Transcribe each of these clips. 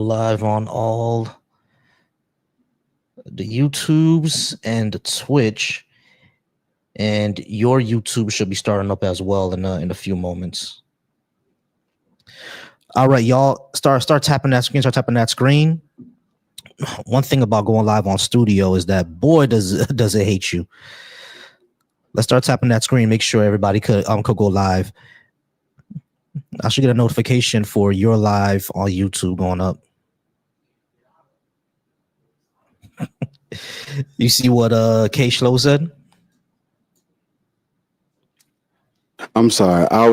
Live on all the YouTubes and the Twitch, and your YouTube should be starting up as well in a few moments. All right, y'all, start tapping that screen. Start tapping that screen. One thing about going live on Studio is that boy does it hate you. Let's start tapping that screen. Make sure everybody could go live. I should get a notification for your live on YouTube going up. You see what K Shlow said? I'm sorry. I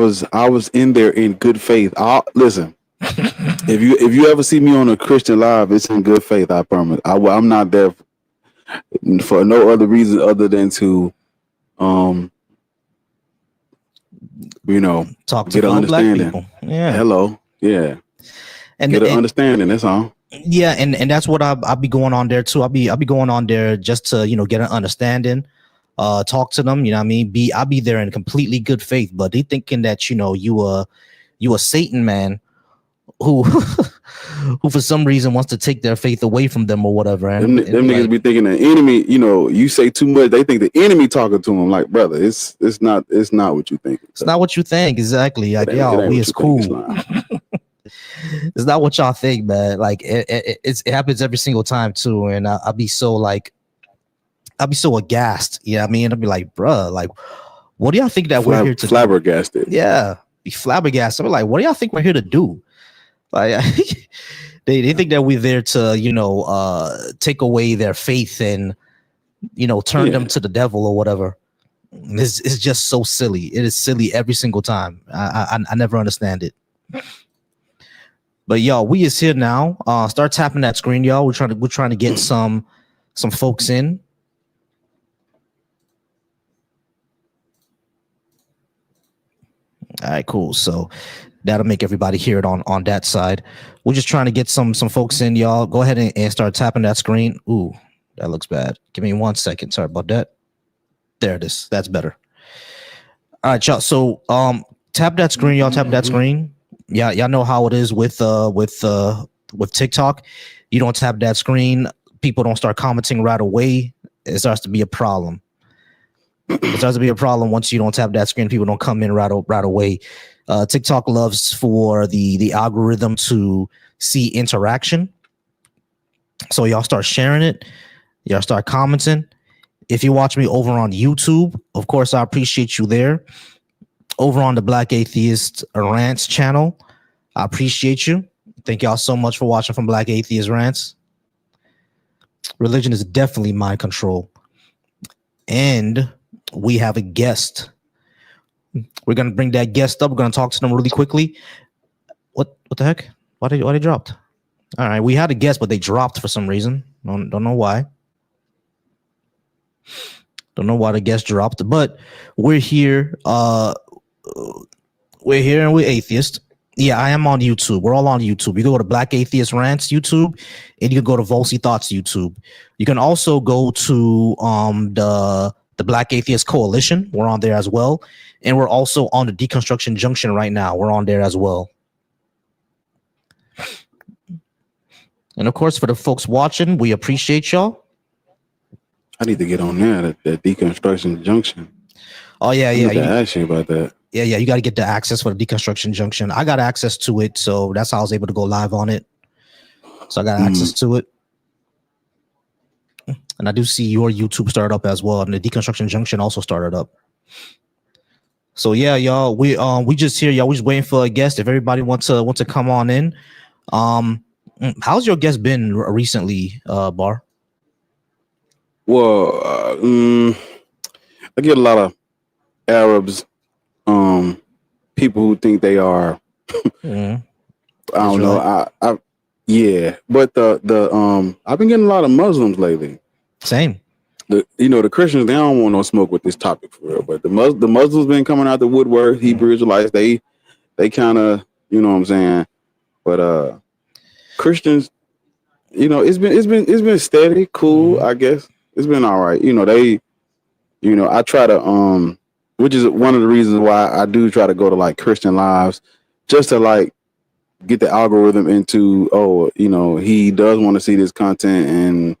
was in there in good faith. Listen. if you ever see me on a Christian live, it's in good faith. I promise. I'm not there for no other reason other than to, Talk to get an understanding. Black people. Yeah. Hello. Yeah. And get an understanding. That's all. Yeah, and that's what I'll be going on there too. I'll be going on there just to get an understanding, talk to them. You know what I mean? I'll be there in completely good faith, but they thinking that you a Satan man who who for some reason wants to take their faith away from them or whatever. And them niggas be thinking the enemy. You say too much, they think the enemy talking to them. Like, brother, it's not what you think. It's not what you think, exactly. Like, yo, we is cool. It's not what y'all think, man. Like it happens every single time too, and I'll be so aghast. Yeah, I mean, I'll be like, bruh, like, what do y'all think that we're here to flabbergasted? Do? Yeah, be flabbergasted. I'm like, what do y'all think we're here to do? Like, they think that we're there to take away their faith and turn them to the devil or whatever. It's just so silly. It is silly every single time. I never understand it. But y'all, we is here now. Start tapping that screen, y'all. We're trying to get some folks in. All right, cool. So that'll make everybody hear it on that side. We're just trying to get some folks in, y'all. Go ahead and start tapping that screen. Ooh, that looks bad. Give me 1 second. Sorry about that. There it is. That's better. All right, y'all. So tap that screen, y'all. Tap that screen. Yeah, y'all know how it is with TikTok. You don't tap that screen, people don't start commenting right away. It starts to be a problem. It starts to be a problem once you don't tap that screen. People don't come in right away. TikTok loves for the algorithm to see interaction. So y'all start sharing it. Y'all start commenting. If you watch me over on YouTube, of course, I appreciate you there. Over on the Black Atheist Rants channel, I appreciate you. Thank y'all so much for watching from Black Atheist Rants. Religion is definitely mind control. And we have a guest. We're going to bring that guest up. We're going to talk to them really quickly. What the heck? Why they dropped? All right, we had a guest, but they dropped for some reason. Don't know why. Don't know why the guest dropped, but we're here. We're here and we're atheist. Yeah, I am on YouTube. We're all on YouTube. You can go to Black Atheist Rants YouTube, and you can go to Volcy Thoughts YouTube. You can also go to the Black Atheist Coalition. We're on there as well, and we're also on the Deconstruction Junction right now. We're on there as well. And of course, for the folks watching, we appreciate y'all. I need to get on there, that Deconstruction Junction. Oh yeah. I ask you about that. Yeah, you got to get the access for the Deconstruction Junction. I got access to it, so that's how I was able to go live on it. So I got access to it. And I do see your YouTube started up as well, and the Deconstruction Junction also started up. So yeah, y'all, we just here, y'all. We just waiting for a guest. If everybody wants to come on in, how's your guest been recently, Bar? Well, I get a lot of Arabs, people who think they are. I don't know. But I've been getting a lot of Muslims lately. Same. The Christians, they don't want no smoke with this topic for real. But the Muslims been coming out the woodwork. Hebrew Israelites, they kind of, you know what I'm saying. But Christians, it's been steady, cool. I guess it's been all right. I try to which is one of the reasons why I do try to go to like Christian lives, just to like get the algorithm into, oh, you know, he does want to see this content and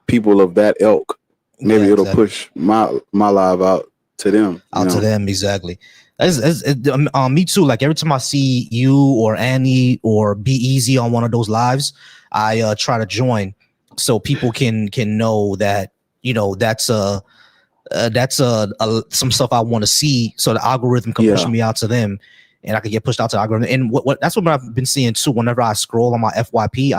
people of that ilk. Maybe it'll push my live out to them. To them, exactly. Me too. Like every time I see you or Annie or Be Easy on one of those lives, I try to join so people can know that, you know, that's some stuff I want to see, so the algorithm can push me out to them, and I can get pushed out to the algorithm. And what that's what I've been seeing too. Whenever I scroll on my FYP,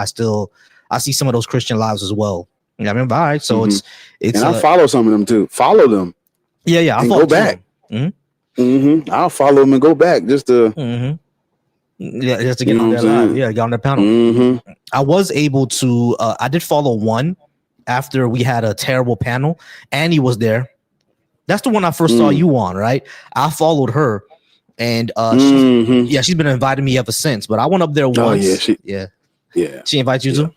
I see some of those Christian lives as well. Yeah, I mean, all right. So it's and I follow some of them too. Follow them. Yeah. I'll go back. I'll follow them and go back just to. Just to get on their live. Yeah, get on their panel. I was able to. I did follow one after we had a terrible panel. Annie was there. That's the one I first saw you on, right? I followed her, and she's been inviting me ever since. But I went up there once. Oh yeah, She invites you too.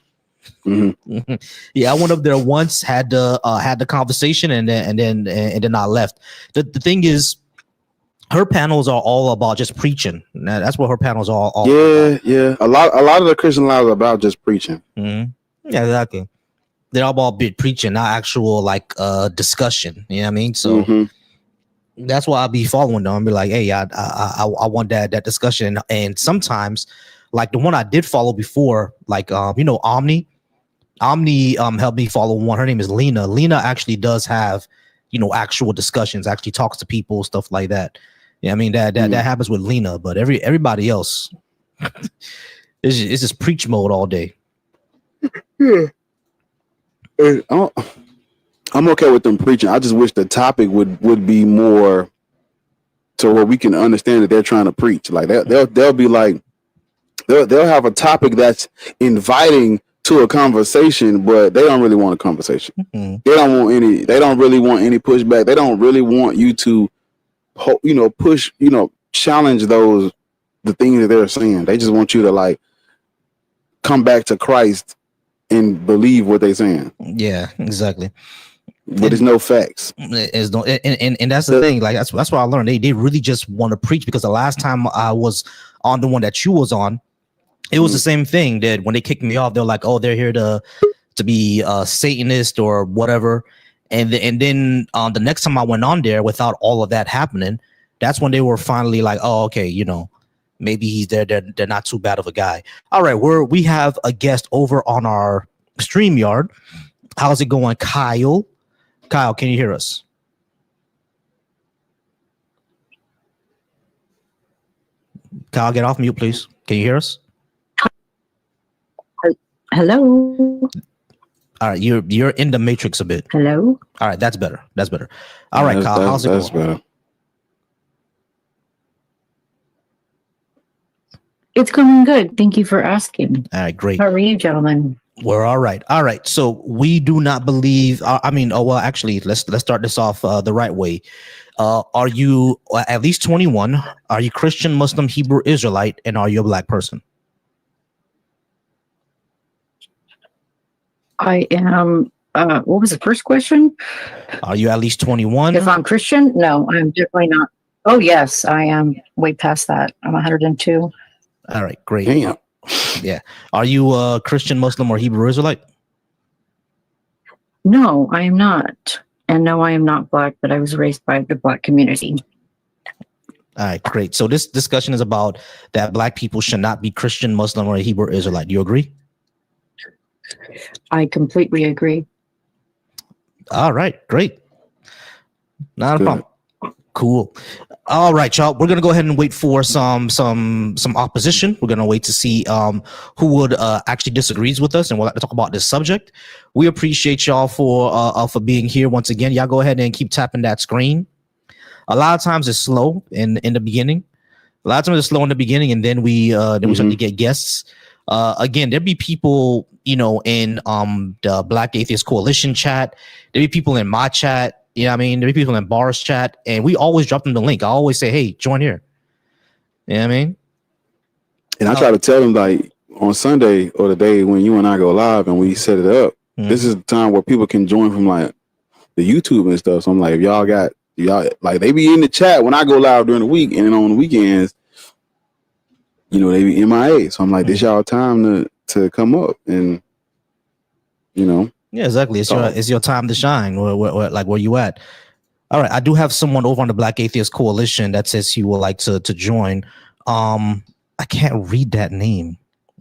Yeah, I went up there once, had the conversation, and then I left. The thing is, her panels are all about just preaching. Now, that's what her panels are all about. Yeah. A lot of the Christian lives are about just preaching. Yeah, exactly. They're all about preaching, not actual like discussion. You know what I mean? So that's why I'll be following them. I'll be like, hey, I want that discussion. And sometimes, like the one I did follow before, like Omni helped me follow one. Her name is Lena. Lena actually does have, actual discussions, actually talks to people, stuff like that. Yeah, I mean that happens with Lena, but everybody else it's just preach mode all day. Yeah. I'm okay with them preaching. I just wish the topic would be more to where we can understand that they're trying to preach. Like they'll be like they'll have a topic that's inviting to a conversation, but they don't really want a conversation. They don't really want any pushback. They don't really want you to push, challenge the things that they're saying. They just want you to like come back to Christ and believe what they're saying. Yeah, exactly. But there's no facts. There's no, and that's the thing. Like that's what I learned. They really just want to preach, because the last time I was on the one that you was on, it was the same thing. That when they kicked me off, they're like, "Oh, they're here to be Satanist or whatever." And then the next time I went on there without all of that happening, that's when they were finally like, "Oh, okay, maybe he's there. They're not too bad of a guy." All right, we have a guest over on our StreamYard. How's it going, Kyle? Kyle, can you hear us? Kyle, get off mute, please. Can you hear us? Hello. All right, you're in the matrix a bit. Hello. All right, that's better. All right, Kyle, how's it going? That's better. It's going good. Thank you for asking. All right, great. How are you, gentlemen? We're all right. All right. So we do not believe. Actually, let's start this off the right way. Are you at least 21? Are you Christian, Muslim, Hebrew, Israelite, and are you a black person? I am. What was the first question? Are you at least 21? If I'm Christian? No, I'm definitely not. Oh, yes, I am way past that. I'm 102. All right, great. Damn. Yeah. Are you a Christian, Muslim, or Hebrew Israelite? No, I am not. And no, I am not black, but I was raised by the black community. All right, great. So this discussion is about that black people should not be Christian, Muslim, or Hebrew Israelite. Do you agree? I completely agree. All right, great. Not a problem. Cool. All right, y'all. We're gonna go ahead and wait for some opposition. We're gonna wait to see who would actually disagrees with us, and we'll have to talk about this subject. We appreciate y'all for being here once again. Y'all go ahead and keep tapping that screen. A lot of times it's slow in the beginning. A lot of times it's slow in the beginning, and then we start to get guests. Again, there'd be people, in the Black Atheist Coalition chat. There'd be people in my chat. You know what I mean? There'd be people in Bar's chat, and we always drop them the link. I always say, hey, join here. You know what I mean? And I try to tell them, like, on Sunday or the day when you and I go live and we set it up, this is the time where people can join from, like, the YouTube and stuff. So I'm like, if y'all like, they be in the chat when I go live during the week, and then on the weekends, you know, they be MIA. So I'm like, this y'all time to come up and, you know. Yeah, exactly. It's your time to shine. Where you at? All right, I do have someone over on the Black Atheist Coalition that says he would like to join. I can't read that name.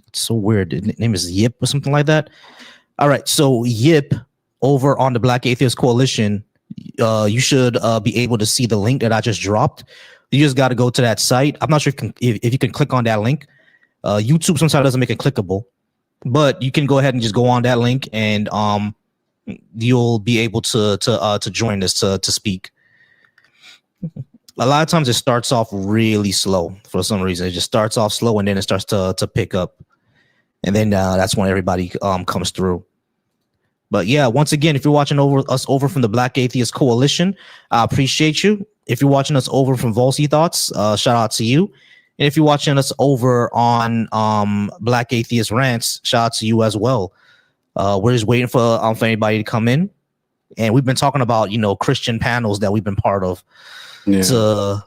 It's so weird. The name is Yip or something like that. All right, so Yip over on the Black Atheist Coalition, you should be able to see the link that I just dropped. You just got to go to that site. I'm not sure if you can click on that link. YouTube sometimes doesn't make it clickable, but you can go ahead and just go on that link, and you'll be able to join us to speak. A lot of times it starts off really slow for some reason. It just starts off slow, and then it starts to pick up, and then that's when everybody comes through. But yeah, once again, if you're watching us over from the Black Atheist Coalition, I appreciate you. If you're watching us over from Volcy Thoughts, shout out to you. And if you're watching us over on Black Atheist Rants, shout out to you as well. We're just waiting for anybody to come in, and we've been talking about Christian panels that we've been part of, Christian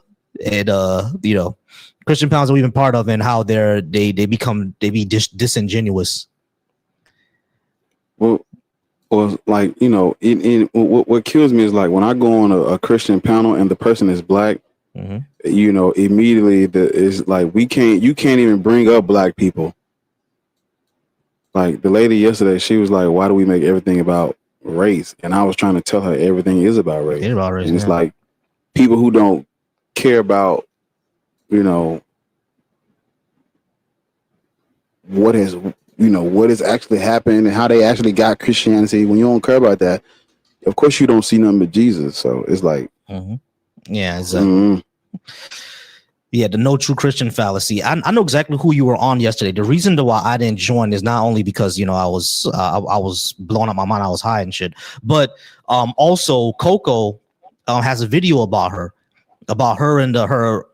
panels that we've been part of, and how they be disingenuous. Well, or like what kills me is like when I go on a Christian panel and the person is black, immediately is like you can't even bring up black people. Like the lady yesterday, she was like, "Why do we make everything about race?" And I was trying to tell her everything is about race. And it's like people who don't care about, what has actually happened and how they actually got Christianity. When you don't care about that, of course you don't see nothing but Jesus. So it's like, yeah, exactly. Yeah, the no true Christian fallacy. I know exactly who you were on yesterday. The reason why I didn't join is not only because I was blowing up my mind, I was high and shit, but also Coco has a video about her and her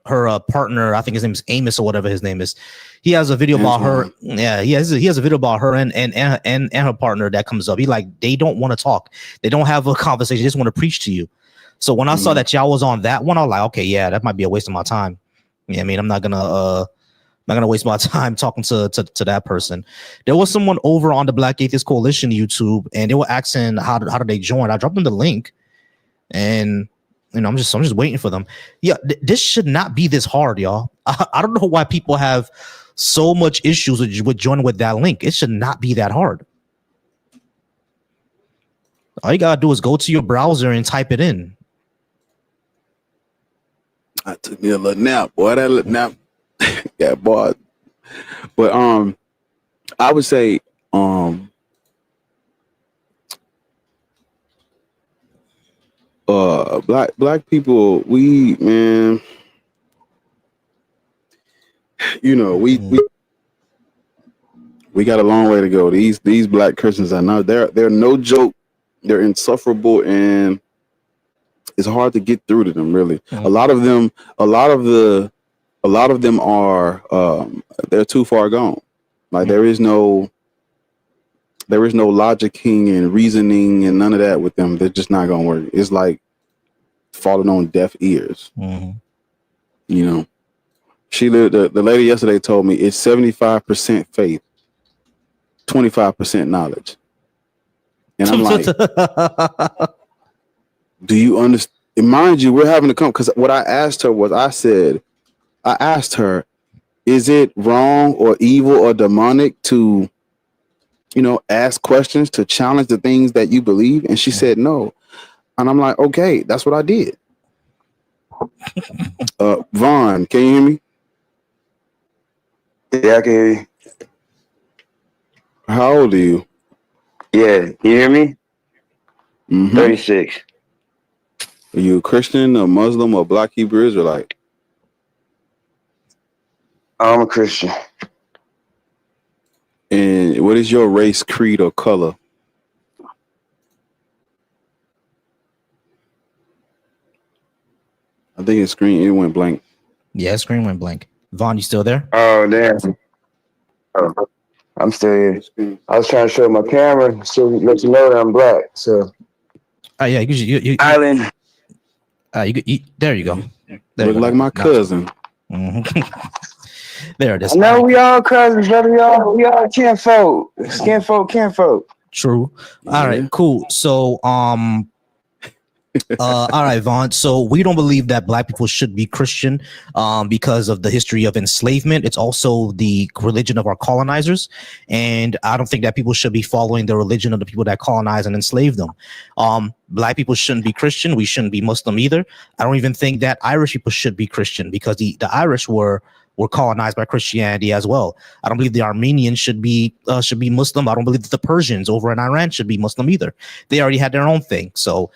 partner. I think his name is Amos or whatever his name is. He has a video about her. Yeah, he has a video about her and her partner that comes up. He they don't want to talk. They don't have a conversation. They just want to preach to you. So when I saw that y'all was on that one, I was like, okay, yeah, that might be a waste of my time. Yeah, I mean, I'm not gonna waste my time talking to that person. There was someone over on the Black Atheist Coalition YouTube, and they were asking how do they join. I dropped them the link, and I'm just waiting for them. Yeah, this should not be this hard, y'all. I don't know why people have so much issues with joining with that link. It should not be that hard. All you gotta do is go to your browser and type it in. I took me a little nap, boy. That little nap got bored. But I would say black people, we got a long way to go. These black Christians are now they're no joke. They're insufferable, and it's hard to get through to them, really. A lot of them are they're too far gone. Like there is no logicking and reasoning and none of that with them. They're just not gonna work. It's like falling on deaf ears. The lady yesterday told me it's 75% faith, 25% knowledge. And I'm like, do you understand? Mind you, we're having to come, because what I asked her was, I asked her, is it wrong or evil or demonic to, ask questions, to challenge the things that you believe? And she said no. And I'm like, okay, that's what I did. Vaughn, can you hear me? Yeah, I can hear you. How old are you? Yeah, you hear me? 36. Are you a Christian, a Muslim, or Black Hebrew Israelite? I'm a Christian. And what is your race, creed, or color? I think it went blank. Yeah, screen went blank. Vaughn, you still there? Oh, damn. Oh, I'm still here. I was trying to show my camera so let you know that I'm black. So, yeah, you island. There you go. Look like my cousin. There it is. I know we all cousins, brother. We all kinfolk. Kinfolk. True. All right, cool. So all right, Vaughn. So we don't believe that black people should be Christian because of the history of enslavement. It's also the religion of our colonizers. And I don't think that people should be following the religion of the people that colonize and enslave them. Black people shouldn't be Christian. We shouldn't be Muslim either. I don't even think that Irish people should be Christian because the Irish were colonized by Christianity as well. I don't believe the Armenians should be Muslim. I don't believe that the Persians over in Iran should be Muslim either. They already had their own thing. So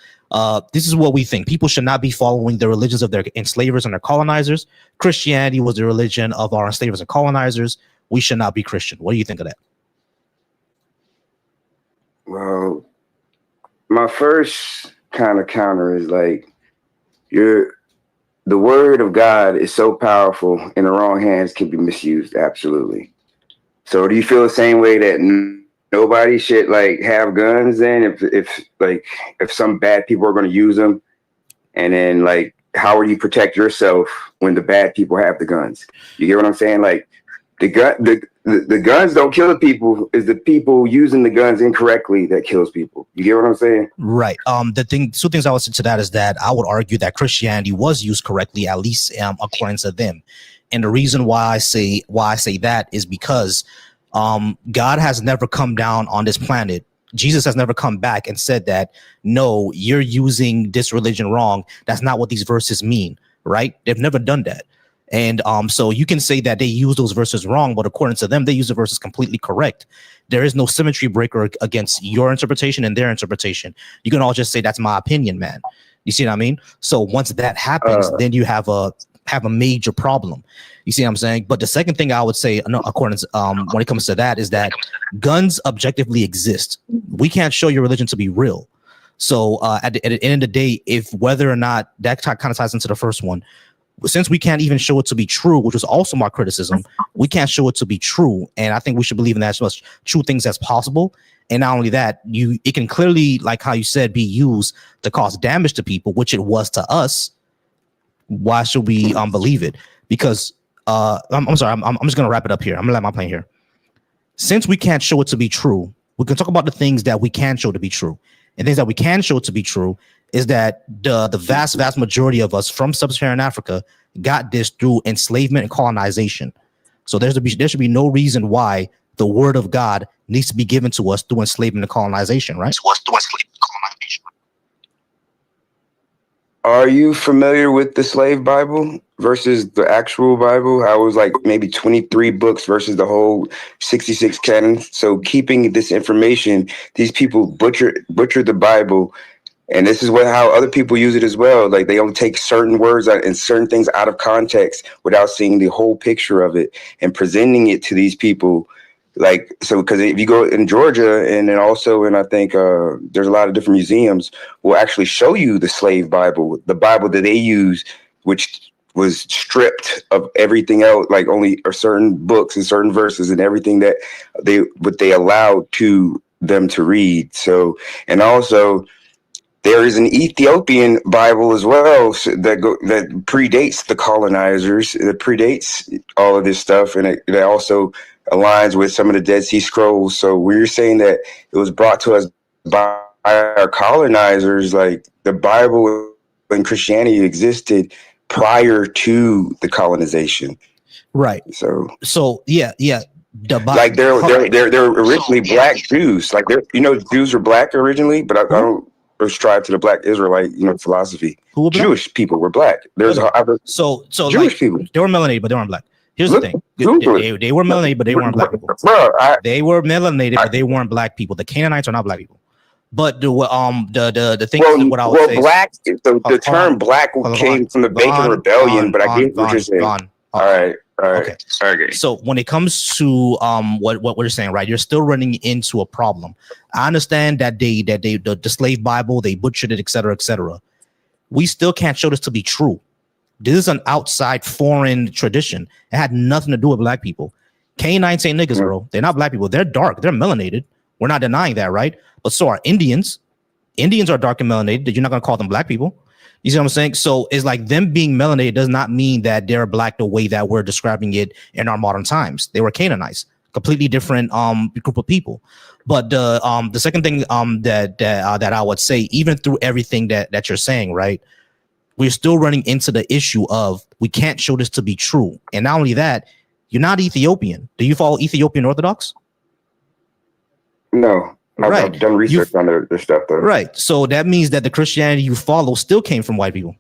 this is what we think. People should not be following the religions of their enslavers and their colonizers. Christianity was the religion of our enslavers and colonizers. We should not be Christian. What do you think of that? Well, my first kind of counter is like the word of God is so powerful in the wrong hands can be misused. Absolutely. So do you feel the same way that nobody should like have guns then if some bad people are going to use them? And then like, how will you protect yourself when the bad people have the guns? You get what I'm saying? Like the guns don't kill the people. Is the people using the guns incorrectly that kills people. You get what I'm saying? Right. Two things I would say to that is that I would argue that Christianity was used correctly, at least according to them. And the reason why I say that is because God has never come down on this planet. Jesus has never come back and said that, no, you're using this religion wrong. That's not what these verses mean, right? They've never done that. And so you can say that they use those verses wrong, but according to them, they use the verses completely correct. There is no symmetry breaker against your interpretation and their interpretation. You can all just say, that's my opinion, man. You see what I mean? So once that happens, then you have a major problem. You see what I'm saying? But the second thing I would say, according to when it comes to that, is that guns objectively exist. We can't show your religion to be real. So at the end of the day, if whether or not that kind of ties into the first one, since we can't even show it to be true, which was also my criticism, we can't show it to be true. And I think we should believe in that as much true things as possible. And not only that, it can clearly, like how you said, be used to cause damage to people, which it was to us. Why should we believe it? Because I'm sorry, I'm just gonna wrap it up here. I'm gonna let my plane here. Since we can't show it to be true, we can talk about the things that we can show to be true. And things that we can show to be true is that the vast majority of us from sub-Saharan Africa got this through enslavement and colonization. So there should be no reason why the word of God needs to be given to us through enslavement and colonization, right? Are you familiar with the slave Bible versus the actual Bible? I was like maybe 23 books versus the whole 66 canon. So keeping this information, these people butcher the Bible. And this is how other people use it as well. Like they don't take certain words and certain things out of context without seeing the whole picture of it and presenting it to these people. Like, so, because if you go in Georgia and then also, and I think there's a lot of different museums will actually show you the slave Bible, the Bible that they use, which was stripped of everything else, like only certain books and certain verses and everything that they allowed to them to read. So, and also, there is an Ethiopian Bible as well that predates the colonizers. It predates all of this stuff, and it also aligns with some of the Dead Sea Scrolls. So we're saying that it was brought to us by our colonizers. Like the Bible and Christianity existed prior to the colonization, right? So yeah. Like they're originally black Jews. Like Jews were black originally, but I don't subscribe to the Black Israelite, philosophy. Jewish people were black. There's so Jewish people. They were melanated, but they weren't black. Here's the thing: they were melanated, but they weren't black people. They were melanated, but they weren't black people. The Canaanites are not black people. But the thing is what I would say. Black. The term black came from the Bacon Rebellion, but I get what you're saying. All right. Okay. So when it comes to what we're saying, right, you're still running into a problem. I understand that the slave Bible, they butchered it, et cetera. We still can't show this to be true. This is an outside foreign tradition. It had nothing to do with black people. Canaanites ain't niggas, bro. They're not black people. They're dark. They're melanated. We're not denying that, right? But so are Indians. Indians are dark and melanated. You're not gonna call them black people. You see what I'm saying? So it's like them being melanated does not mean that they're black the way that we're describing it in our modern times. They were Canaanites, completely different group of people. But the second thing that I would say, even through everything that you're saying, right, we're still running into the issue of we can't show this to be true. And not only that, you're not Ethiopian. Do you follow Ethiopian Orthodox? No. Right. I've done research on their stuff though. Right. So that means that the Christianity you follow still came from white people.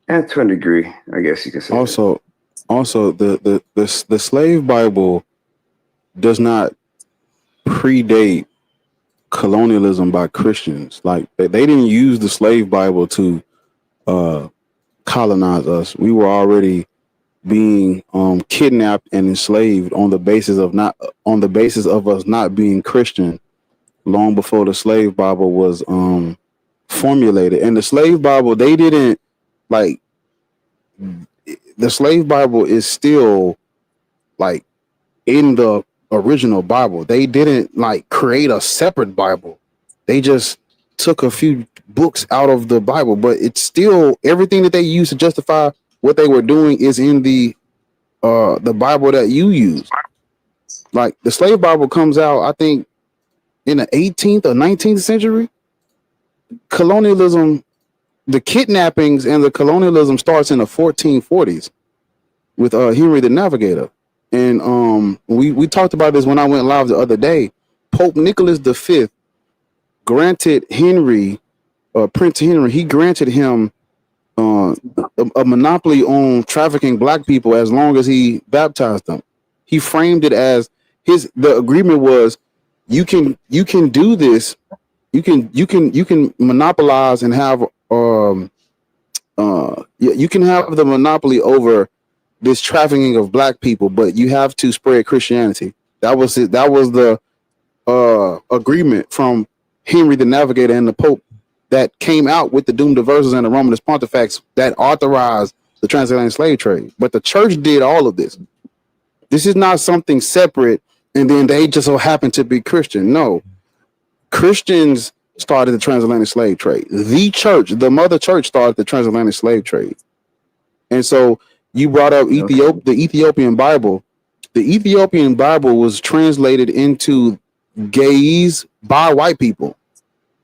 And to a degree, I guess you could say. Also, the slave Bible does not predate colonialism by Christians. Like they didn't use the slave Bible to colonize us. We were already being kidnapped and enslaved on the basis of us not being Christian long before the slave Bible was formulated. And the slave Bible, they didn't like the slave Bible is still like in the original Bible. They didn't like create a separate Bible. They just took a few books out of the Bible, but it's still everything that they used to justify what they were doing is in the Bible that you use. Like the slave Bible comes out, I think, in the 18th or 19th century. Colonialism, the kidnappings and the colonialism starts in the 1440s with Henry the Navigator. And we talked about this when I went live the other day. Pope Nicholas V granted Henry, Prince Henry, he granted him a monopoly on trafficking black people as long as he baptized them. He framed it as the agreement was you can do this, you can monopolize and have you can have the monopoly over this trafficking of black people, but you have to spread Christianity. That was it. That was the agreement from Henry the Navigator and the Pope that came out with the Doom Diversas and the Romanus Pontifex that authorized the transatlantic slave trade. But the church did all of this. This is not something separate and then they just so happen to be Christian. No. Christians started the transatlantic slave trade. The church, the mother church, started the transatlantic slave trade. And so you brought up the Ethiopian Bible. The Ethiopian Bible was translated into gaze by white people,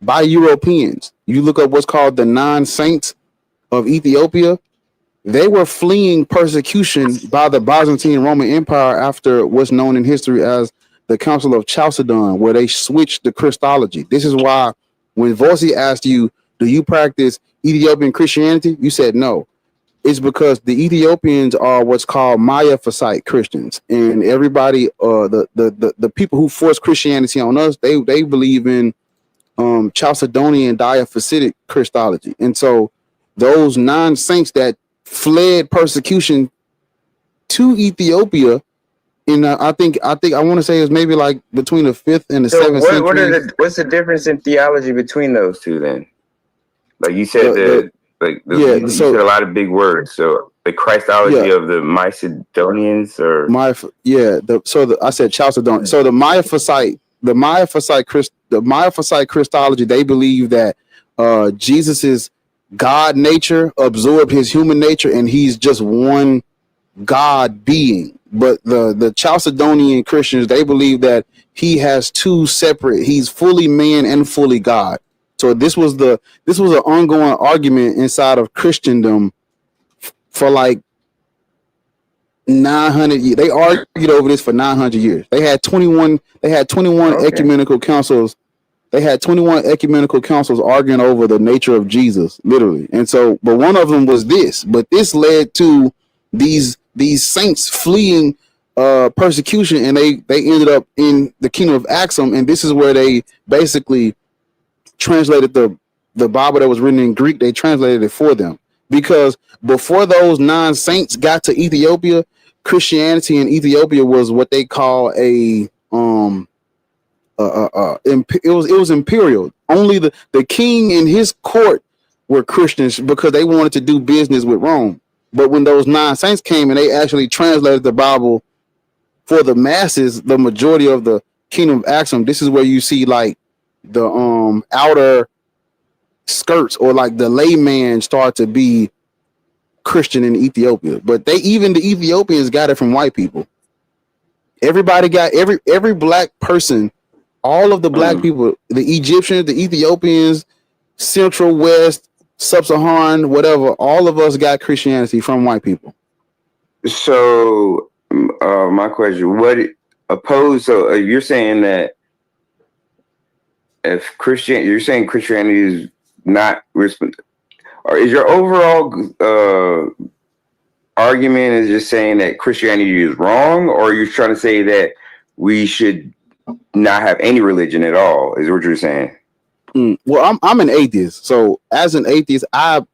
by Europeans. You look up what's called the 9 saints of Ethiopia. They were fleeing persecution by the Byzantine Roman Empire after what's known in history as the Council of Chalcedon, where they switched the Christology. This is why when Volcy asked you, do you practice Ethiopian Christianity? You said no. It's because the Ethiopians are what's called Miaphysite Christians, and everybody, the people who force Christianity on us, they believe in Chalcedonian Diaphysitic Christology. And so those 9 saints that fled persecution to Ethiopia in I want to say it was maybe like between the 5th and the 7th century. What's the difference in theology between those two then? Like you said, you said a lot of big words. So the Christology of the Macedonians, or I said Chalcedon. So the Miaphysite Christology, they believe that Jesus's God nature absorbed his human nature, and he's just one God being. But the Chalcedonian Christians, they believe that he has 2 separate. He's fully man and fully God. So this was an ongoing argument inside of Christendom for like 900 years. They argued over this for 900 years. They had 21 ecumenical councils. They had 21 ecumenical councils arguing over the nature of Jesus, literally. And so, but one of them was this. But this led to these saints fleeing persecution, and they ended up in the kingdom of Axum, and this is where they basically translated the Bible that was written in Greek. They translated it for them, because before those 9 saints got to Ethiopia, Christianity in Ethiopia was what they call it was imperial. Only the king and his court were Christians because they wanted to do business with Rome. But when those 9 saints came and they actually translated the Bible for the masses, the majority of the kingdom of Axum, this is where you see like the outer skirts, or like the layman start to be Christian in Ethiopia. But even the Ethiopians got it from white people. Everybody got every black person, all of the black people, the Egyptians, the Ethiopians, Central, West, Sub-Saharan, whatever, all of us got Christianity from white people. So my question, so you're saying that if you're saying Christianity is not, or is your overall argument is just saying that Christianity is wrong, or you're trying to say that we should not have any religion at all, is what you're saying? Well, I'm an atheist. So as an atheist, I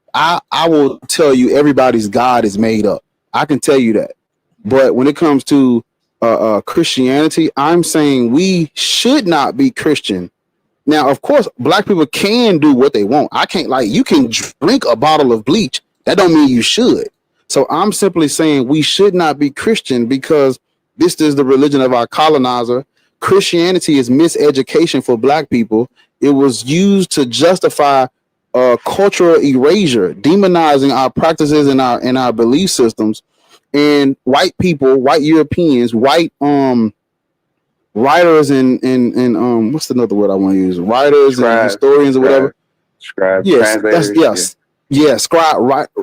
will tell you everybody's God is made up. I can tell you that. But when it comes to Christianity, I'm saying we should not be Christian. Now, of course, black people can do what they want. I can't, like, you can drink a bottle of bleach. That don't mean you should. So I'm simply saying we should not be Christian because this is the religion of our colonizer. Christianity is miseducation for black people. It was used to justify cultural erasure, demonizing our practices and our belief systems. And white people, white Europeans, white writers and what's another word I want to use? Writers and historians or whatever. Scribes, yes. Yeah,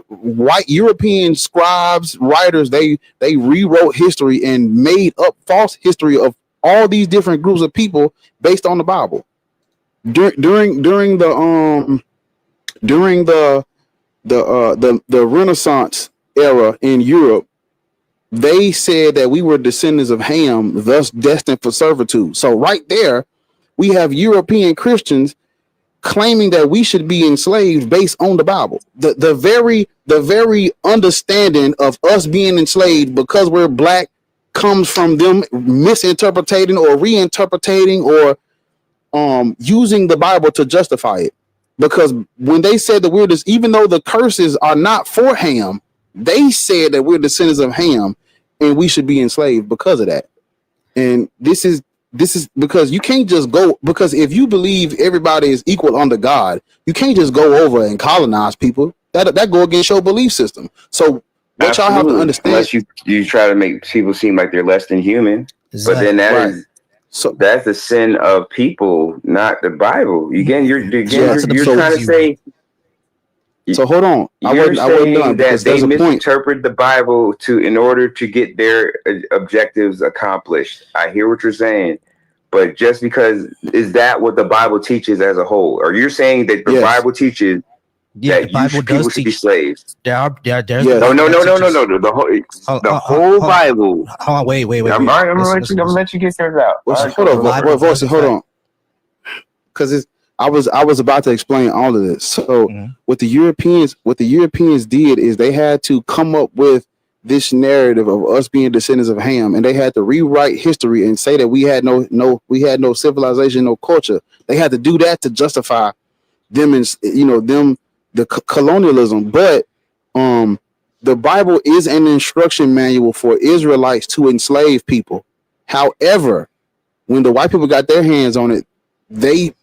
white European scribes, writers, they rewrote history and made up false history of all these different groups of people based on the Bible. During the Renaissance era in Europe, they said that we were descendants of Ham, thus destined for servitude. So right there, we have European Christians claiming that we should be enslaved based on the Bible. The very understanding of us being enslaved because we're black comes from them misinterpreting or reinterpreting or using the Bible to justify it. Because when they said that we're even though the curses are not for Ham, they said that we're descendants of Ham and we should be enslaved because of that. And this is because you can't just go, because if you believe everybody is equal under God, you can't just go over and colonize people. That go against your belief system. So what y'all have to understand, unless you try to make people seem like they're less than human, but then that's the sin of people, not the Bible. You're trying to say. So hold on. I wasn't done that they misinterpret the Bible in order to get their objectives accomplished. I hear what you're saying, but just because is that what the Bible teaches as a whole? Or you're saying that the Bible teaches that people should be slaves? No. The whole Bible. Hold on, wait. I'm gonna let you get yours out. Hold on. Because I was about to explain all of this. So what the Europeans did is they had to come up with this narrative of us being descendants of Ham, and they had to rewrite history and say that we had no civilization, no culture. They had to do that to justify them and the colonialism. But the Bible is an instruction manual for Israelites to enslave people. However, when the white people got their hands on it, they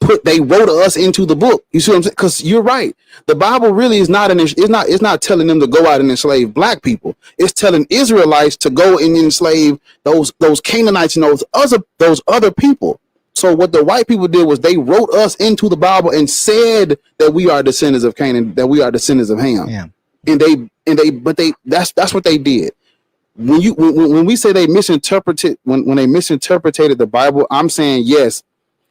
wrote us into the book. You see what I'm saying? Because you're right. The Bible really is it's not telling them to go out and enslave black people. It's telling Israelites to go and enslave those Canaanites and those other people. So what the white people did was they wrote us into the Bible and said that we are descendants of Canaan, that we are descendants of Ham. Yeah. That's what they did. When we say they misinterpreted, when they misinterpreted the Bible, I'm saying yes.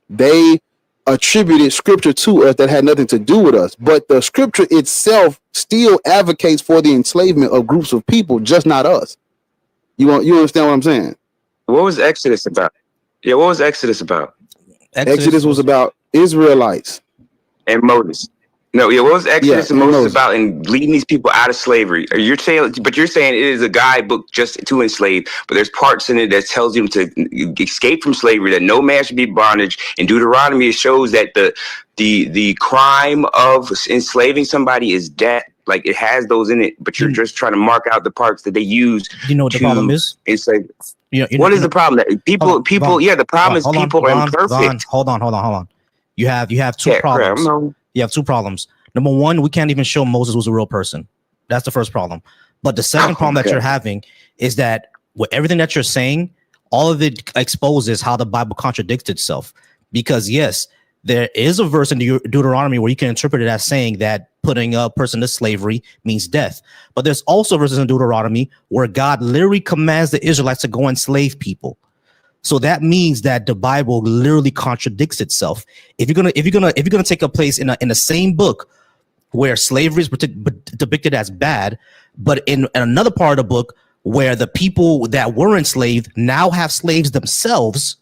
They attributed scripture to us that had nothing to do with us, but the scripture itself still advocates for the enslavement of groups of people, just not us. You understand what I'm saying? What was Exodus about? Yeah, what was Exodus about? Exodus was about Israelites and Moses. No, yeah, what was Exodus and Moses about and leading these people out of slavery? You're saying it is a guidebook just to enslave, but there's parts in it that tells you to escape from slavery, that no man should be bondage. In Deuteronomy, it shows that the crime of enslaving somebody is death. Like, it has those in it, but you're just trying to mark out the parts that they use. You know what the problem is? Enslave. What is the problem? That people. The problem is people are imperfect. Hold on. You have two problems. You have two problems. Number one, we can't even show Moses was a real person. That's the first problem. But the second problem that you're having is that with everything that you're saying, all of it exposes how the Bible contradicts itself. Because yes, there is a verse in Deuteronomy where you can interpret it as saying that putting a person to slavery means death. But there's also verses in Deuteronomy where God literally commands the Israelites to go enslave people. So that means that the Bible literally contradicts itself. If you're gonna take a place in the same book where slavery is depicted as bad, but in another part of the book where the people that were enslaved now have slaves themselves,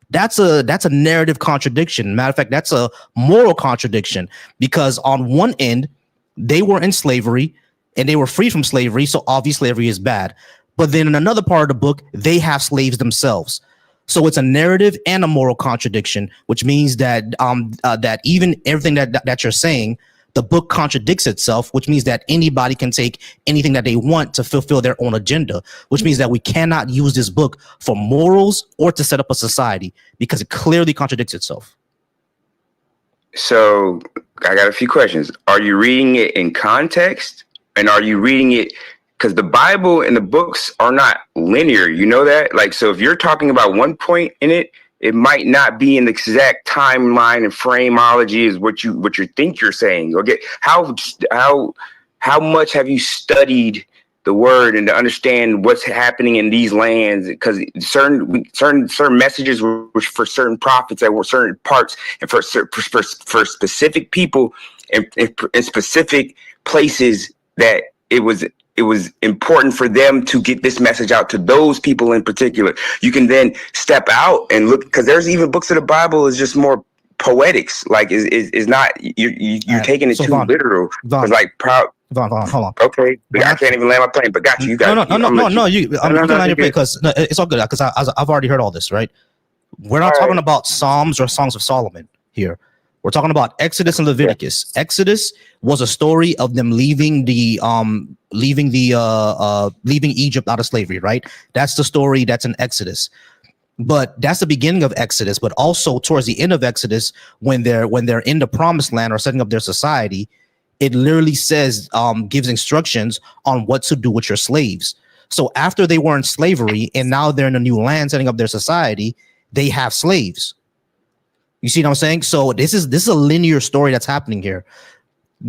that's a narrative contradiction. Matter of fact, that's a moral contradiction, because on one end they were in slavery and they were free from slavery, so obviously slavery is bad. But then in another part of the book, they have slaves themselves. So it's a narrative and a moral contradiction, which means that that even everything that you're saying, the book contradicts itself, which means that anybody can take anything that they want to fulfill their own agenda, which means that we cannot use this book for morals or to set up a society, because it clearly contradicts itself. So I got a few questions. Are you reading it in context, and are you reading it because the Bible and the books are not linear? You know that? Like, so if you're talking about one point in it, it might not be in the exact timeline and phraseology as what you think you're saying. Okay, how much have you studied the word and to understand what's happening in these lands? Because certain messages were for certain prophets that were certain parts, and for specific people and specific places that it was important for them to get this message out to those people in particular. You can then step out and look, because there's even books of the Bible is just more poetics. Like is not you're taking it too literal. It's like proud. Vaughn, hold on. Okay, I can't even land my plane, but got you. You got no. You can land your plane, because it's all good, because I've already heard all this. Right? We're not talking about Psalms or Songs of Solomon here. We're talking about Exodus and Leviticus. Yeah. Exodus was a story of them leaving leaving Egypt out of slavery, right? That's the story that's in Exodus. But that's the beginning of Exodus. But also towards the end of Exodus, when they're in the promised land or setting up their society, it literally says, gives instructions on what to do with your slaves. So after they were in slavery and now they're in a new land setting up their society, they have slaves. You see what I'm saying? So this is a linear story that's happening here.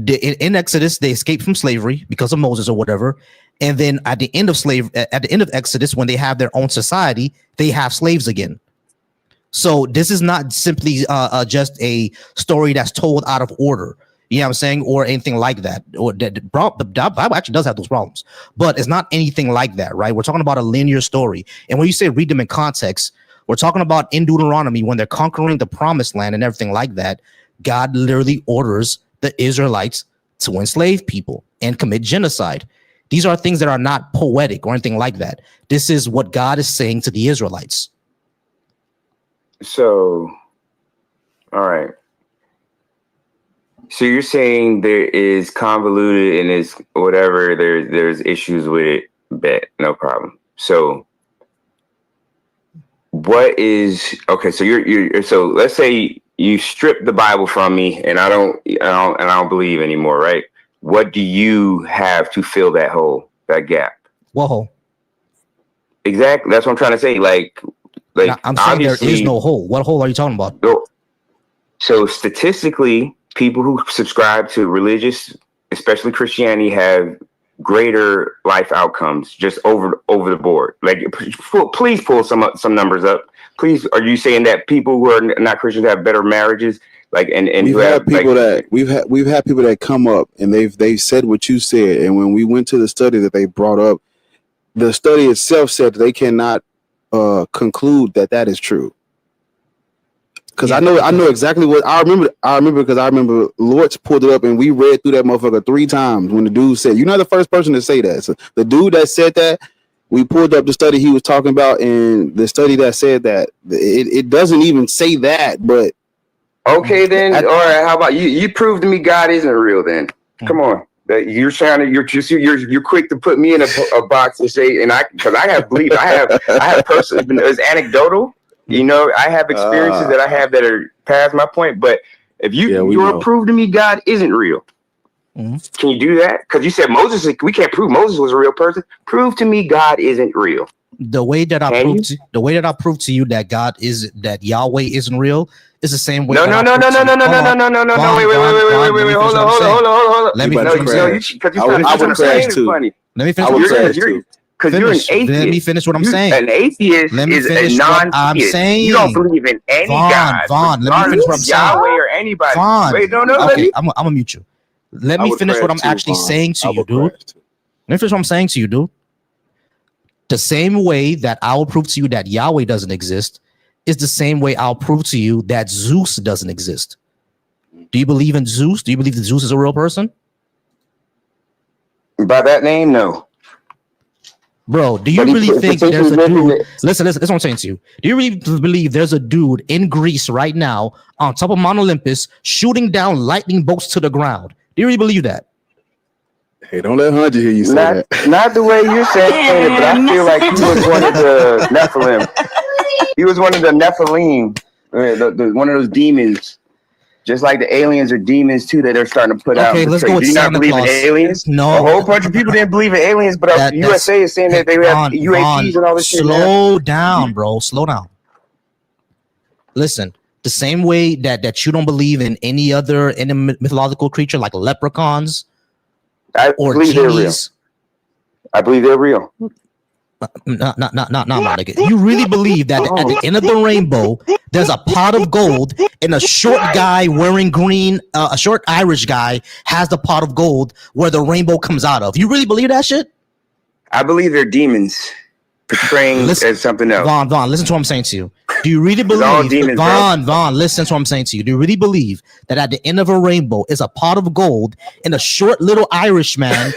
In Exodus, they escaped from slavery because of Moses or whatever, and then at the end of Exodus, when they have their own society, they have slaves again. So this is not simply just a story that's told out of order. You know what I'm saying, or anything like that. Or the Bible actually does have those problems, but it's not anything like that, right? We're talking about a linear story, and when you say read them in context, we're talking about in Deuteronomy when they're conquering the promised land and everything like that. God literally orders the Israelites to enslave people and commit genocide. These are things that are not poetic or anything like that. This is what God is saying to the Israelites. So, all right. So you're saying there is convoluted and is whatever, there's issues with it. Bet, no problem. So what is okay? So you're so let's say you strip the Bible from me and I don't believe anymore, right? What do you have to fill that hole, that gap? What hole? Exactly. That's what I'm trying to say. Like now, I'm saying there is no hole. What hole are you talking about? So statistically, people who subscribe to religious, especially Christianity, have greater life outcomes just over the board. Like, please pull some numbers up. Please, are you saying that people who are not Christians have better marriages? Like, and we've had people that come up and they've said what you said. And when we went to the study that they brought up, the study itself said they cannot conclude that is true. Because I know exactly what I remember because I remember Lortz pulled it up and we read through that motherfucker 3 times when the dude said, you're not the first person to say that. So the dude that said that, we pulled up the study he was talking about, and the study that said that it doesn't even say that. But okay, then all right. How about you prove to me God isn't real? Then come on. You're quick to put me in a box and say, and because I have personally, it's anecdotal. You know, I have experiences that I have that are past my point, but If Yeah, we you're know. prove to me God isn't real. Mhm. Can you do that? Because you said Moses, we can't prove Moses was a real person. Prove to me God isn't real. The way that I proved to you that that Yahweh isn't real is the same way. No. Wait. Hold on. Let me about finish to what I'm saying. crash. Because you I would what I'm saying crash is too. funny. Let me finish I what I'm would saying. crash too. Because you're an atheist. Let me finish what I'm saying. An atheist Let me is finish a what I'm non-theist. saying. You don't believe in any God. Vaughn, let me finish what I'm saying. Yahweh or anybody. Vaughn. Wait, no. Okay, I'm gonna mute you. Let I me would finish what crash I'm too, actually Vaughn. saying to I you, would dude. crash too. Let me finish what I'm saying to you, dude. The same way that I will prove to you that Yahweh doesn't exist is the same way I'll prove to you that Zeus doesn't exist. Do you believe in Zeus? Do you believe that Zeus is a real person? By that name, no. Bro, do you really think there's a dude? Listen, that's what I'm saying to you. Do you really believe there's a dude in Greece right now on top of Mount Olympus shooting down lightning bolts to the ground? Do you really believe that? Hey, don't let Hunter hear you say that. Not the way you're saying it, but I feel like he was one of the Nephilim. He was one of the Nephilim, one of those demons. Just like the aliens are demons too that they're starting to put out. Okay, let's go with Do you not Santa believe Claus. in aliens? No. A whole bunch of people didn't believe in aliens, but USA is saying that they have UAPs and all this shit. Slow down, bro. Slow down. Listen, the same way that you don't believe in any other mythological creature like leprechauns or genies. I believe they're real. Not, nigga. You really believe that at the end of the rainbow, there's a pot of gold and a short guy wearing green, a short Irish guy has the pot of gold where the rainbow comes out of. You really believe that shit? I believe they're demons portraying as something else. Vaughn, listen to what I'm saying to you. Do you really believe, Vaughn, listen to what I'm saying to you. Do you really believe that at the end of a rainbow is a pot of gold and a short little Irish man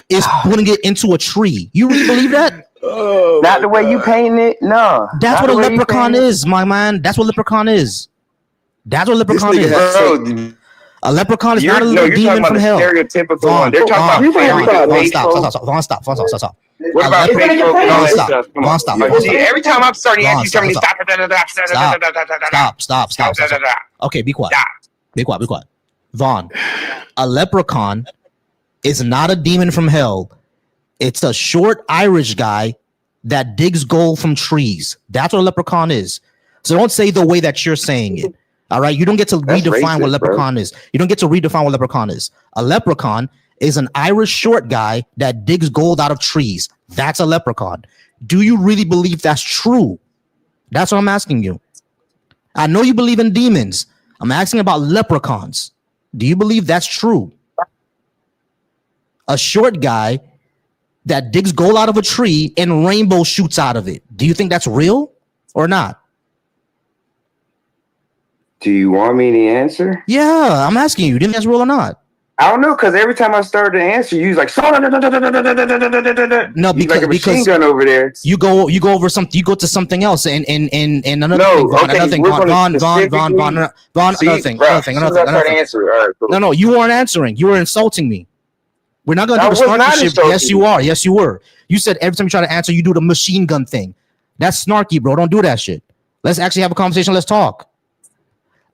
is putting it into a tree? You really believe that? Oh, not the way you paint it. No, that's what a leprechaun is, my man. That's what leprechaun is. That's what leprechaun is. A leprechaun is not a little demon from hell. Stereotypical one. They're talking about Vaughn, stop. What about Vaughn, stop. Every time I'm starting to ask you something, stop. Okay, be quiet. Be quiet. Vaughn, a leprechaun is not a demon from hell. It's a short Irish guy that digs gold from trees. That's what a leprechaun is. So don't say the way that you're saying it. All right. You don't get to redefine what leprechaun is. You don't get to redefine what leprechaun is. A leprechaun is an Irish short guy that digs gold out of trees. That's a leprechaun. Do you really believe that's true? That's what I'm asking you. I know you believe in demons. I'm asking about leprechauns. Do you believe that's true? A short guy that digs gold out of a tree and rainbow shoots out of it. Do you think that's real or not? Do you want me to answer? Yeah, I'm asking you. Do you think that's real or not? I don't know, because every time I started to answer, you was like, no, because like a machine gun over there. You go over something. You go to something else, and another thing. Vaughn, another thing. No, you weren't answering. You were insulting me. We're not gonna do the snarky shit. Yes, you are. Yes, you were. You said every time you try to answer, you do the machine gun thing. That's snarky, bro. Don't do that shit. Let's actually have a conversation. Let's talk.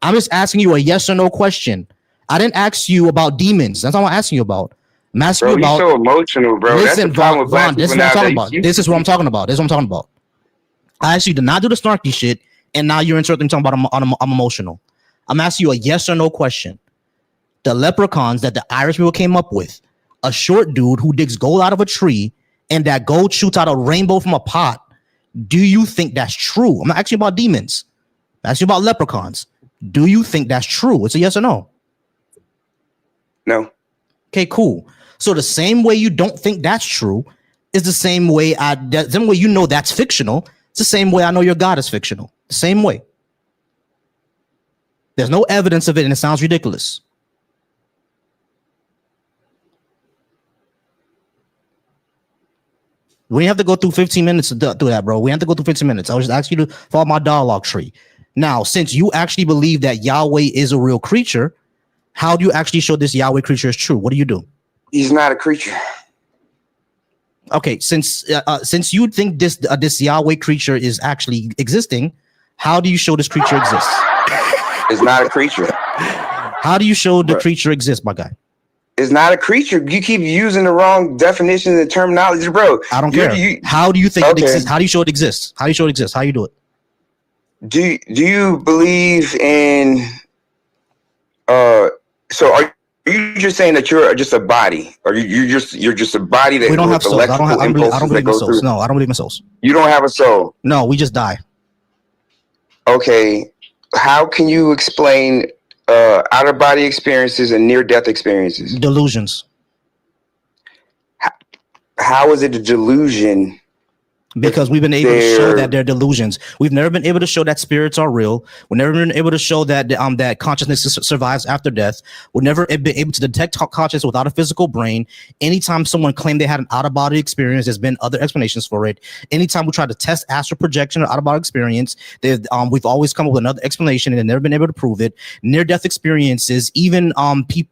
I'm just asking you a yes or no question. I didn't ask you about demons. That's all I'm asking you about. I'm asking you about. You're so emotional, bro. Listen, Vaughn, this is what I'm talking about. This is what I'm talking about. I actually did not do the snarky shit, and now you're inserting talking about I'm emotional. I'm asking you a yes or no question. The leprechauns that the Irish people came up with, a short dude who digs gold out of a tree, and that gold shoots out a rainbow from a pot. Do you think that's true? I'm not asking about demons. I'm asking about leprechauns. Do you think that's true? It's a yes or no. No. Okay, cool. So the same way you don't think that's true is the same way you know that's fictional. It's the same way I know your God is fictional. The same way. There's no evidence of it, and it sounds ridiculous. We have to go through 15 minutes to do that, bro. We have to go through 15 minutes. I was just asking you to follow my dialogue tree. Now, since you actually believe that Yahweh is a real creature, how do you actually show this Yahweh creature is true? What do you do? He's not a creature. Okay, since you think this Yahweh creature is actually existing, how do you show this creature exists? It's not a creature. How do you show the creature exists, my guy? It's not a creature. You keep using the wrong definitions and terminology, bro. I don't care. How do you think it exists? How do you show it exists? How do you show it exists? How do you do it? Do you believe in so are you just saying that you're just a body, or you're just a body that we don't have souls? I don't believe in souls. No, I don't believe in souls. You don't have a soul. No, we just die. Okay, how can you explain out of body experiences and near death experiences? Delusions. How is it a delusion? Because we've been able to show that they're delusions. We've never been able to show that spirits are real. We've never been able to show that that consciousness survives after death. We've never been able to detect consciousness without a physical brain. Anytime someone claimed they had an out-of-body experience, there's been other explanations for it. Anytime we try to test astral projection or out-of-body experience, we've always come up with another explanation and never been able to prove it. Near-death experiences, even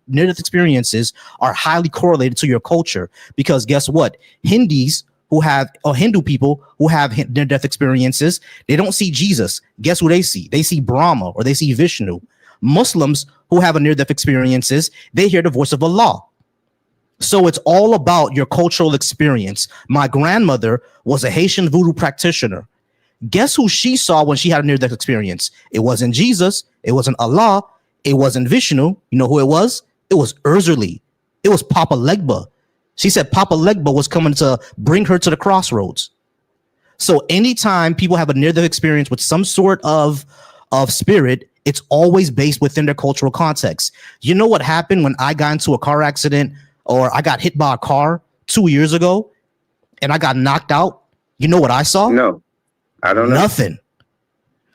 near-death experiences, are highly correlated to your culture, because guess what? Hindu people who have near-death experiences, they don't see Jesus. Guess who they see? They see Brahma, or they see Vishnu. Muslims who have a near-death experiences, they hear the voice of Allah. So it's all about your cultural experience. My grandmother was a Haitian voodoo practitioner. Guess who she saw when she had a near-death experience? It wasn't Jesus. It wasn't Allah. It wasn't Vishnu. You know who it was? It was Urzuli. It was Papa Legba. She said Papa Legba was coming to bring her to the crossroads. So anytime people have a near-death experience with some sort of spirit, it's always based within their cultural context. You know what happened when I got into a car accident, or I got hit by a car 2 years ago and I got knocked out? You know what I saw? No, I don't know. Nothing.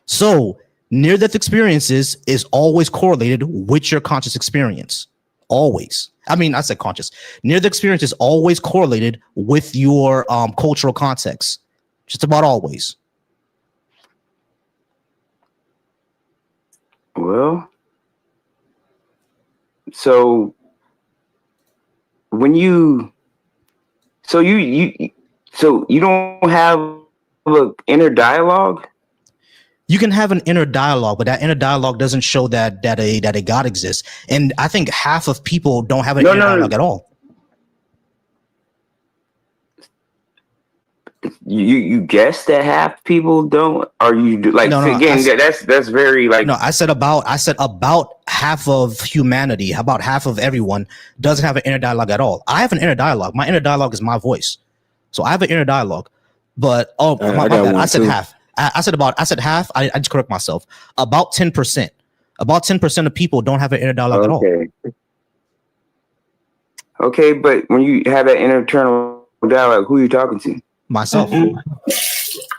So near-death experiences is always correlated with your conscious experience. Always. I mean, I said conscious. Near-death experience is always correlated with your cultural context. Just about always. Well, so when you don't have an inner dialogue? You can have an inner dialogue, but that inner dialogue doesn't show that a God exists. And I think half of people don't have an inner dialogue at all. You guess that half people don't, or you do? Like, that's very like. No, I said about half of humanity, about half of everyone doesn't have an inner dialogue at all. I have an inner dialogue. My inner dialogue is my voice, so I have an inner dialogue. But my bad. I said half. I said half. I just correct myself. About 10%. About 10% of people don't have an inner dialogue at all. Okay, but when you have that internal dialogue, who are you talking to? Myself.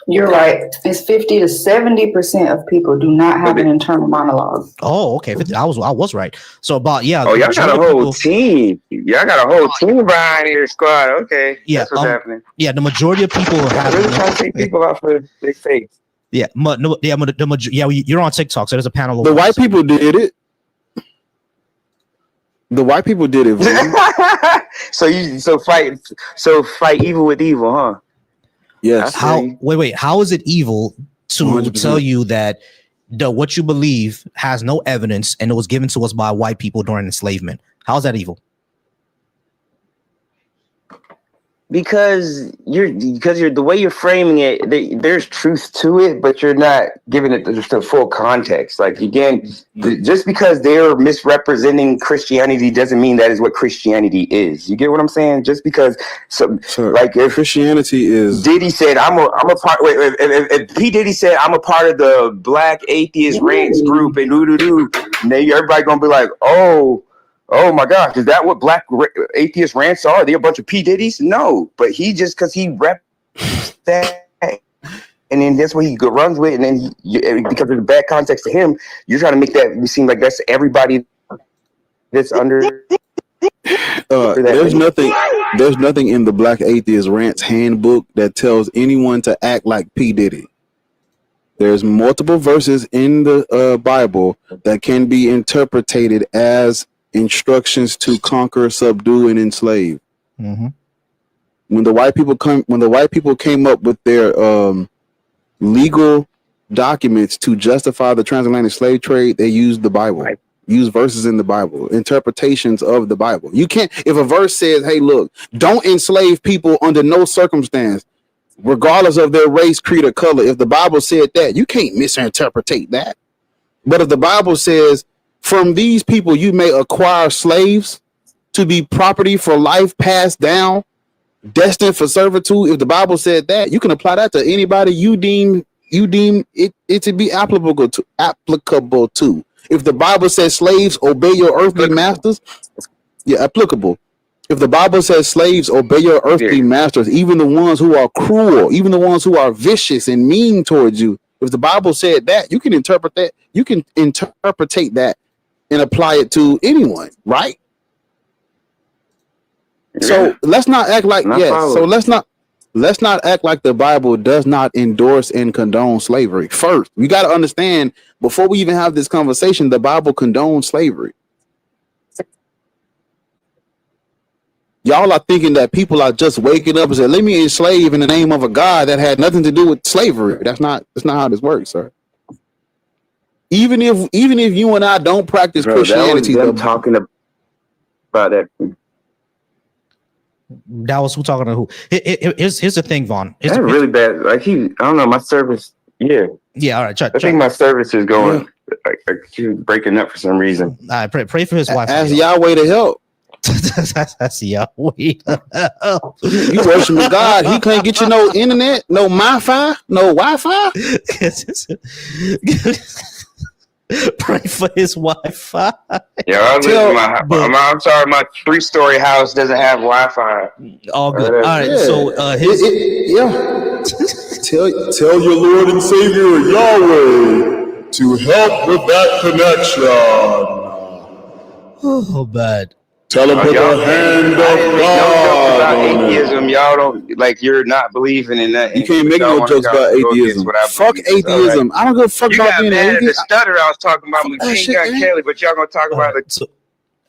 You're right. It's 50 to 70% of people do not have an internal monologue. Oh, okay. I was right. So about Oh, y'all got a whole team. Y'all got a whole team behind your squad. Okay. Yeah. That's what's happening. Yeah, the majority of people have. Really trying to take people off of their face. Yeah. You're on TikTok, so there's a panel. The white people did it. The white people did it. so fight evil with evil, huh? Yes. How is it evil to 100%. tell you that what you believe has no evidence and it was given to us by white people during enslavement? How is that evil? Because you're the way you're framing it, there's truth to it, but you're not giving it just the full context. Like, again, just because they're misrepresenting Christianity doesn't mean that is what Christianity is. You get what I'm saying? Just because, like, if Christianity is Diddy said, I'm a part. Wait, if P Diddy said I'm a part of the Black Atheist Rants group and then everybody gonna be like, oh my gosh, is that what Black Atheist Rants are? Are they a bunch of P. Diddy's? No, but he just because he reps that, and then that's what he runs with, and then because of the bad context to him, you're trying to make that seem like that's everybody that's under. There's nothing in the Black Atheist Rants handbook that tells anyone to act like P. Diddy. There's multiple verses in the Bible that can be interpreted as instructions to conquer, subdue, and enslave. Mm-hmm. When the white people came up with their legal documents to justify the transatlantic slave trade, they use the Bible. Use verses in the Bible, interpretations of the Bible. You can't, if a verse says, hey, look, don't enslave people under no circumstance, regardless of their race, creed, or color. If the Bible said that, you can't misinterpret that. But if the Bible says, from these people you may acquire slaves to be property for life passed down, destined for servitude. If the Bible said that, you can apply that to anybody you deem it to be applicable to. If the Bible says slaves obey your earthly masters, applicable. If the Bible says slaves obey your earthly masters, even the ones who are cruel, even the ones who are vicious and mean towards you, if the Bible said that, you can interpret that. You can interpretate that and apply it to anyone, right? Yeah. So let's not act like So let's not act like the Bible does not endorse and condone slavery. First, we got to understand, before we even have this conversation, the Bible condones slavery. Y'all are thinking that people are just waking up and saying, let me enslave in the name of a God that had nothing to do with slavery. That's not how this works, sir. Even if you and I don't practice Christianity, that was them talking about that. That was who talking to who? Here's the thing, Vaughn. That's really bad. Like I don't know, my service. Yeah. All right. I think my service is going. Like he's breaking up for some reason. All right, pray for his wife. Ask Yahweh to help. That's Yahweh. You worship God. He can't get you no internet, no Wi-Fi, no Wi-Fi. Pray for his Wi-Fi. Yeah, I'm sorry, my 3-story house doesn't have Wi-Fi. All good. All right. Yeah. So tell your Lord and Savior Yahweh to help with that connection. Oh, bad. Tell him put the hand of God about atheism. Y'all don't like. You're not believing in that. You can't make no jokes about atheism. Fuck atheism. I don't give a fuck about being an atheist. The stutter I was talking about with King Kelly, but y'all gonna talk about it.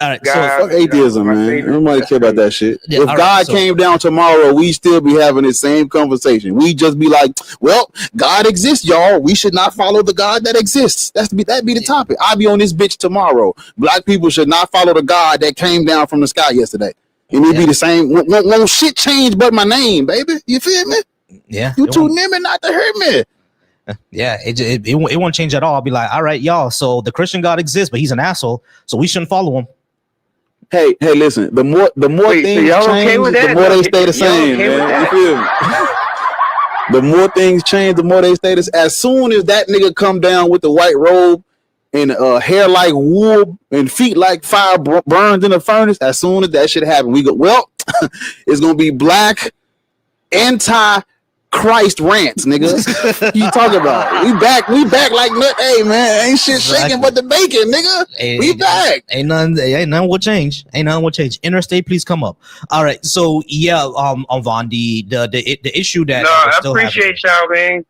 All right, so fuck atheism, man. Nobody care about that shit. If God came down tomorrow, we still be having the same conversation. We just be like, well, God exists, y'all. We should not follow the God that exists. That'd be the topic. I'll be on this bitch tomorrow. Black people should not follow the God that came down from the sky yesterday. And it'd be the same. Won't shit change but my name, baby. You feel me? Yeah. You too near me not to hurt me. Yeah, it won't change at all. I'll be like, all right, y'all. So the Christian God exists, but he's an asshole, so we shouldn't follow him. Hey, listen. The more things change, the more they stay the same, man. You feel me? The more things change, the more they stay the same. As soon as that nigga come down with the white robe and hair like wool and feet like fire burned in a furnace, as soon as that shit happen, we go, well, it's gonna be black anti-Christ rants, nigga. You talk about? We back like nut. Hey man, ain't shit shaking but the bacon, nigga. We back. Ain't nothing will change. Interstate, please come up. All right. So yeah, Vaughn, the issue that I appreciate y'all, man.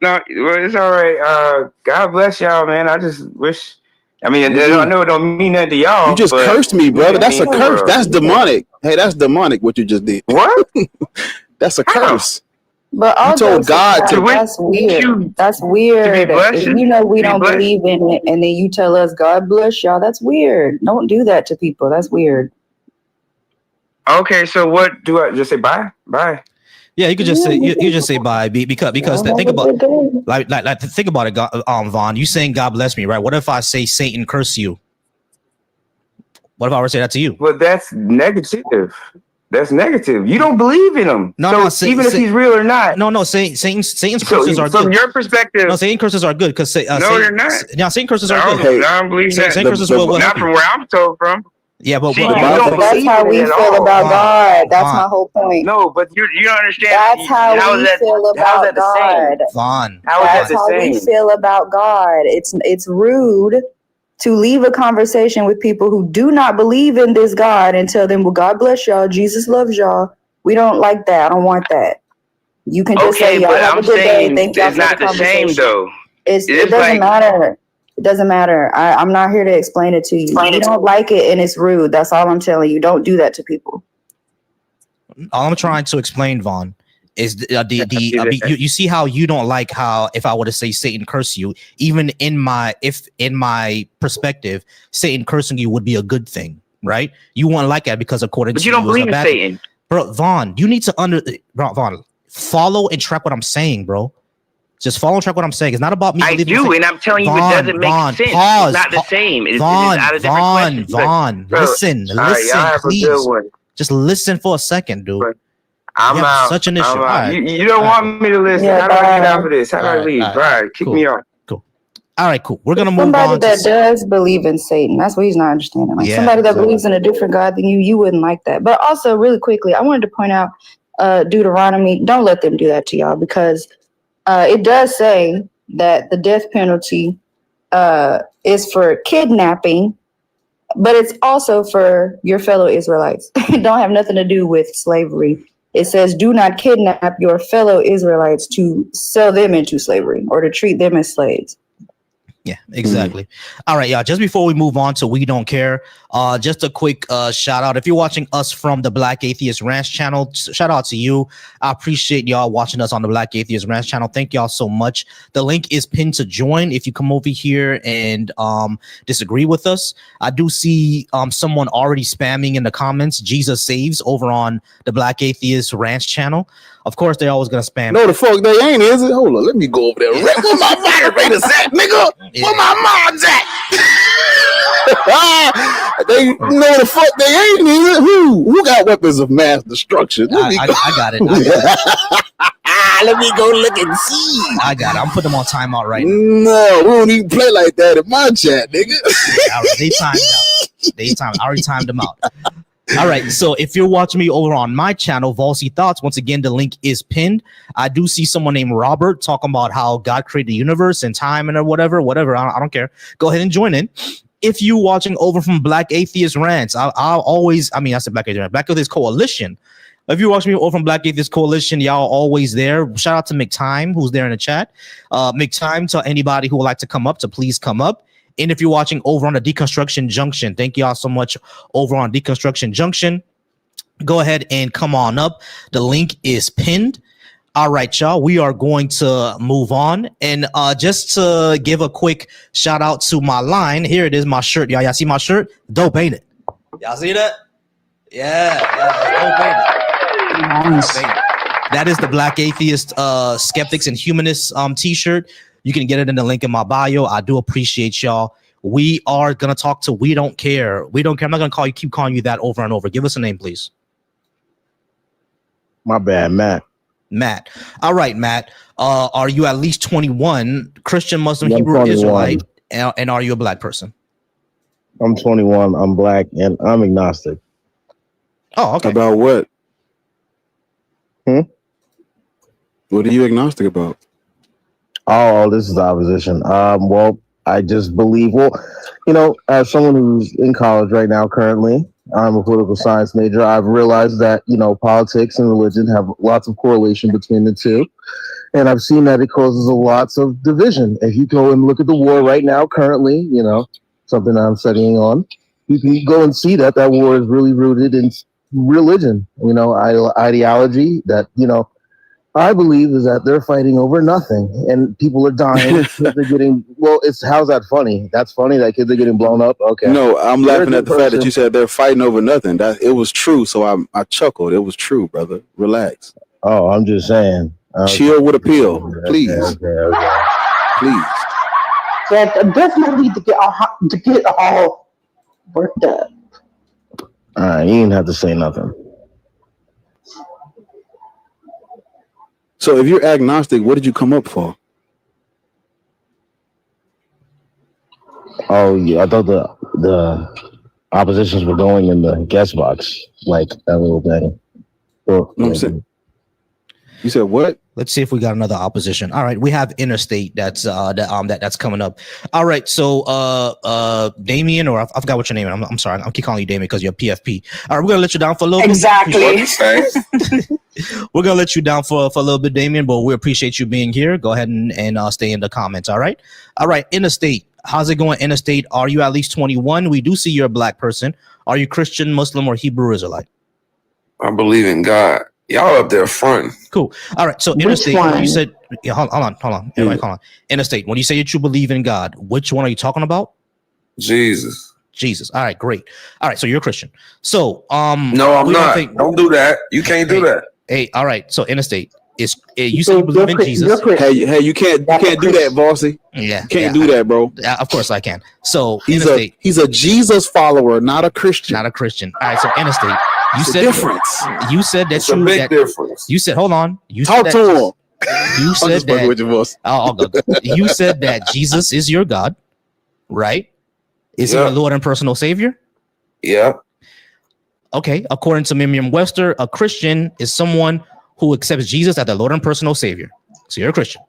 No, it's all right. God bless y'all, man. I just wish. I mean, I know it don't mean nothing to y'all. You just cursed me, brother. That's a curse. That's demonic. Hey, that's demonic. What you just did. What? That's a curse. But you told God to. That's weird. That's weird. If you know we don't believe in it, and then you tell us God bless y'all. That's weird. Don't do that to people. That's weird. Okay, so what do I just say? Bye, bye. Yeah, you could just say you just say bye because think about think about it, Vaughn. You saying God bless me, right? What if I say Satan curse you? What if I were to say that to you? Well, that's negative. That's negative. You don't believe in him. No, even if he's real or not. No. Satan's curses are good. From your perspective. No, Satan curses are good because no, they're not. Yeah, Satan curses are good. I don't believe that. Satan curses will not from where I'm told from. Yeah, but that's how we feel about God. That's my whole point. No, but you don't understand. That's how we feel about God. Vaughn. That's how we feel about God. It's rude to leave a conversation with people who do not believe in this God and tell them, well, God bless y'all. Jesus loves y'all. We don't like that. I don't want that. You can just say, y'all have a good day. Thank y'all for the conversation. It's not the same, though. It doesn't matter. It doesn't matter. I'm not here to explain it to you. You don't like it and it's rude. That's all I'm telling you. Don't do that to people. All I'm trying to explain, Vaughn, is you see how you don't like how if I were to say Satan curse you, even in my perspective, Satan cursing you would be a good thing, right? You won't like that because according to you don't believe in Satan, bro. Vaughn, you need to Vaughn, follow and track what I'm saying, bro. Just follow and track what I'm saying. It's not about me. I do, and I'm telling you, it doesn't make sense. Pause, it's not the same. It's Vaughn, out of different Vaughn, listen, please. Just listen for a second, dude. But I'm out. Such an issue. Right. You don't want me to listen. How do I get out of this? How do I leave? Right. Kick me off. Cool. All right, cool. We're gonna move on. Somebody that does believe in Satan. That's what he's not understanding. Like somebody that believes in a different God than you wouldn't like that. But also, really quickly, I wanted to point out Deuteronomy. Don't let them do that to y'all because it does say that the death penalty is for kidnapping, but it's also for your fellow Israelites. It don't have nothing to do with slavery. It says, do not kidnap your fellow Israelites to sell them into slavery or to treat them as slaves. Yeah, exactly. All right, y'all. Just before we move on to We Don't Care, just a quick shout out. If you're watching us from the Black Atheist Ranch channel, shout out to you. I appreciate y'all watching us on the Black Atheist Ranch channel. Thank y'all so much. The link is pinned to join if you come over here and disagree with us. I do see someone already spamming in the comments, Jesus Saves, over on the Black Atheist Ranch channel. Of course, they're always going to spam. No, the fuck they ain't, is it? Hold on, let me go over there. Where my moderators at, nigga? Yeah. Where my mods at? They know the fuck they ain't, is it? Who got weapons of mass destruction? I got it. Let me go look and see. I got it. I'm putting them on timeout right now. No, we don't even play like that in my chat, nigga. Yeah, they timed out. I already timed them out. All right, so if you're watching me over on my channel, Volcy Thoughts, once again, the link is pinned. I do see someone named Robert talking about how God created the universe and time and whatever. I don't care. Go ahead and join in. If you're watching over from Black Atheist Rants, I said Black Atheist Rants, Black Atheist Coalition. If you're watching me over from Black Atheist Coalition, y'all always there. Shout out to McTime, who's there in the chat. McTime, tell anybody who would like to come up to please come up. And if you're watching over on the Deconstruction Junction, thank y'all so much over on Deconstruction Junction. Go ahead and come on up. The link is pinned. All right, y'all. We are going to move on. And just to give a quick shout out to my line, here it is, my shirt. Y'all see my shirt? Dope, ain't it? Y'all see that? Yeah, dope, ain't it? That is the Black Atheist Skeptics and Humanists t-shirt. You can get it in the link in my bio. I do appreciate y'all. We are going to talk to We Don't Care. We Don't Care. I'm not going to keep calling you that over and over. Give us a name, please. My bad, Matt. Matt. All right, Matt. Are you at least 21, Christian, Muslim, Hebrew, 21. Israelite, and are you a black person? I'm 21. I'm black, and I'm agnostic. Oh, okay. About what? What are you agnostic about? Oh, this is the opposition. Well, I just believe, as someone who's in college right now, currently, I'm a political science major. I've realized that, politics and religion have lots of correlation between the two. And I've seen that it causes lots of division. If you go and look at the war right now, currently, something I'm studying on, you can go and see that war is really rooted in religion, ideology that, I believe is that they're fighting over nothing and people are dying. They're getting, how's that funny? That's funny that kids are getting blown up. Okay. No, I'm laughing at the fact that you said they're fighting over nothing. That it was true. So I chuckled. It was true, brother. Relax. Oh, I'm just saying. Chill with appeal, please. Okay. Please. Yeah, there's no need to get all worked up. All right, you didn't have to say nothing. So if you're agnostic, what did you come up for? Oh, yeah, I thought the oppositions were going in the guest box, like that little thing. You said what? Let's see if we got another opposition. All right, we have Interstate that's that's coming up. All right, so Damien, or I forgot what your name is. I'm sorry, I'll keep calling you Damien because you're PFP. All right, we're gonna let you down for a little Exactly. We're gonna let you down for a little bit, Damien, but we appreciate you being here. Go ahead and stay in the comments. All right, Interstate. How's it going, Interstate? Are you at least 21? We do see you're a black person. Are you Christian, Muslim, or Hebrew Israelite? I believe in God. Y'all up there front. Cool. All right. So Which interstate, one? you said, yeah, hold on. Everybody, hold on. Interstate, when you say that you believe in God, which one are you talking about? Jesus. Jesus. All right, great. All right, so you're a Christian. So, No, I'm not. Don't do that. You can't do that. Hey, all right. So interstate is you say you believe in Jesus. Hey, you can't do that, Volcy. Yeah, You can't do that, bro. Of course I can. So He's interstate, a Jesus follower, not a Christian. not a Christian. All right. So interstate, you It's a said difference. You said that It's a big difference. You said, hold on. You Talk said to that, him. You I'm said just fucking that. with you, boss. I'll go. You said that Jesus is your God, right? Is he Yeah. your Lord and personal Savior? Yeah. Okay. According to Merriam-Webster, a Christian is someone who accepts Jesus as their Lord and personal Savior. So you're a Christian.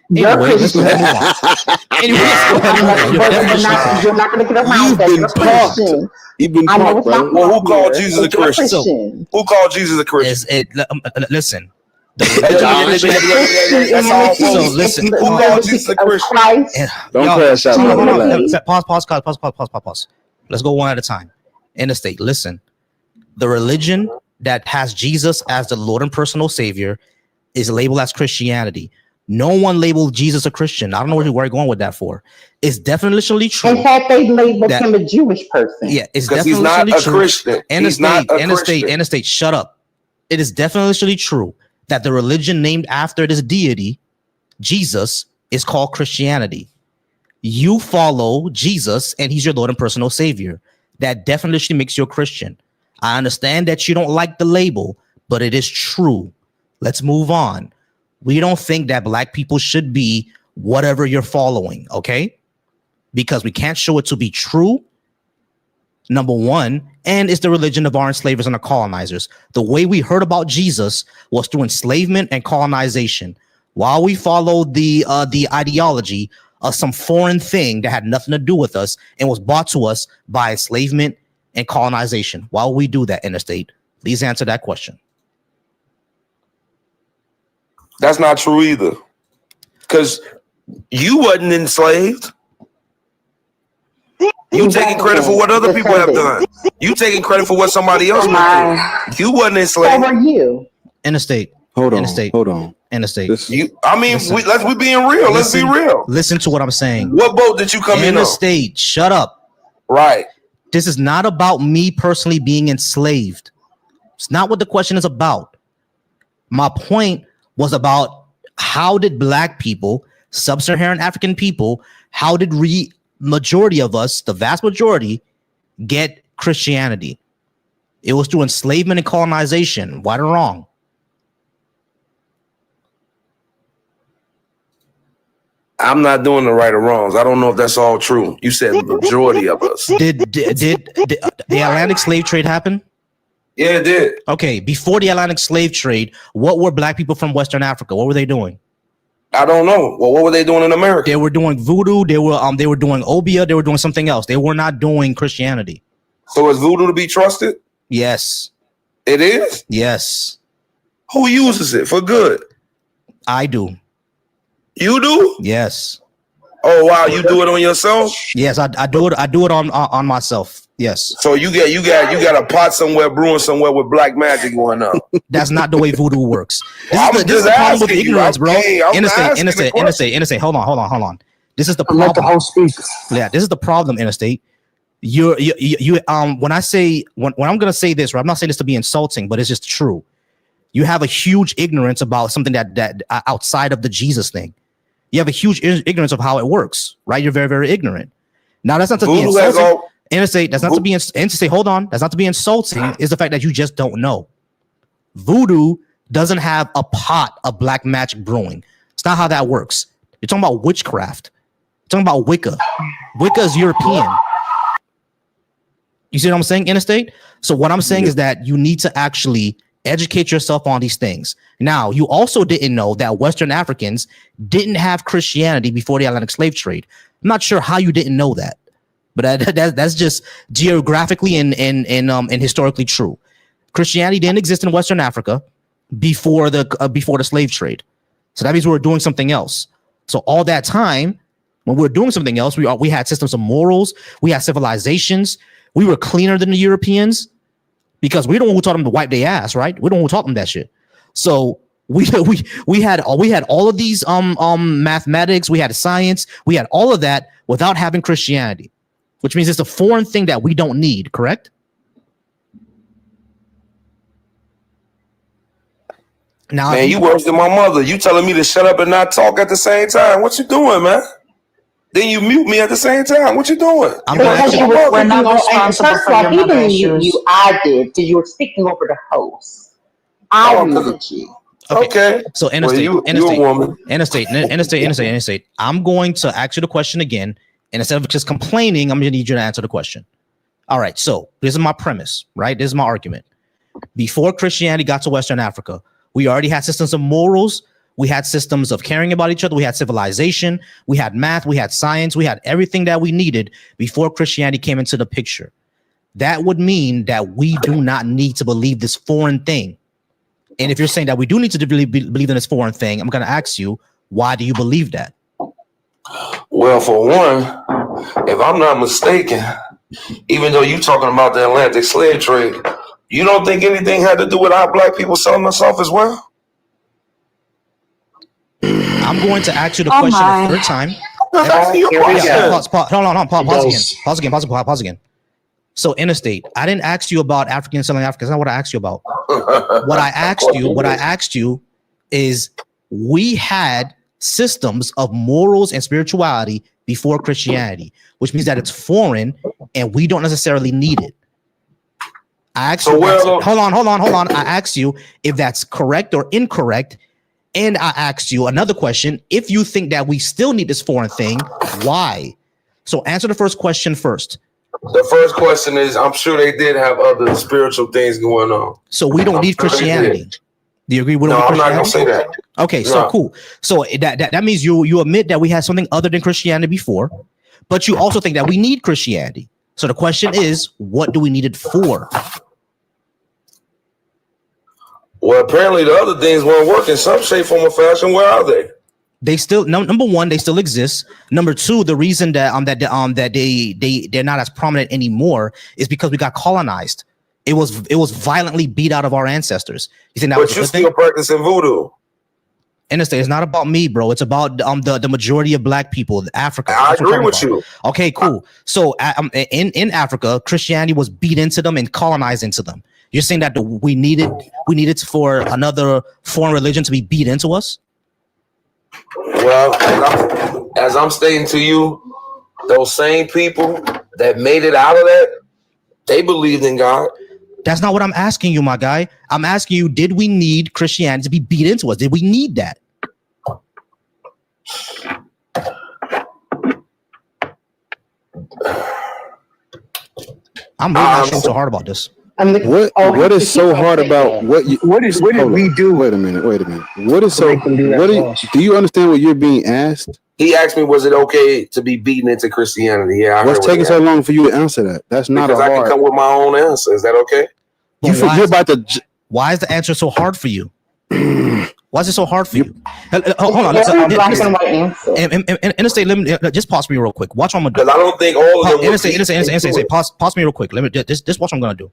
You're Anyway, let's go Christian. ahead and move on. Anyway, let's go ahead and move on. You're definitely You're not going to get around You've that. been You're a punked. Christian. You've been I know punked, it's bro. not Well, who called popular, Jesus a but you're Christian? Who called Jesus a Christian? Listen. That's all. So listen. Who called Jesus a Christian? Don't Y'all- crash out. hold on, Relax. hold on. Pause. Let's go one at a time. Interstate, listen. The religion that has Jesus as the Lord and personal Savior is labeled as Christianity. No one labeled Jesus a Christian. I don't know where you're going with that for. It's definitionally true. In fact, they labeled that- him a Jewish person. Yeah, it's Because definitely he's not a true. Christian. He's not a Christian. Interstate, shut up. It is definitely true that the religion named after this deity, Jesus, is called Christianity. You follow Jesus and he's your Lord and personal Savior. That definition makes you a Christian. I understand that you don't like the label, but it is true. Let's move on. We don't think that black people should be whatever you're following, okay? Because we can't show it to be true. Number one, and it's the religion of our enslavers and the colonizers. The way we heard about Jesus was through enslavement and colonization. While we followed the ideology of some foreign thing that had nothing to do with us and was brought to us by enslavement and colonization. While we do that, interstate, please answer that question. That's not true either. Because you wasn't enslaved. You taking credit for what other people have done. You taking credit for what somebody else went through. You wasn't So enslaved. were you? Interstate. Hold on. Interstate. Hold on. Interstate. This- We Listen. we being real. Let's be real. Listen to what I'm saying. What boat did you come in on? Interstate. Shut up. Right. This is not about me personally being enslaved. It's not what the question is about. My point was about how did black people, sub-Saharan African people, how did majority of us, the vast majority, get Christianity? It was through enslavement and colonization. Right or wrong? I'm not doing the right or wrongs. I don't know if that's all true. You said the majority of us. Did the Atlantic slave trade happen? Yeah, it did. Okay, before the Atlantic slave trade, what were black people from Western Africa? What were they doing? I don't know. Well, what were they doing in America? They were doing voodoo. They were doing obeah. They were doing something else. They were not doing Christianity. So is voodoo to be trusted? Yes. It is? Yes. Who uses it for good? I do. You do? Yes. Oh wow, you do it on yourself? Yes, I do it. I do it on myself. Yes. So you got a pot somewhere brewing somewhere with black magic going on. That's not the way voodoo works. I'm This is just the problem with asking you. ignorance, bro. Okay, I'm asking the question. Interstate. Hold on. This is the Let the problem. host speak. Yeah, this is the problem, Interstate. You when I'm gonna say this, right? I'm not saying this to be insulting, but it's just true. You have a huge ignorance about something that outside of the Jesus thing. You have a huge ignorance of how it works, right? You're very, very ignorant. Now, that's not to be Voodoo has insulting. all- Interstate, that's not to be interstate. Hold on, that's not to be insulting. Is the fact that you just don't know. Voodoo doesn't have a pot of black magic brewing. It's not how that works. You're talking about witchcraft. You're talking about Wicca. Wicca is European. You see what I'm saying, Interstate? So what I'm saying is that you need to actually educate yourself on these things. Now, you also didn't know that Western Africans didn't have Christianity before the Atlantic slave trade. I'm not sure how you didn't know that, but that's just geographically and historically true. Christianity didn't exist in Western Africa before the slave trade. So that means we were doing something else. So all that time, when we were doing something else, we had systems of morals, we had civilizations, we were cleaner than the Europeans because we don't who taught them to wipe their ass, right? We don't who taught them that shit. So we had all of these mathematics, we had science, we had all of that without having Christianity, which means it's a foreign thing that we don't need, correct? Now, Man, you worse than my mother. You telling me to shut up and not talk at the same time. What you doing, man? Then you mute me at the same time. What you doing? Because you were We're not and responsible first for of all, your he mother didn't mute issues. you. I did, because you were speaking over the host. I muted you. Okay. So interstate, Well, you a woman. interstate. I'm going to ask you the question again, and instead of just complaining, I'm going to need you to answer the question. All right. So this is my premise, right? This is my argument. Before Christianity got to Western Africa, we already had systems of morals. We had systems of caring about each other. We had civilization. We had math. We had science. We had everything that we needed before Christianity came into the picture. That would mean that we do not need to believe this foreign thing. And if you're saying that we do need to believe in this foreign thing, I'm going to ask you, why do you believe that? Well, for one, if I'm not mistaken, even though you're talking about the Atlantic slave trade, you don't think anything had to do with our black people selling us off as well? I'm going to ask you the question a third time. Pause again. So interstate, I didn't ask you about Africans selling Africans. That's not what I asked you about. What I asked you is, we had systems of morals and spirituality before Christianity, which means that it's foreign and we don't necessarily need it. I asked you, hold on. I asked you if that's correct or incorrect. And I asked you another question. If you think that we still need this foreign thing, why? So answer the first question first. The first question is, I'm sure they did have other spiritual things going on. So we don't need Christianity. Do you agree? No, I'm not going to say that. Okay, so cool. So that means you admit that we had something other than Christianity before, but you also think that we need Christianity. So the question is, what do we need it for? Well, apparently the other things weren't working some shape, form, or fashion. Where are they? They still, number one, they still exist. Number two, the reason that they're not as prominent anymore is because we got colonized. It was violently beat out of our ancestors. You think that was a good thing? But you're still practicing voodoo. Interstate, it's not about me, bro. It's about the majority of black people, Africa. I agree with you. Okay, cool. So in Africa, Christianity was beat into them and colonized into them. You're saying that we needed for another foreign religion to be beat into us? Well, as I'm stating to you, those same people that made it out of that, they believed in God. That's not what I'm asking you, my guy. I'm asking you, did we need Christianity to be beat into us? Did we need that? I'm really not so hard about this. What is so hard about what did we do? Wait a minute. What is so? Do you understand what you're being asked? He asked me, was it okay to be beaten into Christianity? Yeah. What's taking so long for you to answer that? That's not because I can come with my own answer. Is that okay? Why is the answer so hard for you? Why is it so hard for you? Hold on. Interstate, let me just pause me real quick. Watch what I'm gonna do. Because I don't think all of them. Interstate. Pause me real quick. Let me just watch what I'm gonna do.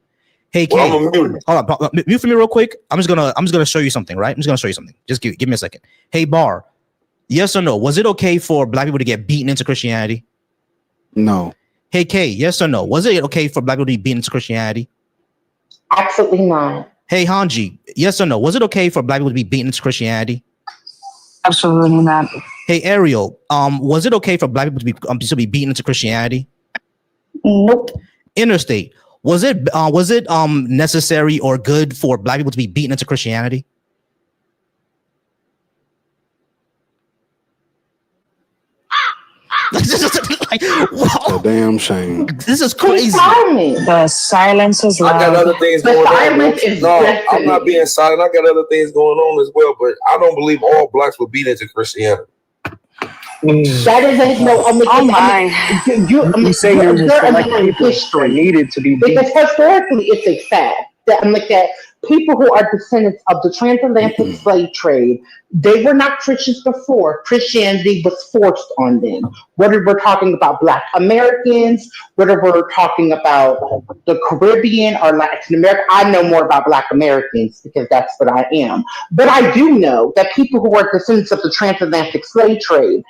Hey, Kay, hold on. Mute for me real quick. I'm just gonna show you something, right? I'm just gonna show you something. Just give me a second. Hey, Bar, yes or no? Was it okay for black people to get beaten into Christianity? No. Hey, Kay, yes or no? Was it okay for black people to be beaten into Christianity? Absolutely not. Hey, Hanji, yes or no? Was it okay for black people to be beaten into Christianity? Absolutely not. Hey, Ariel, was it okay for black people to be beaten into Christianity? Nope. Interstate, was it necessary or good for black people to be beaten into Christianity? A damn shame. This is crazy. The silence is loud. I got other things going on. No, I'm not being silent. I got other things going on as well, but I don't believe all blacks were beat into Christianity. That isn't no. You say there's history needed to be beat. Because historically, it's a fact. I'm like that. people who are descendants of the transatlantic slave trade, they were not Christians before. Christianity was forced on them. Whether we're talking about Black Americans, whether we're talking about the Caribbean or Latin America, I know more about Black Americans because that's what I am. But I do know that people who are descendants of the transatlantic slave trade,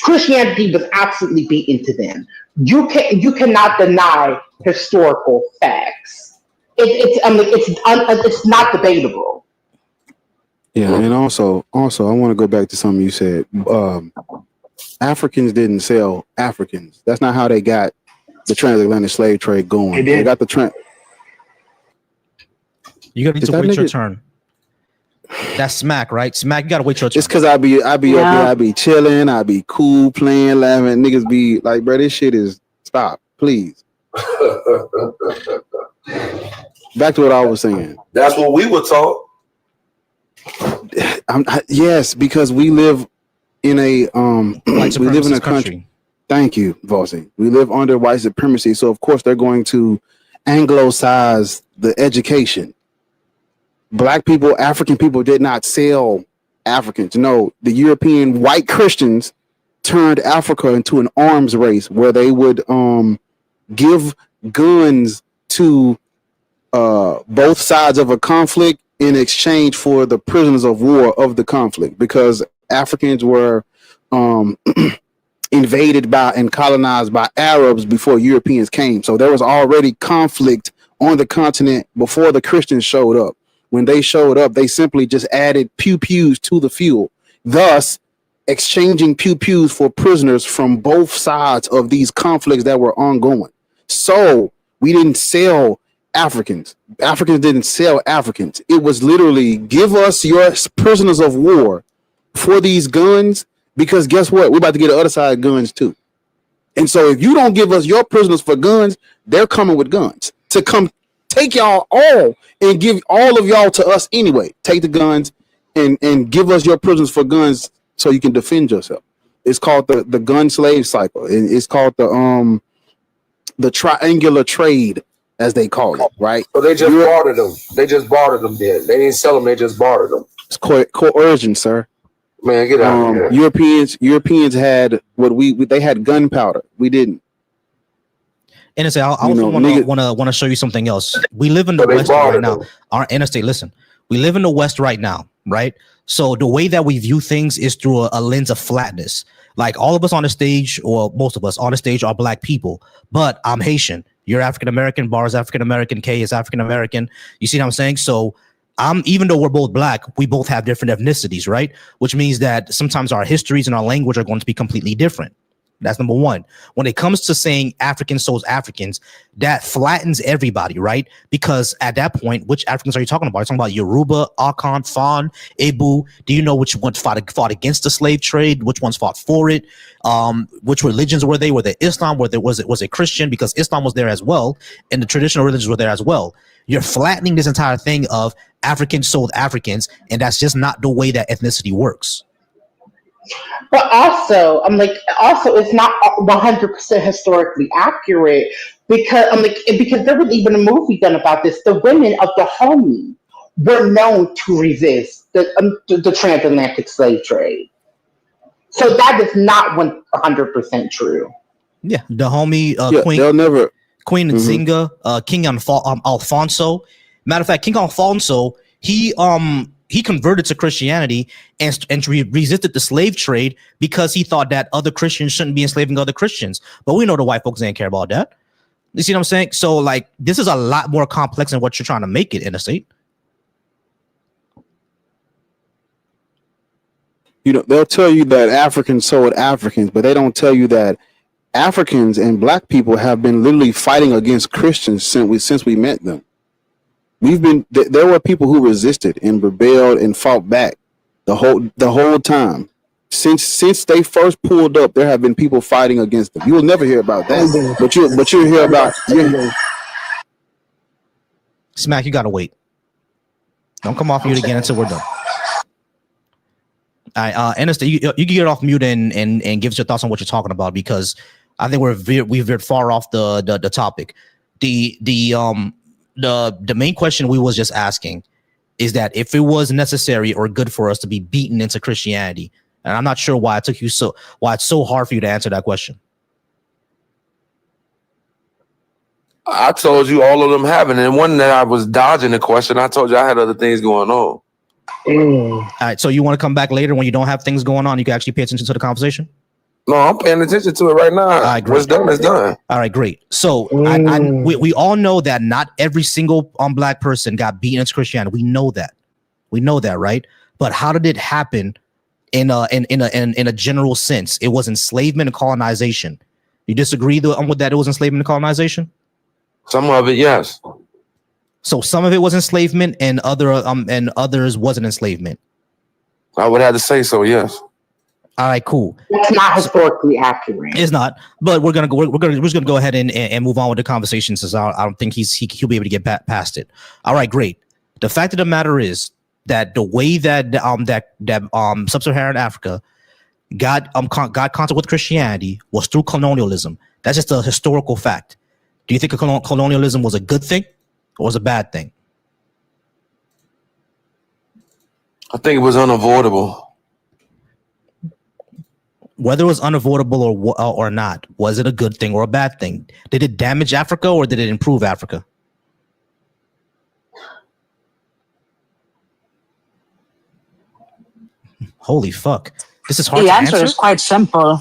Christianity was absolutely beaten to them. You cannot deny historical facts. It's not debatable. Yeah, and also, I want to go back to something you said. Africans didn't sell Africans. That's not how they got the transatlantic slave trade going. They got the You gotta need to wait your turn. That's Smack, right? Smack, you gotta wait your turn. It's because I be up here, I be chilling, I be cool, playing, laughing. Niggas be like, bro, this shit is stop, please. Back to what I was saying. That's what we were taught. Yes, because we live in a we live in a country. Thank you, Volcy. We live under white supremacy, so of course they're going to anglicize the education. Black people, African people did not sell Africans. No, the European white Christians turned Africa into an arms race where they would give guns to both sides of a conflict in exchange for the prisoners of war of the conflict, because Africans were invaded by and colonized by Arabs before Europeans came. So there was already conflict on the continent before the Christians showed up. When they showed up, they simply just added pew-pews to the fuel, thus exchanging pew-pews for prisoners from both sides of these conflicts that were ongoing. So we didn't sell Africans. Africans didn't sell Africans. It was literally, give us your prisoners of war for these guns, because guess what? We're about to get the other side guns too. And so if you don't give us your prisoners for guns, they're coming with guns to come take y'all all and give all of y'all to us anyway. Take the guns and give us your prisoners for guns so you can defend yourself. It's called the gun slave cycle. It's called the triangular trade, as they call it, right? So they just bartered them. They just bartered them then. They didn't sell them, they just bartered them. It's coercion, sir. Man, get out of here. Europeans had they had gunpowder. We didn't. And I also want to show you something else. We live in the West right now. Our interstate, listen, we live in the West right now, right? So the way that we view things is through a lens of flatness. Like all of us on the stage, or most of us on the stage, are Black people, but I'm Haitian. You're African American. Bar is African American. K is African American. You see what I'm saying? So even though we're both Black, we both have different ethnicities, right? Which means that sometimes our histories and our language are going to be completely different. That's number one. When it comes to saying African souls Africans, that flattens everybody, right? Because at that point, which Africans are you talking about? You're talking about Yoruba, Akan, Fan, Ebu. Do you know which ones fought against the slave trade? Which ones fought for it? Which religions were they? Were they Islam? Was it Christian? Because Islam was there as well, and the traditional religions were there as well. You're flattening this entire thing of Africans sold Africans, and that's just not the way that ethnicity works. But also, it's not 100% historically accurate because there was even a movie done about this. The women of the Dahomey were known to resist the transatlantic slave trade. So that is not 100% true. Yeah, Dahomey, Queen. They'll never. Queen Nzinga, King Alfonso. Matter of fact, King Alfonso, he converted to Christianity and resisted the slave trade because he thought that other Christians shouldn't be enslaving other Christians. But we know the white folks ain't care about that. You see what I'm saying? So like, this is a lot more complex than what you're trying to make it, interstate. You know, they'll tell you that Africans sold Africans, but they don't tell you that Africans and Black people have been literally fighting against Christians since we met them. There were people who resisted and rebelled and fought back the whole time. Since they first pulled up, there have been people fighting against them. You will never hear about that, but you'll hear about. Smack, you gotta wait. Don't come off mute again until we're done. All right, Ernest, you can get off mute and give us your thoughts on what you're talking about, because I think we've veered far off the topic. the main question we was just asking is that if it was necessary or good for us to be beaten into Christianity, and I'm not sure why it's so hard for you to answer that question. I told you all of them haven't, and one that I was dodging the question. I told you I had other things going on. All right, so you want to come back later when you don't have things going on? You can actually pay attention to the conversation. No, I'm paying attention to it right now. Right, what's done is done. All right, great. So we all know that not every single black person got beaten into Christianity. We know that, right? But how did it happen in a general sense? It was enslavement and colonization. You disagree with that? It was enslavement and colonization. Some of it, yes. So some of it was enslavement, and others wasn't enslavement. I would have to say so, yes. All right, cool. That's not historically accurate. It's not, but we're just gonna go ahead and move on with the conversation, since I don't think he'll be able to get past it. All right, great. The fact of the matter is that the way that sub-Saharan Africa got contact with Christianity was through colonialism. That's just a historical fact. Do you think colonialism was a good thing or was a bad thing? I think it was unavoidable. Whether it was unavoidable or not, was it a good thing or a bad thing? Did it damage Africa or did it improve Africa? Holy fuck. This is hard The to answer is quite simple.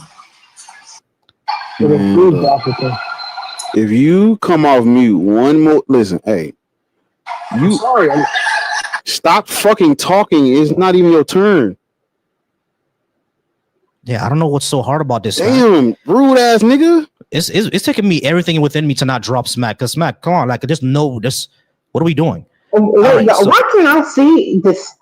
If you come off mute one more, listen, hey, you stop fucking talking. It's not even your turn. Yeah, I don't know what's so hard about this. Damn, man. Rude ass nigga. It's taking me everything within me to not drop smack. Cause smack, come on, like just know this. What are we doing? Why can I see this?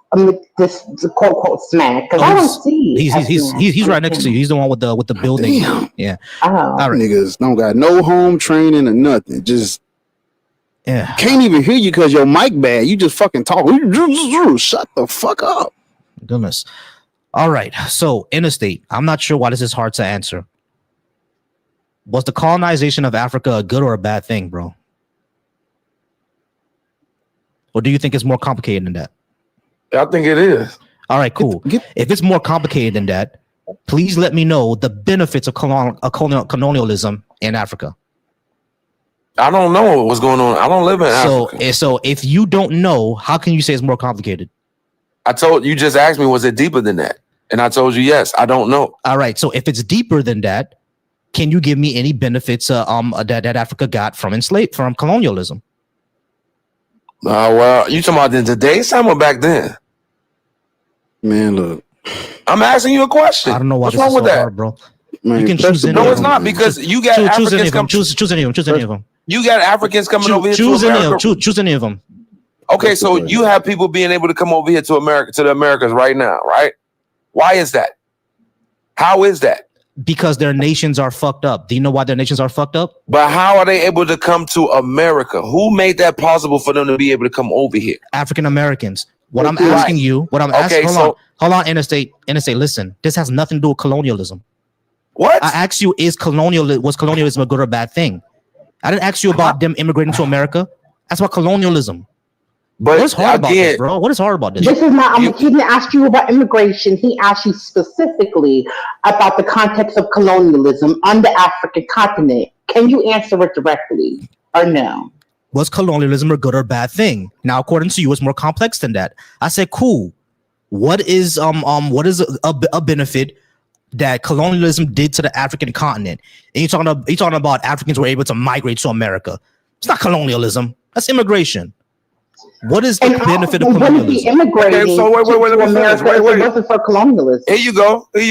This quote unquote smack, because I don't see. He's right next to you. He's the one with the building. Damn. Yeah. Oh. All right. Niggas don't got no home training or nothing. Just can't even hear you because your mic bad. You just fucking talk. Shut the fuck up. Goodness. All right. So interstate. I'm not sure why this is hard to answer. Was the colonization of Africa a good or a bad thing, bro? Or do you think it's more complicated than that? I think it is. All right, cool. If it's more complicated than that, please let me know the benefits of colonialism in Africa. I don't know what's going on. I don't live in Africa. So if you don't know, how can you say it's more complicated? I told you, just asked me, was it deeper than that? And I told you, yes, I don't know. All right. So if it's deeper than that, can you give me any benefits that Africa got from colonialism? Well, you talking about in today's time or back then? Man, look. I'm asking you a question. I don't know why what's this wrong is with so that. hard, bro. Man, you can choose any. No, it's not, because you got Africans coming. Choose any of them. You got Africans coming over here to America. Choose any of them. Okay, so you have people being able to come over here to America, to the Americas right now, right? Why is that? How is that? Because their nations are fucked up. Do you know why their nations are fucked up? But how are they able to come to America? Who made that possible for them to be able to come over here? African Americans. What I'm asking you, hold on, interstate, listen, this has nothing to do with colonialism. What? I asked you, was colonialism a good or bad thing? I didn't ask you about them immigrating to America. That's about colonialism. But what's hard about this, bro? What is hard about this? This is not. He didn't ask you about immigration. He asked you specifically about the context of colonialism on the African continent. Can you answer it directly or no? Was colonialism a good or bad thing? Now, according to you, it's more complex than that. I said, cool. What is a benefit that colonialism did to the African continent? And you're talking about Africans were able to migrate to America. It's not colonialism. That's immigration. What is the benefit of colonialism? Okay, so wait, let me finish. Wait. It wasn't for colonialism. Here you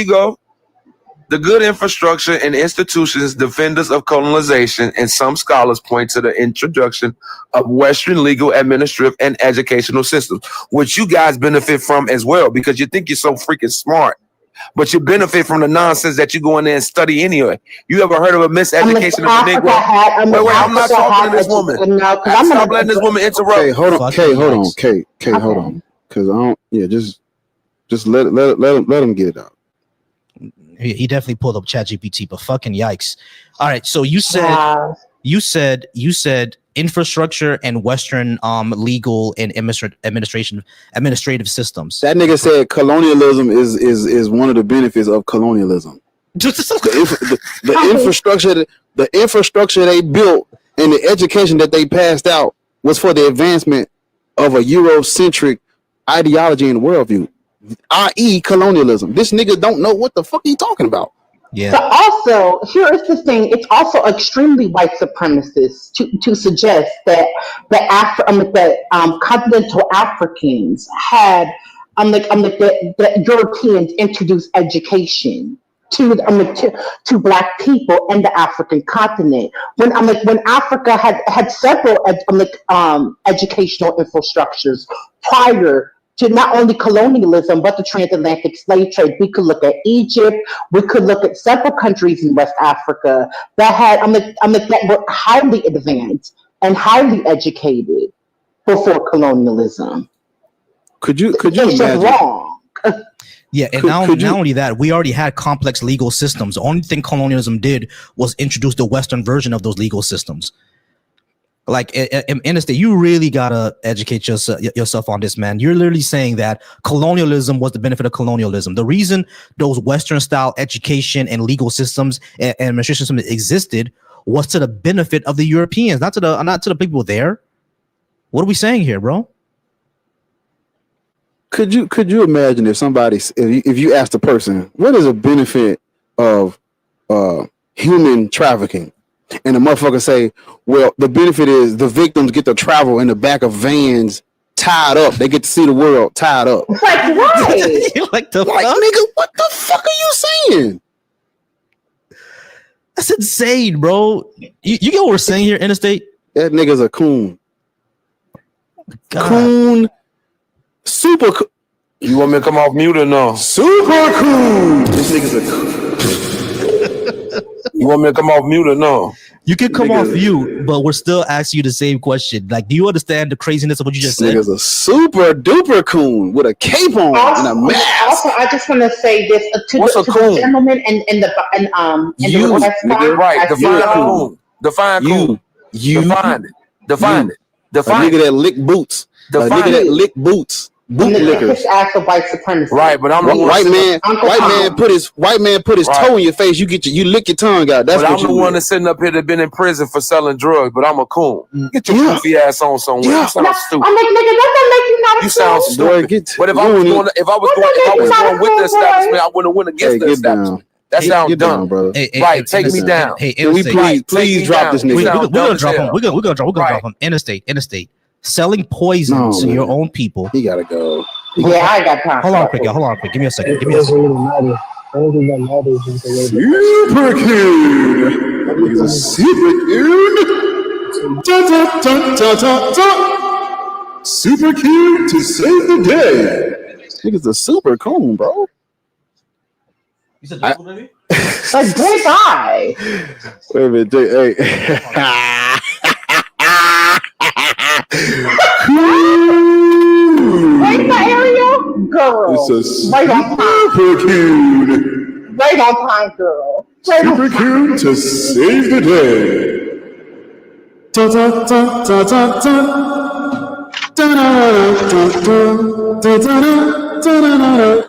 go. The good infrastructure and institutions, defenders of colonization, and some scholars point to the introduction of Western legal, administrative, and educational systems, which you guys benefit from as well, because you think you're so freaking smart, but you benefit from the nonsense that you go in there and study anyway. You ever heard of a miseducation of the Negro? Wait, I'm not talking to this woman. Stop letting this woman interrupt. Hey, hold on, Kay, hold on. Because I don't, just let him get it out. He definitely pulled up ChatGPT, but fucking yikes. All right, so you said You said infrastructure and Western legal and administrative systems. That nigga said colonialism is one of the benefits of colonialism. The infrastructure they built and the education that they passed out was for the advancement of a Eurocentric ideology and worldview, i.e. colonialism. This nigga don't know what the fuck he talking about. Yeah. But also, here is the thing: it's also extremely white supremacist to suggest that continental Africans had the Europeans introduced education to Black people in the African continent. When Africa had several educational infrastructures prior to not only colonialism but the transatlantic slave trade. We could look at Egypt. We could look at several countries in West Africa that had that were highly advanced and highly educated before colonialism. Could you It's just imagine? wrong. Yeah, and not only that, we already had complex legal systems. The only thing colonialism did was introduce the Western version of those legal systems. Like in the state, you really gotta educate yourself on this, man. You're literally saying that colonialism was the benefit of colonialism. The reason those Western style education and legal systems and administration systems existed was to the benefit of the Europeans, not to the people there. What are we saying here, bro? Could you imagine if you asked a person what is a benefit of human trafficking? And the motherfucker say, well, the benefit is the victims get to travel in the back of vans tied up. They get to see the world tied up. Like what? Like nigga, what the fuck are you saying? That's insane, bro. You get what we're saying here, Interstate? That nigga's a coon. God. Coon. Super coon. You want me to come off mute or no? Super coon. This nigga's a coon. You want me to come off mute or no? You can come off mute, but we're still asking you the same question. Like, do you understand the craziness of what you just said? Nigga's a super duper coon with a cape on and a mask. Also, I just want to say this to the gentleman and the right? Define coon. Define it. Define it. Define a nigga that lick boots. Define a nigga that lick boots. Boot lickers. Act of white supremacy. Right, but I'm the white man put his toe in your face. You lick your tongue out. That's but what I'm the one that's sitting up here that been in prison for selling drugs. But I'm a coon. Get your goofy ass on somewhere. You sound stupid. I'm like, nigga, that don't make you not a You sound stupid. But if I was going with the establishment, I wouldn't have went against the establishment. That sounds dumb, brother. Right, take me down. Hey, we please drop this nigga. We're gonna drop him. We're gonna drop him. Interstate. Selling poison to your own people. He gotta go. Yeah, I got time. Hold on, quick. Give me a second. It doesn't really matter. The only thing that matters is the way Super cute. He's a super cute. Super cute to save the day. Nigga's a super coon, bro. You said double, baby? Like great eye. Wait a minute, hey. Right in the area, girl. It's a right on time. Super cute. Right on time, girl. Right super cute to save the day. Da da da da da da. Da da da da da da da da da.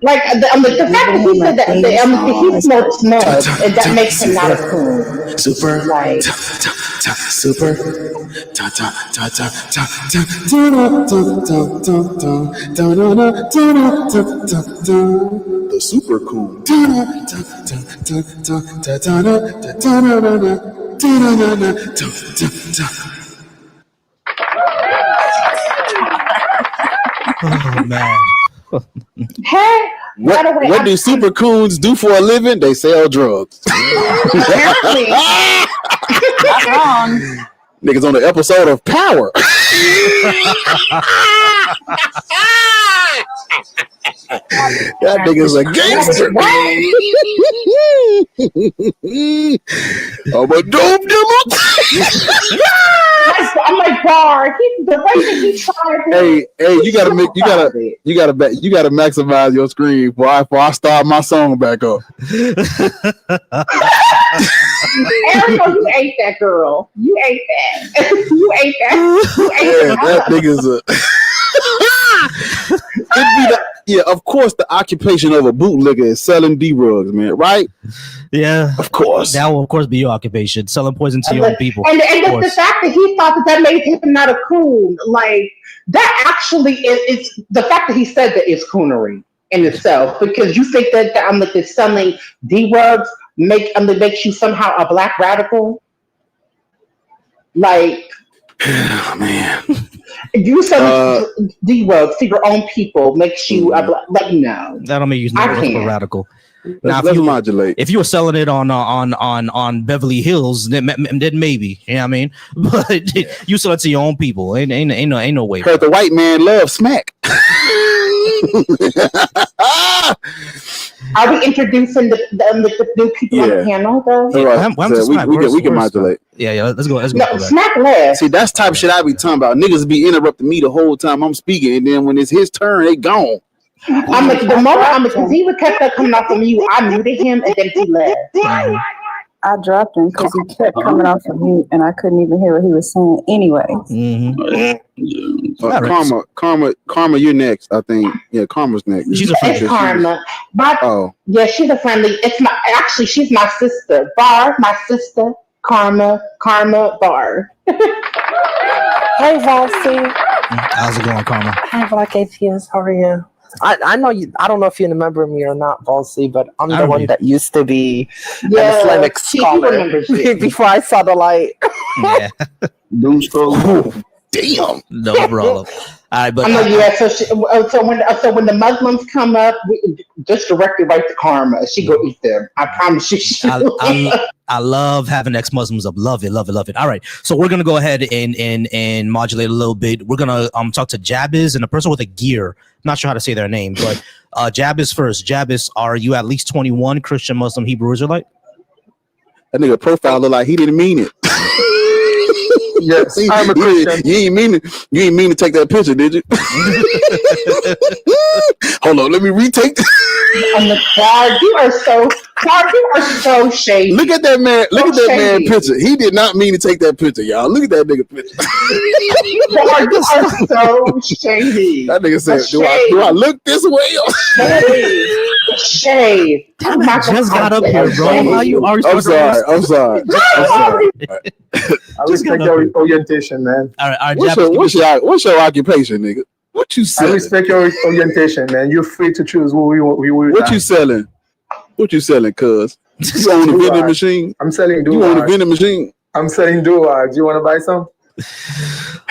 Like the fact that he said that he smokes mud, and that makes him not a coon. Super, like super, the super cool. Oh man. Hey, what do super coons do for a living? They sell drugs. Apparently. Not wrong. Niggas on the episode of Power. That nigga's a gangster. I'm a dope dealer. I'm like, Bar. The way that he tried. Hey, you gotta maximize your screen before I start my song back up. Ariel, you ate that girl. You ate that. You ate that. You ate that nigga's a. Of course, the occupation of a bootlegger is selling D-rugs, man, right? Yeah, of course. That will, of course, be your occupation, selling poison to your own people. And the fact that he thought that made him not a coon, like that actually is the fact that he said that is coonery in itself, because you think that that selling D-rugs makes you somehow a black radical, like. Oh, man. If you sell D-rugs to your own people, makes you let you know. That'll make you a radical. Now, let's modulate. If you were selling it on Beverly Hills, then maybe, you know what I mean. But you sell it to your own people. Ain't no way. Heard the white man love smack. Are we introducing the new people on the panel though? Yeah, right. We can modulate. Yeah, let's go. No, smack left. See, that's the type of shit I be talking about. Niggas be interrupting me the whole time I'm speaking, and then when it's his turn, they gone. I'm like, the moment because he would kept coming off of mute, I muted him and then he left. I dropped him because he kept coming off of mute and I couldn't even hear what he was saying anyway. Karma, you're next. I think. Yeah, Karma's next. She's a friend. It's Karma. Yeah, she's a friendly. It's my actually she's my sister. Bar, my sister. Karma, Bar. Hey, Volcy. How's it going, Karma? Hi, Black Atheist. How are you? I know you. I don't know if you remember me or not, Volcy, but I'm the one that used to be an Islamic scholar before I saw the light. Yeah. Damn. No problem. All right, but so when the Muslims come up, we just direct it right to Karma. She go eat them. I promise you. I love having ex-Muslims up. Love it. All right, so we're gonna go ahead and modulate a little bit. We're gonna talk to Jabez and a person with a gear. Not sure how to say their name, but Jabez first. Jabez, are you at least 21, Christian, Muslim, Hebrew, Israelite? That nigga profile look like he didn't mean it. Yes, I'm a Christian. You ain't mean to take that picture, did you? Hold on, let me retake. God, you are so shady. Look at that man. Look at that man picture. He did not mean to take that picture, y'all. Look at that nigga picture. God, you are so shady. That nigga said, "Do I look this way?" Shade. I just got up here, bro. How you are? I'm sorry. I respect your orientation, man. All right, what's your occupation, nigga? What you selling? I respect your orientation, man. You're free to choose who you want. What you selling? What you selling, cuz? You own a vending machine? I'm selling do. You own a vending machine? I'm selling do-rags. You want to buy some?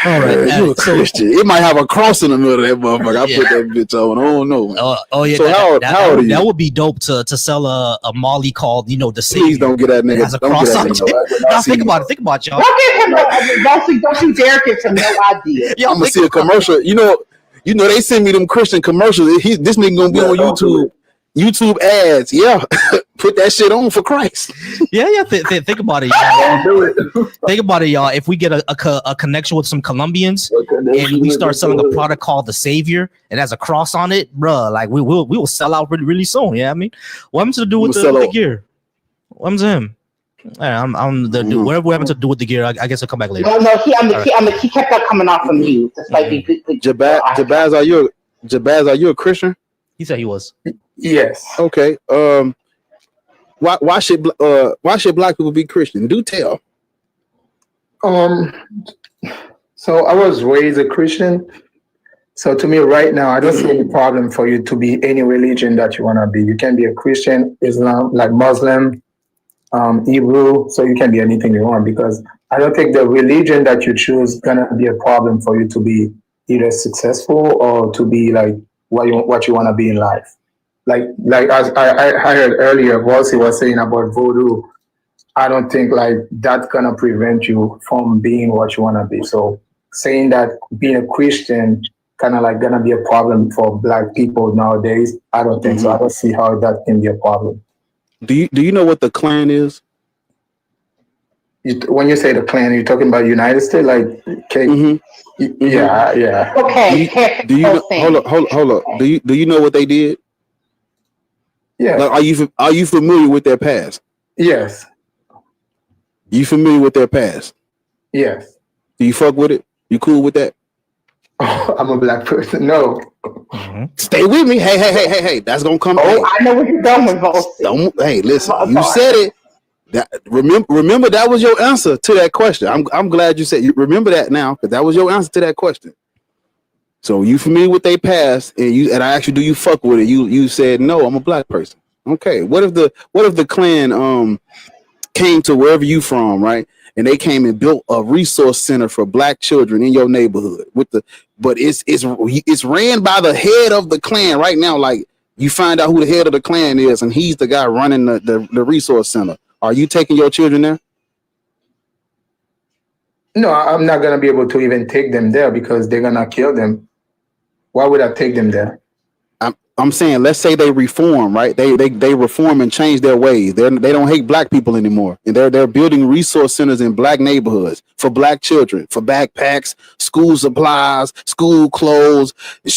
All right, you a Christian. It might have a cross in the middle of that motherfucker. I put that bitch on. I don't know. Oh yeah. So how old are you? That would be dope to sell a Molly called the Savior. Please don't get that nigga. Has a cross on it. Now think about it, y'all. Don't you dare give him no idea. I'm gonna see a commercial. You know they send me them Christian commercials. This nigga gonna be on YouTube. YouTube ads, yeah. Put that shit on for Christ. Yeah. Think about it, y'all. Think about it, y'all. If we get a connection with some Colombians and we start selling a product called the Savior and has a cross on it, bruh, like we will sell out really, really soon. Yeah, I mean, what happened to do with the gear? What happened to him? I'm the whatever happened to do with the gear. I guess I'll come back later. No, he kept on coming off of mute. It's like Jabaz, are you a Christian? He said he was. Yes. Okay. Why should black people be Christian? Do tell. So I was raised a Christian. So to me, right now, I don't see any problem for you to be any religion that you want to be. You can be a Christian, Islam, like Muslim, Hebrew. So you can be anything you want, because I don't think the religion that you choose is gonna be a problem for you to be either successful or to be like what you want to be in life. Like as I heard earlier, Volcy was saying about voodoo. I don't think like that's gonna prevent you from being what you want to be. So saying that being a Christian kind of like gonna be a problem for Black people nowadays. I don't think so. I don't see how that can be a problem. Do you know what the Klan is? When you say the Klan, you're talking about United States, like yeah. Okay. Do you hold up? Do you know what they did? Yeah. Like, are you familiar with their past? Yes. You familiar with their past? Yes. Do you fuck with it? You cool with that? Oh, I'm a Black person. No. Stay with me. Hey. That's gonna come. I know what you're going with, Volcy. Hey, listen. You said it. Remember that was your answer to that question. I'm glad you said. You remember that now, because that was your answer to that question. So you familiar with their past, and I asked you, do you fuck with it? You said no. I'm a Black person. Okay. What if the Klan came to wherever you from, right? And they came and built a resource center for Black children in your neighborhood but it's ran by the head of the Klan right now. Like, you find out who the head of the Klan is, and he's the guy running the resource center. Are you taking your children there? No, I'm not gonna be able to even take them there because they're gonna kill them. Why would I take them there? I'm saying, let's say they reform, right? They reform and change their ways. They don't hate Black people anymore, and they're building resource centers in Black neighborhoods for Black children, for backpacks, school supplies, school clothes,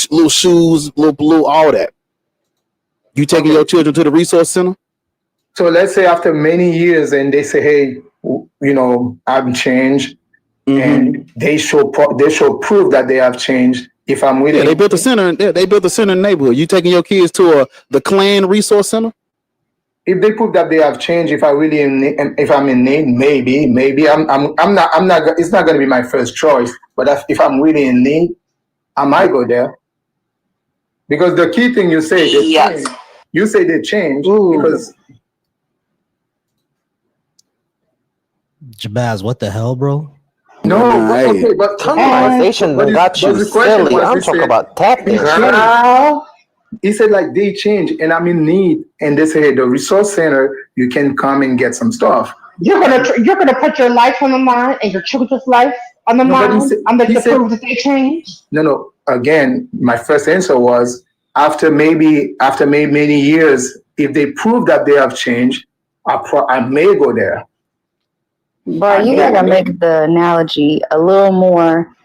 little shoes, little all that. You taking your children to the resource center? So let's say after many years, and they say, "Hey, I've changed," and they show proof that they have changed. If I'm willing, they built a center. They built a center in the neighborhood. You taking your kids to the Klan resource center? If they prove that they have changed, if I'm in need, maybe I'm not. It's not going to be my first choice. But if I'm really in need, I might go there. Because the key thing you say, you say they change because. Jabaz, what the hell, bro? No, okay, but conversation got you silly. I'm talking about tapping. He said like they change, and I'm in need, and they say, hey, the resource center, you can come and get some stuff. You're gonna put your life on the line and your children's life on the line. I'm going to prove that they change. No. Again, my first answer was after maybe many years, if they prove that they have changed, I may go there. But you gotta make the analogy a little more.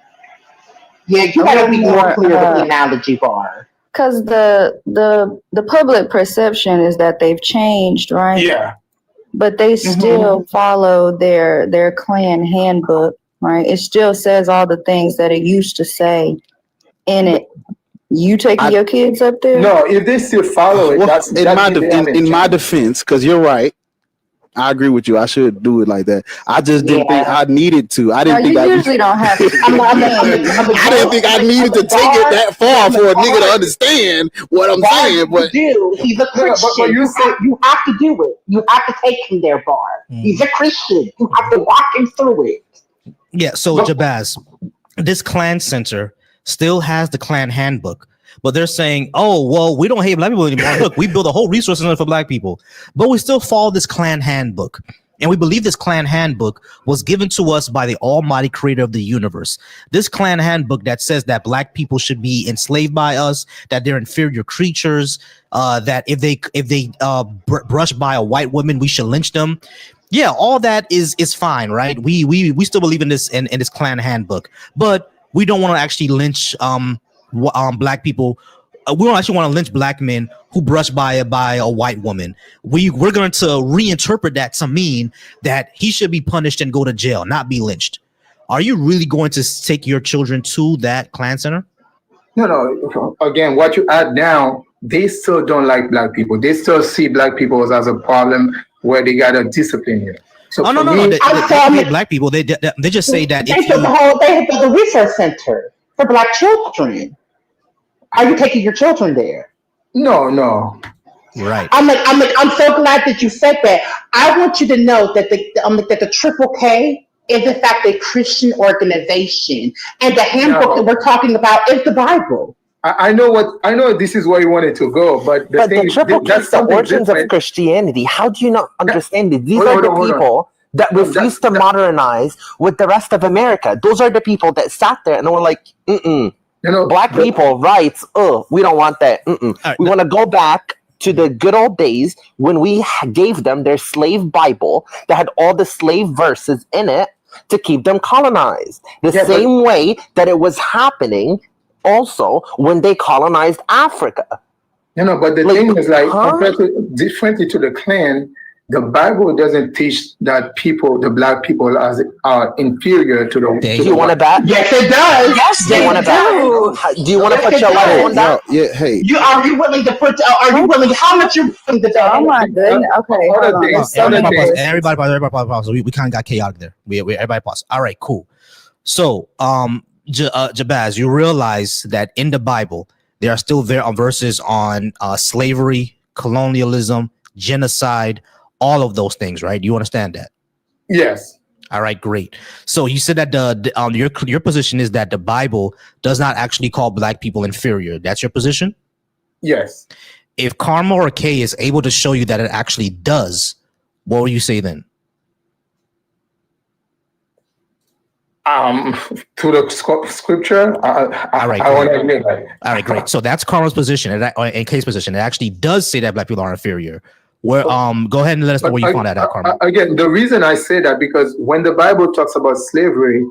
Yeah, you gotta be more clear with the analogy, Bar. Because the public perception is that they've changed, right? Yeah. But they still follow their Klan handbook, right? It still says all the things that it used to say in it. You taking your kids up there? No, if they still follow it, that's in my defense, because you're right. I agree with you. I should do it like that. I just didn't think I needed to. I didn't think I usually don't have to. I didn't think I needed to take it that far for a nigga to understand what I'm saying. But he's a Christian. But you have to do it. You have to take him there, Bar. He's a Christian. You have to walk him through it. Yeah. So Jabaz, this Klan center still has the Klan handbook. But they're saying, oh, well, we don't hate Black people anymore. Look, we build a whole resource center for Black people. But we still follow this Klan handbook. And we believe this Klan handbook was given to us by the almighty creator of the universe. This Klan handbook that says that Black people should be enslaved by us, that they're inferior creatures, that if they brush by a white woman, we should lynch them. Yeah, all that is fine, right? We still believe in this in this Klan handbook. But we don't want to actually lynch Black people. We don't actually want to lynch Black men who brush by a white woman. We're going to reinterpret that to mean that he should be punished and go to jail, not be lynched. Are you really going to take your children to that Klan center? No. Again, what you add now, they still don't like Black people. They still see Black people as a problem where they gotta discipline you. So no. They hate Black people. They just say that they have the resource center for Black children. Are you taking your children there? No. Right. I'm so glad that you said that. I want you to know that the Triple K is in fact a Christian organization, and the handbook that we're talking about is the Bible. I know this is where you wanted to go, but the Triple K is the origins of Christianity. How do you not understand it? These are the people that refuse to modernize with the rest of America. Those are the people that sat there and were like, Black people rights. We don't want that. Right, we want to go back to the good old days when we gave them their slave Bible that had all the slave verses in it to keep them colonized. The same way that it was happening also when they colonized Africa. But the thing is, like, compared to, differently to the Klan, the Bible doesn't teach that the black people are inferior to the. Do you want to bet? Yes, it does. Yes, do you want to bet? Do you want to put your life on that? Hey. Are you willing to put? Are you willing? How much you willing to bet? Oh my goodness. Okay. Everybody pause. We kind of got chaotic there. We everybody pause. All right, cool. So, Jabaz, you realize that in the Bible there are still verses on slavery, colonialism, genocide, all of those things, right? You understand that? Yes. All right, great. So you said that your position is that the Bible does not actually call black people inferior. That's your position? Yes. If Karma or K is able to show you that it actually does, what will you say then? To the scripture, all right, I want to admit that. All right, great. So that's Karma's position and K's position. It actually does say that black people are inferior. Where go ahead and let us know where you found that out, Karma. Again, the reason I say that because when the Bible talks about slavery,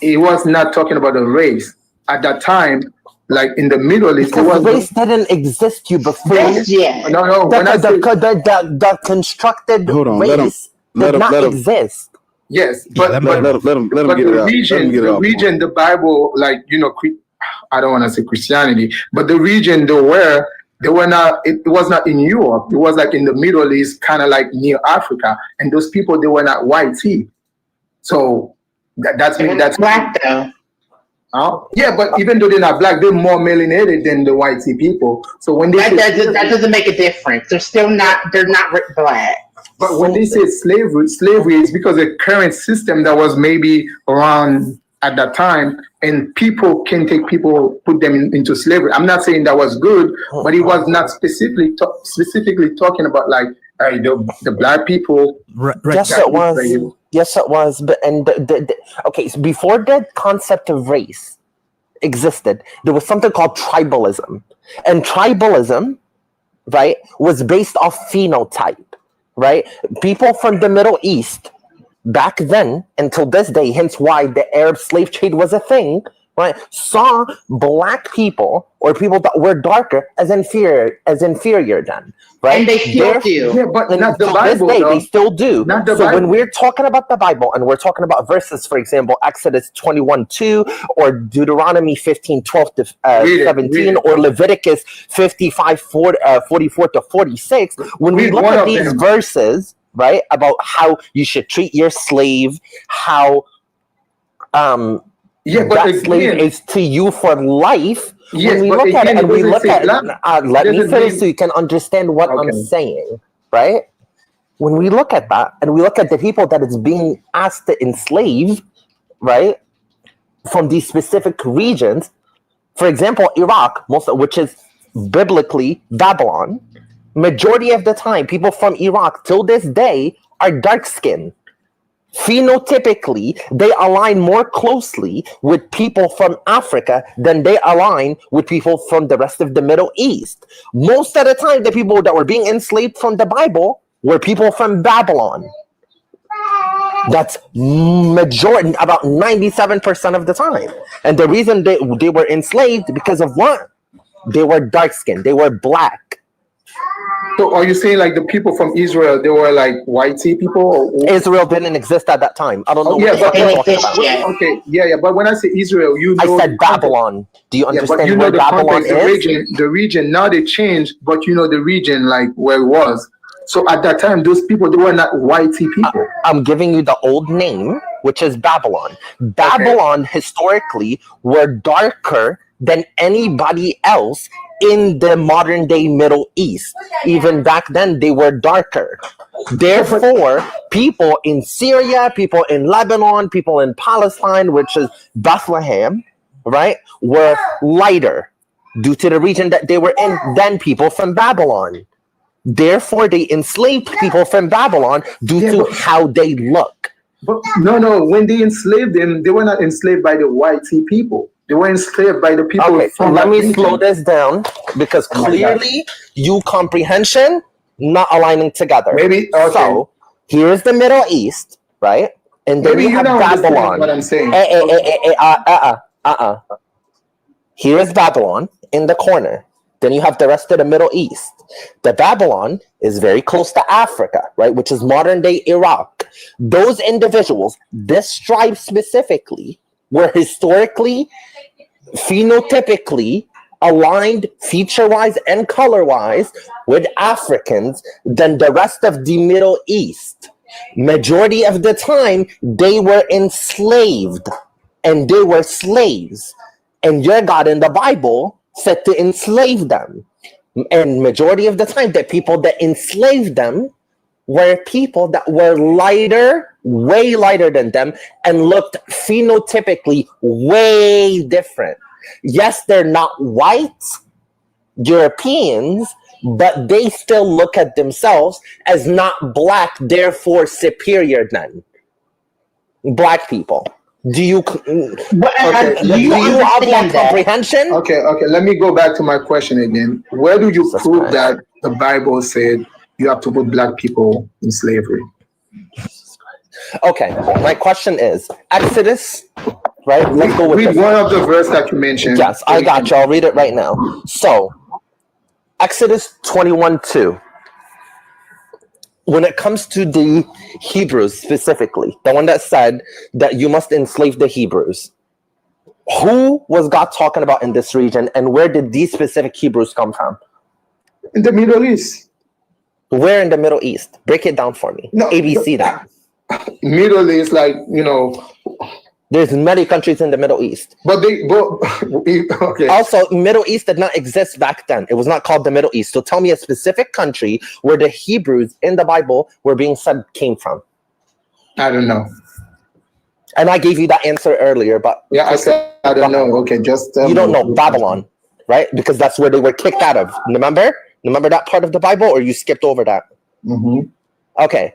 it was not talking about a race at that time. Like in the Middle East, because race didn't exist you before. Yeah. No. The constructed hold on, race did not exist. Yes, but let him get it out. The region, the Bible, like I don't want to say Christianity, but the region they were not. It was not in Europe. It was like in the Middle East, kind of like near Africa, and those people they were not white tea. So that's black though. Yeah, but even though they're not black, they're more melanated than the white tea people. So when they that doesn't make a difference. They're not black. But when they say slavery is because the current system that was maybe around at that time, and people can take people, put them into slavery. I'm not saying that was good, but it was not specifically talking about like the black people. Right. Yes, it was. Yes, it was. But okay, so before the concept of race existed, there was something called tribalism, and tribalism, right, was based off phenotype. Right, people from the Middle East back then until this day, hence why the Arab slave trade was a thing, right, saw black people or people that were darker as inferior then, right? And they still do. Yeah, but not the Bible. This day, they still do. So when we're talking about the Bible and we're talking about verses, for example, Exodus 21:2 or Deuteronomy 15:12 to 17 or Leviticus 55:44 to 46, when we look at these verses, right, about how you should treat your slave, how that slave is to you for life. Yes, when we look at it and we look at it, let me finish so you can understand what I'm saying, right? When we look at that and we look at the people that it's being asked to enslave, right, from these specific regions, for example, Iraq, which is biblically Babylon, majority of the time, people from Iraq till this day are dark-skinned. Phenotypically, they align more closely with people from Africa than they align with people from the rest of the Middle East. Most of the time, the people that were being enslaved from the Bible were people from Babylon. That's majority, about 97% of the time. And the reason they were enslaved because of what? They were dark-skinned. They were black. So are you saying like the people from Israel, they were like white people? Or? Israel didn't exist at that time. I don't know what you're talking about. Okay, yeah. But when I say Israel, I said Babylon. Do you understand where Babylon is? The region, now they changed, but the region like where it was. So at that time, those people, they were not white people. I'm giving you the old name, which is Babylon. Babylon historically were darker than anybody else in the modern day Middle East. Even back then, they were darker. Therefore, people in Syria, people in Lebanon, people in Palestine, which is Bethlehem, right, were lighter due to the region that they were in than people from Babylon. Therefore, they enslaved people from Babylon due to how they look. But no, when they enslaved them, they were not enslaved by the white people. They were enslaved by the people. Okay, from let that me region. slow this down because Oh my God. clearly you comprehension not aligning together. Maybe okay. So here's the Middle East, right? And then Maybe you you're have not understanding Babylon. what I'm saying. Here's Babylon in the corner. Then you have the rest of the Middle East. The Babylon is very close to Africa, right? Which is modern day Iraq. Those individuals, this tribe specifically, were historically, phenotypically aligned feature-wise and color-wise with Africans than the rest of the Middle East. Majority of the time, they were enslaved and they were slaves. And your God in the Bible said to enslave them. And majority of the time, the people that enslaved them were people that were lighter, way lighter than them, and looked phenotypically way different. Yes, they're not white Europeans, but they still look at themselves as not black, therefore superior than black people. Do you have that comprehension? Okay. Let me go back to my question again. Where do you prove that the Bible said you have to put black people in slavery? Okay, my question is Exodus, right? Let's go with read one of the verse that you mentioned. Yes, I got you. I'll read it right now. So, Exodus 21:2. When it comes to the Hebrews specifically, the one that said that you must enslave the Hebrews, who was God talking about in this region, and where did these specific Hebrews come from? In the Middle East. Where in the Middle East? Break it down for me. No, ABC that. Middle East, like, there's many countries in the Middle East. But okay. Also, Middle East did not exist back then. It was not called the Middle East. So tell me a specific country where the Hebrews in the Bible were being said came from. I don't know. And I gave you that answer earlier, but yeah, I said I don't know. Okay, just you don't know Babylon, right? Because that's where they were kicked out of. Remember that part of the Bible, or you skipped over that? Mm-hmm. Okay.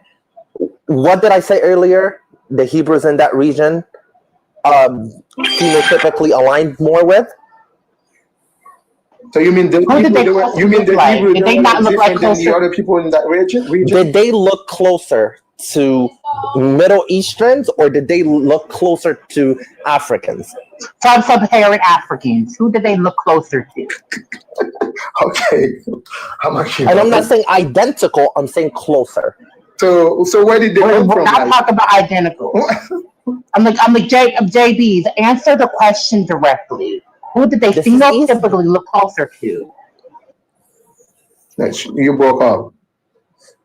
What did I say earlier? The Hebrews in that region phenotypically aligned more with? So you mean the Hebrews? You mean the Hebrews? Did they not look like closer? The other people in that region? Did they look closer to Middle Easterns, or did they look closer to Africans? Sub-Saharan Africans. Who did they look closer to? Okay. And I'm not saying identical. I'm saying closer. So where did they come from? We're not talking about identical. I'm like JB's. Answer the question directly. Who did they phenotypically look closer to? You broke up.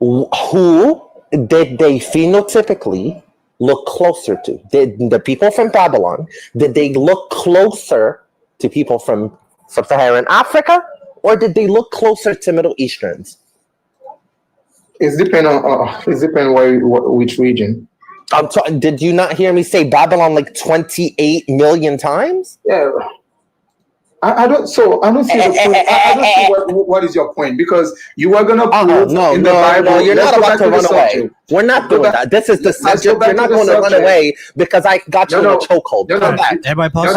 Who did they phenotypically look closer to? Did the people from Babylon, did they look closer to people from Sub-Saharan Africa, or did they look closer to Middle Easterns? It's depend which region. Did you not hear me say Babylon like 28 million times? Yeah. I don't see the point. I don't see what is your point, because you are gonna prove in the Bible. No, you're not about to run away. We're not doing that. This is the subject. You're not going to run away because I got you in a chokehold. Come back. Everybody pause.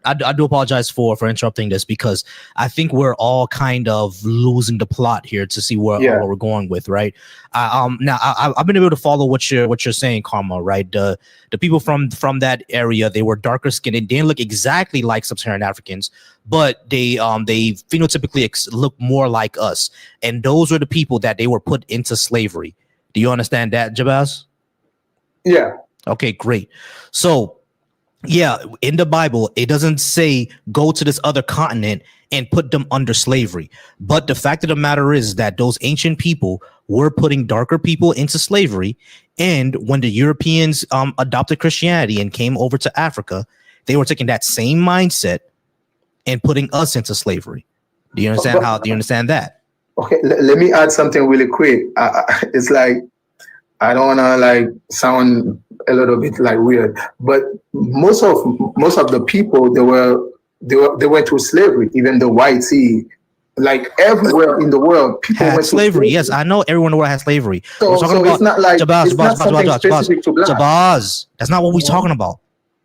I do apologize for interrupting this, because I think we're all kind of losing the plot here to see where we're going with, right? Now I've been able to follow what you're saying, Karma, right? The people from that area, they were darker skinned and didn't look exactly like Sub-Saharan Africans, but they phenotypically look more like us, and those were the people that they were put into slavery. Do you understand that, Jabaz? Yeah. Okay, great. So yeah, in the Bible, it doesn't say go to this other continent and put them under slavery. But the fact of the matter is that those ancient people were putting darker people into slavery. And when the Europeans adopted Christianity and came over to Africa, they were taking that same mindset and putting us into slavery. Do you understand do you understand that? Okay, let me add something really quick. It's like, I don't want to like sound a little bit like weird, but most of the people they went through slavery. Even the white sea, like everywhere in the world, people went through slavery. Yes, I know everyone in the world has slavery. So, we're talking about it's not like Jabaz. That's not what we're talking about.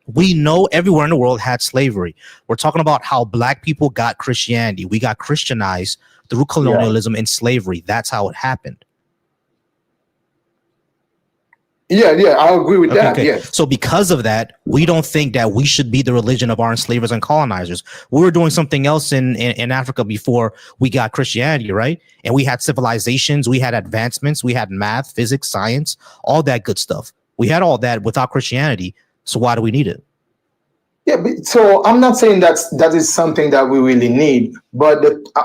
We know everywhere in the world had slavery. We're talking about how black people got Christianity. We got Christianized through colonialism and slavery. That's how it happened. Yeah, I agree with that. Okay. Yes. So because of that, we don't think that we should be the religion of our enslavers and colonizers. We were doing something else in Africa before we got Christianity, right? And we had civilizations, we had advancements, we had math, physics, science, all that good stuff. We had all that without Christianity. So why do we need it? Yeah, so I'm not saying that is something that we really need, but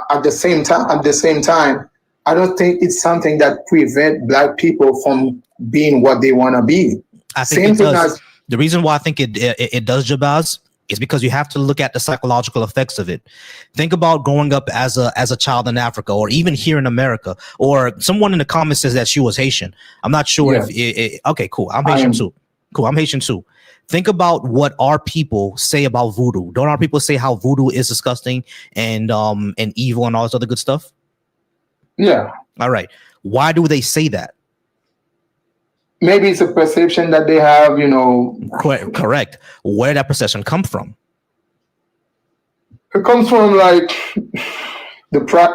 at the same time, I don't think it's something that prevent black people from being what they want to be. I think it does. The reason why I think it does, Jabaz, is because you have to look at the psychological effects of it. Think about growing up as a child in Africa, or even here in America, or someone in the comments says that she was Haitian. I'm not sure if okay, cool. I'm Haitian too. Cool. I'm Haitian too. Think about what our people say about voodoo. Don't our people say how voodoo is disgusting and evil and all this other good stuff? Yeah. All right. Why do they say that? Maybe it's a perception that they have, Correct. Where did that perception come from? It comes from like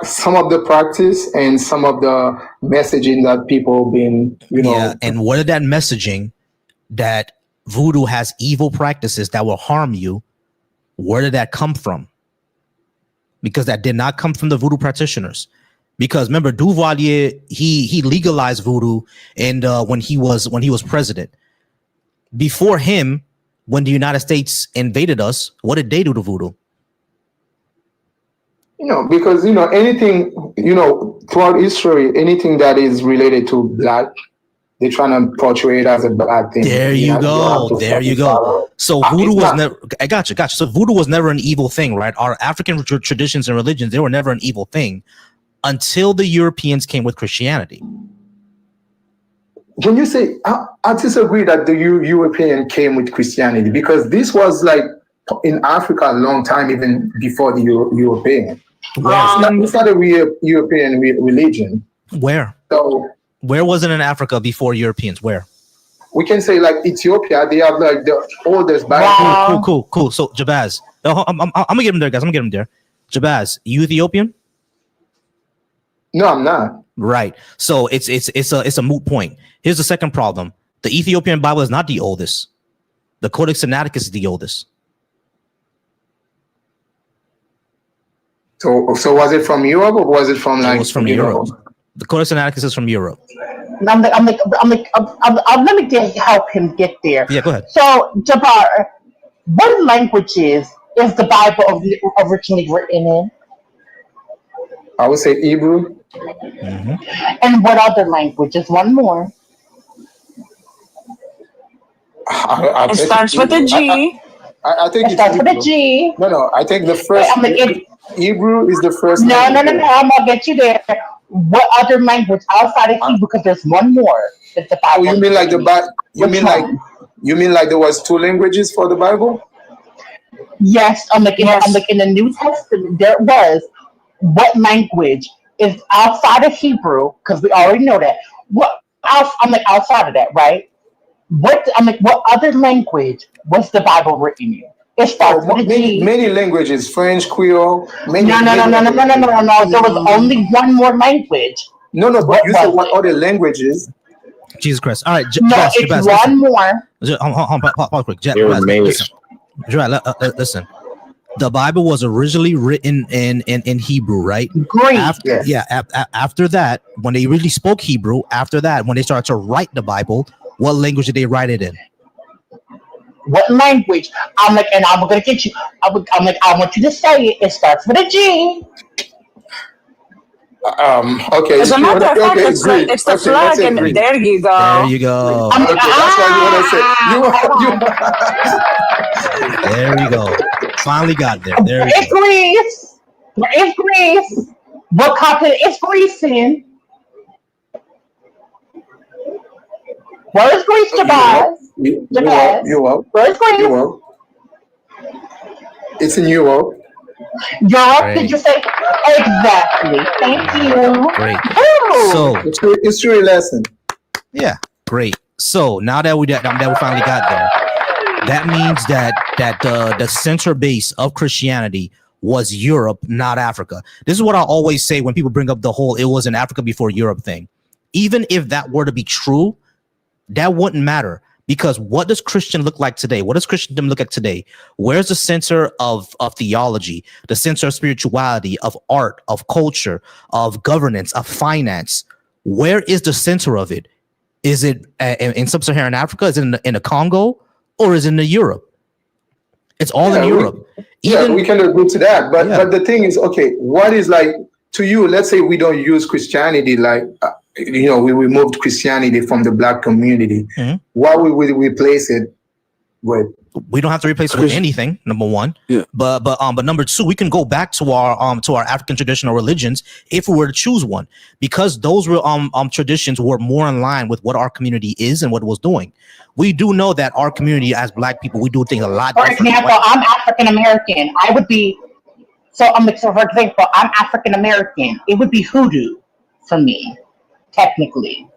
some of the practice and some of the messaging that people been, Yeah, and what did that messaging that voodoo has evil practices that will harm you, where did that come from? Because that did not come from the voodoo practitioners. Because remember, Duvalier, he legalized voodoo, and when he was president. Before him, when the United States invaded us, what did they do to voodoo? Because anything, throughout history, anything that is related to black, they're trying to portray it as a bad thing. There you go. There you go. So voodoo was never. I gotcha. So voodoo was never an evil thing, right? Our African traditions and religions, they were never an evil thing until the Europeans came with Christianity. When you say, I disagree that the European came with Christianity, because this was like in Africa a long time, even before the European. It's not a European religion. Where? So where was it in Africa before Europeans? Where? We can say like Ethiopia. They have like the oldest Bible. Cool. So Jabaz, I'm gonna get him there, guys. I'm gonna get him there. Jabaz, you Ethiopian? No, I'm not. Right. So it's a moot point. Here's the second problem. The Ethiopian Bible is not the oldest. The Codex Sinaiticus is the oldest. So was it from Europe or was it from like? It was from Europe. The Codex Sinaiticus is from Europe. Let me help him get there. Yeah, go ahead. So, Jabbar, what languages is the Bible originally written in? I would say Hebrew. Mm-hmm. And what other languages? One more. It starts with a G. I think it starts with a G. No. I think the first Hebrew is the first. No. I'm gonna get you there. What other language outside of Hebrew? Because there's one more that the Bible. Oh, you mean like the Bible? You mean like there was two languages for the Bible? Yes, I'm like in the New Testament there was. What language is outside of Hebrew? Because we already know that. What else? Outside of that, right? What other language was the Bible written in? It starts with a G. Many languages, French, Creole. No. There was only one more language. No. But you said what other languages? Jesus Christ! All right, it's one more. Hold quick. Listen. The Bible was originally written in Hebrew, right? Greek. After that, when they really spoke Hebrew, after that, when they started to write the Bible, what language did they write it in? What language? I'm gonna get you. I want you to say it. It starts with a G. Okay. As a matter of fact, it's the flag, and there you go. There you go. Okay, that's why you want to say. There you go. Finally got there. There you it's go. Greece. It's Greece. What continent is Greece in? Where is Greece, Jabaz? Europe. Where is Greece? Europe. It's in Europe. Europe, Great. did you say? Exactly. Thank you. Great. Ooh. So history lesson. Yeah, great. So now that we finally got there, that means that the center base of Christianity was Europe, not Africa. This is what I always say when people bring up the whole "it was in Africa before Europe" thing. Even if that were to be true, that wouldn't matter, because what does Christian look like today? What does Christendom look like today? Where's the center of theology, the center of spirituality, of art, of culture, of governance, of finance? Where is the center of it? Is it in sub-Saharan Africa? Is it in the Congo? Or is it in Europe? It's all in Europe. We can agree to that. But the thing is, okay, what is like to you? Let's say we don't use Christianity, like we removed Christianity from the Black community. Mm-hmm. What would we replace it with? We don't have to replace it with anything. Number one, but number two, we can go back to our African traditional religions if we were to choose one, because those were traditions were more in line with what our community is and what it was doing. We do know that our community as Black people, we do things a lot. For example, I'm African American. For example, I'm African American. It would be hoodoo for me, technically.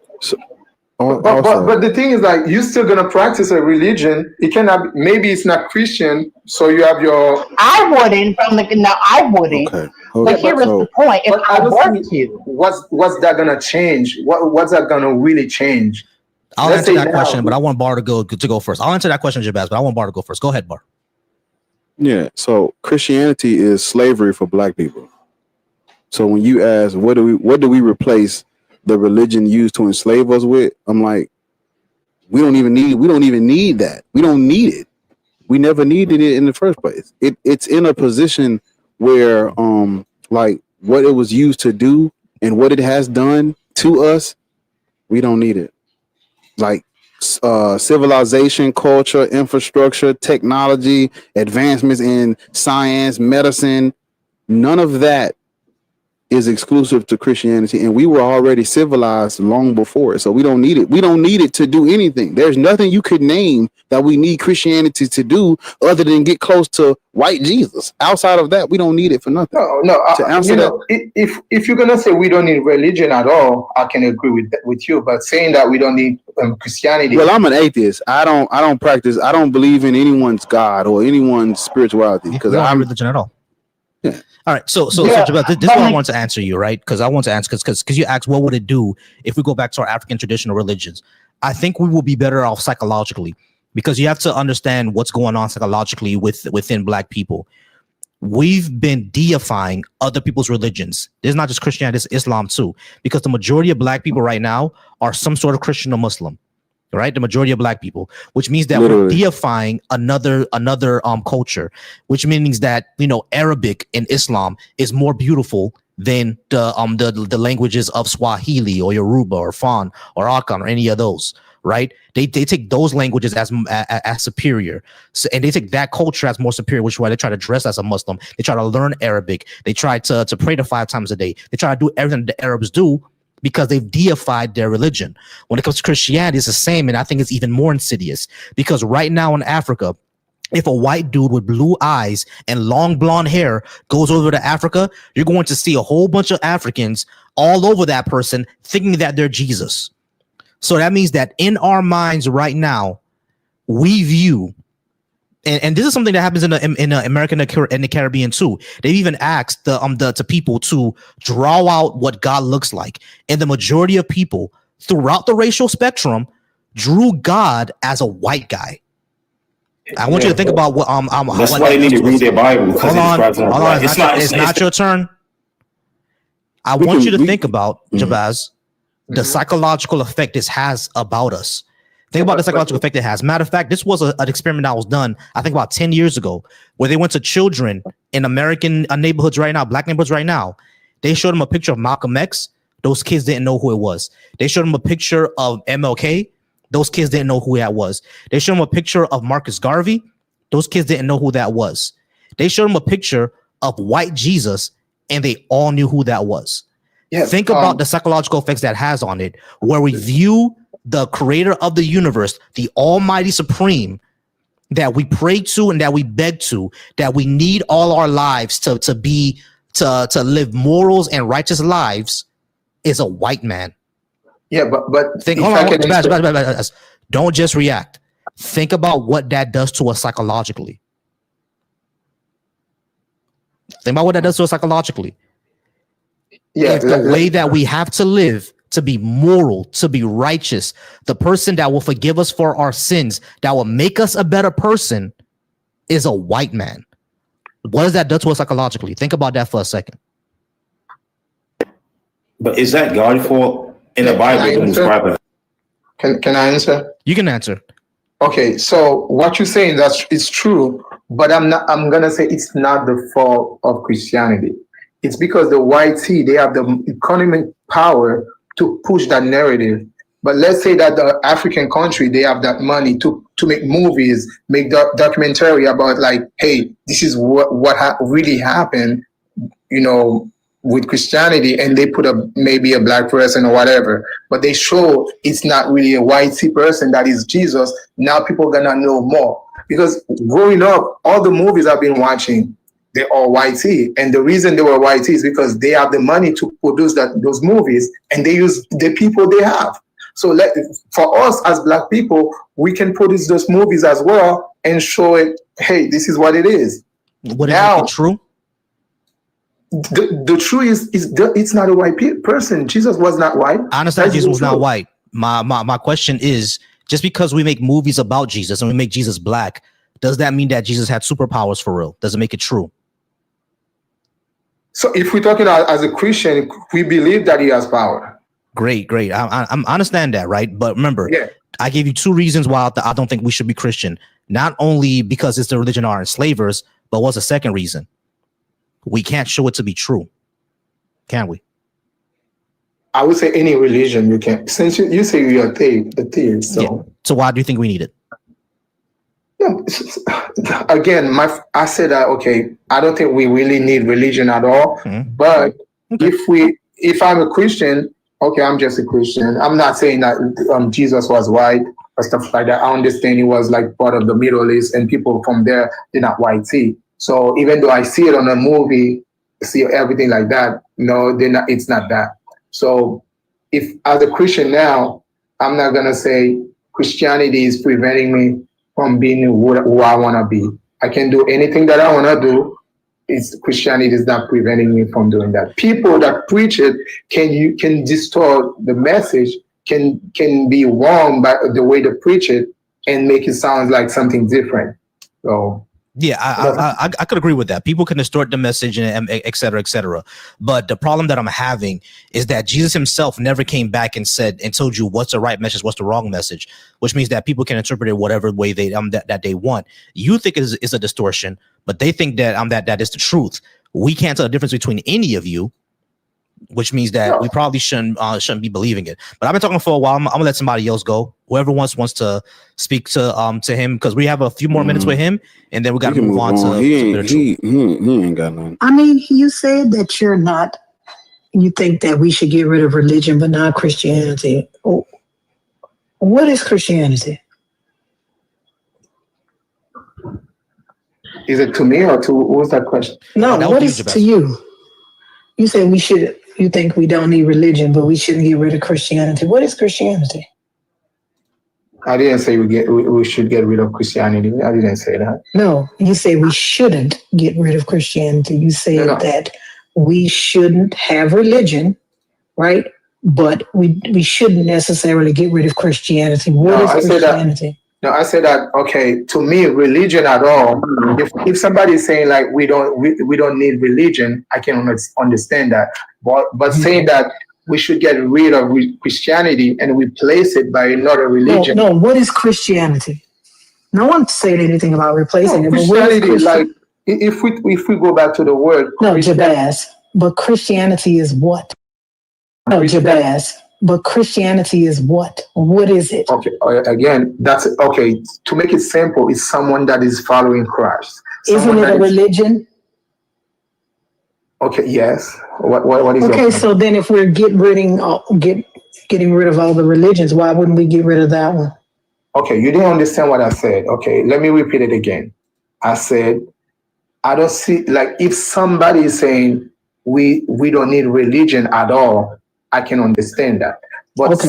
But the thing is, like, you're still gonna practice a religion. It cannot. Maybe it's not Christian, so you have your. I wouldn't. I wouldn't. Okay. But here is the point: if I were to, what's that gonna change? What's that gonna really change? I'll answer that question, but I want Bar to go first. I'll answer that question, Jabaz, but I want Bar to go first. Go ahead, Bar. Yeah. So Christianity is slavery for Black people. So when you ask, what do we replace the religion used to enslave us with? I'm like, we don't even need that. We don't need it. We never needed it in the first place. It's in a position where like what it was used to do and what it has done to us, we don't need it. Like civilization, culture, infrastructure, technology, advancements in science, medicine, none of that is exclusive to Christianity, and we were already civilized long before it. So we don't need it. We don't need it to do anything. There's nothing you could name that we need Christianity to do other than get close to white Jesus. Outside of that, we don't need it for nothing. If you're gonna say we don't need religion at all, I can agree with you. But saying that we don't need Christianity. Well, I'm an atheist. I don't practice. I don't believe in anyone's God or anyone's spirituality because I'm religion at all. Yeah. All right. So this is what I want to answer you, right? Because I want to answer because you asked what would it do if we go back to our African traditional religions. I think we will be better off psychologically, because you have to understand what's going on psychologically within Black people. We've been deifying other people's religions. There's not just Christianity, it's Islam too, because the majority of Black people right now are some sort of Christian or Muslim. Right, the majority of Black people, which means that we're deifying another culture, which means that Arabic in Islam is more beautiful than the languages of Swahili or Yoruba or Fon or Akan or any of those. Right, they take those languages as superior, and they take that culture as more superior, which is why they try to dress as a Muslim. They try to learn Arabic. They try to pray to 5 times a day. They try to do everything the Arabs do, because they've deified their religion. When it comes to Christianity, it's the same, and I think it's even more insidious, because right now in Africa, if a white dude with blue eyes and long blonde hair goes over to Africa, you're going to see a whole bunch of Africans all over that person thinking that they're Jesus. So that means that in our minds right now, we view, and this is something that happens in America and the Caribbean too. They've even asked the people to draw out what God looks like, and the majority of people throughout the racial spectrum drew God as a white guy. I want you to think about what that's why they need to read their Bible. Hold on. It's not your turn. I want you to think about, Jabaz, the psychological effect this has about us. Think about the psychological effect it has. Matter of fact, this was an experiment that was done, I think, about 10 years ago, where they went to children in American neighborhoods right now, Black neighborhoods right now. They showed them a picture of Malcolm X. Those kids didn't know who it was. They showed them a picture of MLK. Those kids didn't know who that was. They showed them a picture of Marcus Garvey. Those kids didn't know who that was. They showed them a picture of white Jesus, and they all knew who that was. Yeah, think about the psychological effects that has on it, where we view the creator of the universe, the almighty supreme, that we pray to and that we beg to, that we need all our lives to live morals and righteous lives, is a white man. Yeah, but think, hold on, don't just react. Think about what that does to us psychologically. Think about what that does to us psychologically. Yeah, if the way that we have to live, to be moral, to be righteous, the person that will forgive us for our sins, that will make us a better person, is a white man. What does that do to us psychologically? Think about that for a second. But is that God's fault? In the Bible, it doesn't describe it. Can I answer? You can answer. Okay, so what you're saying it's true, but I'm gonna say it's not the fault of Christianity. It's because the white sea, they have the economic power to push that narrative. But let's say that the African country, they have that money to make movies, make documentary about like, hey, this is what really happened, you know, with Christianity, and they put maybe a black person or whatever, but they show it's not really a white sea person that is Jesus. Now people are gonna know more, because growing up, all the movies I've been watching, they're all white sea, and the reason they were white sea is because they have the money to produce those movies, and they use the people they have. So for us as black people, we can produce those movies as well and show it. Hey, this is what it is. What is it true? The truth is it's not a white person. Jesus was not white. I understand Jesus was not white. My question is, just because we make movies about Jesus and we make Jesus black, does that mean that Jesus had superpowers for real? Does it make it true? So if we're talking as a Christian, we believe that he has power. Great. I understand that, right? But remember, I gave you two reasons why I don't think we should be Christian. Not only because it's the religion of our enslavers, but what's the second reason? We can't show it to be true, can we? I would say any religion you can. Since you say you're a theist, so. Yeah. So why do you think we need it? Yeah. Again, I said that, okay, I don't think we really need religion at all. Mm-hmm. But if I'm a Christian, okay, I'm just a Christian. I'm not saying that Jesus was white or stuff like that. I understand he was like part of the Middle East, and people from there, they're not white too. So even though I see it on a movie, see everything like that, no, it's not that. So if as a Christian now, I'm not going to say Christianity is preventing me from being who I want to be. I can do anything that I want to do. Christianity is not preventing me from doing that. People that preach it can distort the message, can be wrong by the way they preach it and make it sound like something different. So yeah, I could agree with that. People can distort the message and et cetera, et cetera. But the problem that I'm having is that Jesus himself never came back and said and told you what's the right message, what's the wrong message, which means that people can interpret it whatever way they that they want. You think it's a distortion, but they think that that is the truth. We can't tell the difference between any of you, which means that we probably shouldn't be believing it. But I've been talking for a while. I'm gonna let somebody else go. Whoever wants to speak to him, because we have a few more minutes with him, and then we got to move on to. He ain't got none. I mean, you said that you think that we should get rid of religion, but not Christianity. What is Christianity? Is it to me or to what was that question? No, what is to you? You said you think we don't need religion, but we shouldn't get rid of Christianity. What is Christianity? I didn't say we should get rid of Christianity. I didn't say that. No, you say we shouldn't get rid of Christianity. You said that we shouldn't have religion, right? But we shouldn't necessarily get rid of Christianity. What is Christianity? I said that, okay, to me, religion at all, if somebody is saying like we don't need religion, I can understand that. But saying that we should get rid of Christianity and replace it by another religion. No, what is Christianity? No one said anything about replacing it. Christianity, like if we go back to the word. No, Jabaz. But Christianity is what? No, Jabaz. But Christianity is what? What is it? Okay, again, that's okay. To make it simple, it's someone that is following Christ. Isn't it a religion? Okay, yes. What is okay? So then, if we're getting rid of all the religions, why wouldn't we get rid of that one? Okay, you didn't understand what I said. Okay, let me repeat it again. I said I don't see, like, if somebody is saying we don't need religion at all, I can understand that. But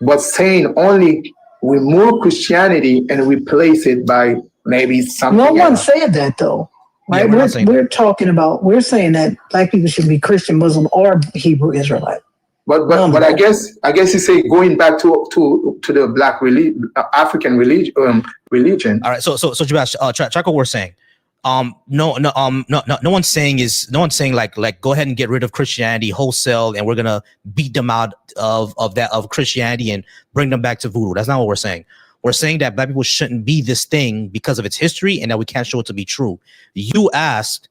but saying only remove Christianity and replace it by maybe something No one else. said that though. Yeah, Right? We're saying that black people should be Christian, Muslim, or Hebrew Israelite. But I guess you say going back to the black African religion. All right, so Jabaz, track what we're saying. No one's saying like go ahead and get rid of Christianity wholesale and we're gonna beat them out of Christianity and bring them back to voodoo. That's not what we're saying. We're saying that black people shouldn't be this thing because of its history and that we can't show it to be true. You asked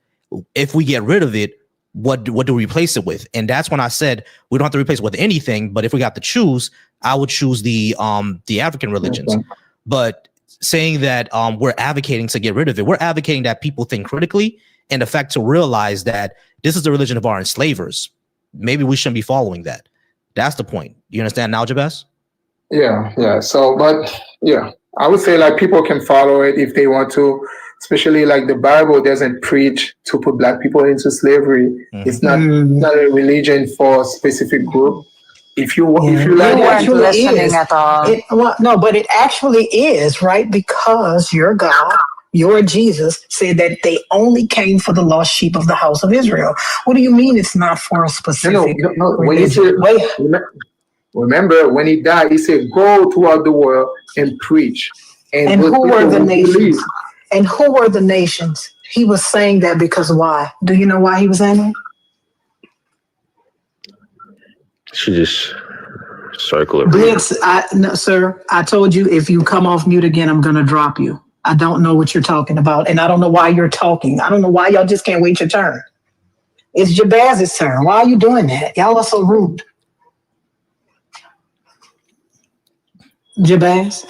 if we get rid of it, what do we replace it with? And that's when I said we don't have to replace it with anything, but if we got to choose, I would choose the African religions. Okay. But saying that we're advocating to get rid of it, we're advocating that people think critically and the fact to realize that this is the religion of our enslavers. Maybe we shouldn't be following that. That's the point. You understand now, Jabez? Yeah. So, but yeah, I would say like people can follow it if they want to. Especially like the Bible doesn't preach to put black people into slavery. Mm-hmm. It's not a religion for a specific group. If you like, you weren't listening at all. But it actually is, right? Because your God, your Jesus, said that they only came for the lost sheep of the house of Israel. What do you mean it's not for a specific? No. When he said, remember when he died, he said, "Go throughout the world and preach." And who were the nations? And who were the nations? He was saying that because why? Do you know why he was saying that? She just circle it. Blitz, no, sir, I told you if you come off mute again, I'm going to drop you. I don't know what you're talking about, and I don't know why you're talking. I don't know why y'all just can't wait your turn. It's Jabaz's turn. Why are you doing that? Y'all are so rude. Jabaz?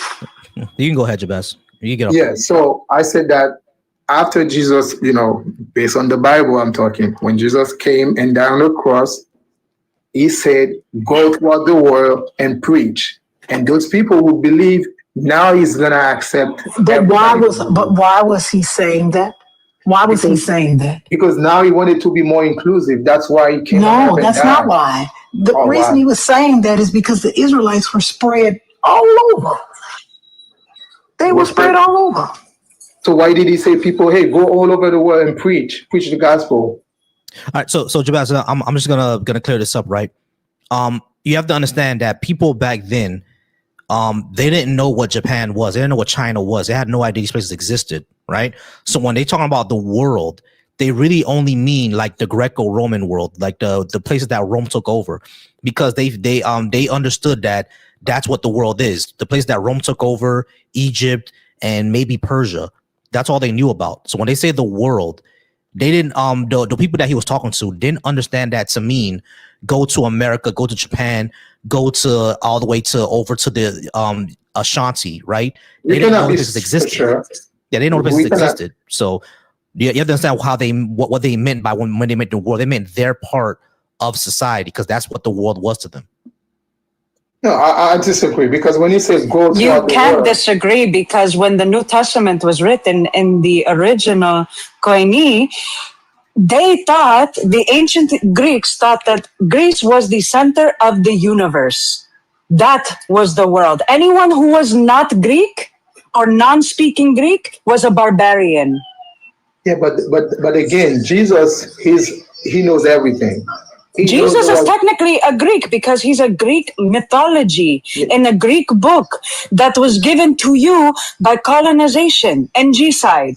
You can go ahead, Jabaz. You get up. Yeah, so I said that after Jesus, based on the Bible I'm talking, when Jesus came and died on the cross, he said, go throughout the world and preach. And those people who believe, now he's going to accept. But why was he saying that? Why was he saying that? Because now he wanted to be more inclusive. That's why he came. No, that's not why. The reason he was saying that is because the Israelites were spread all over. They were spread all over. So why did he say people, hey, go all over the world and preach the gospel? All right, so Jabaz, I'm just gonna clear this up, right? You have to understand that people back then, they didn't know what Japan was, they didn't know what China was, they had no idea these places existed, right? So when they talking about the world, they really only mean like the Greco-Roman world, like the places that Rome took over, because they understood that that's what the world is. The place that Rome took over, Egypt, and maybe Persia. That's all they knew about. So when they say the world, they didn't the people that he was talking to didn't understand that to mean go to America, go to Japan, go to all the way to over to the Ashanti, right? They didn't know this existed. Sure. Yeah, they didn't know this existed. So you have to understand how what they meant by when they meant the world. They meant their part of society, because that's what the world was to them. No, I disagree, because when he says go to you can't disagree, because when the New Testament was written in the original Koine, the ancient Greeks thought that Greece was the center of the universe. That was the world. Anyone who was not Greek or non-speaking Greek was a barbarian. Yeah, but again, Jesus, he knows everything. Jesus is technically a Greek because he's a Greek mythology in a Greek book that was given to you by colonization and G-side.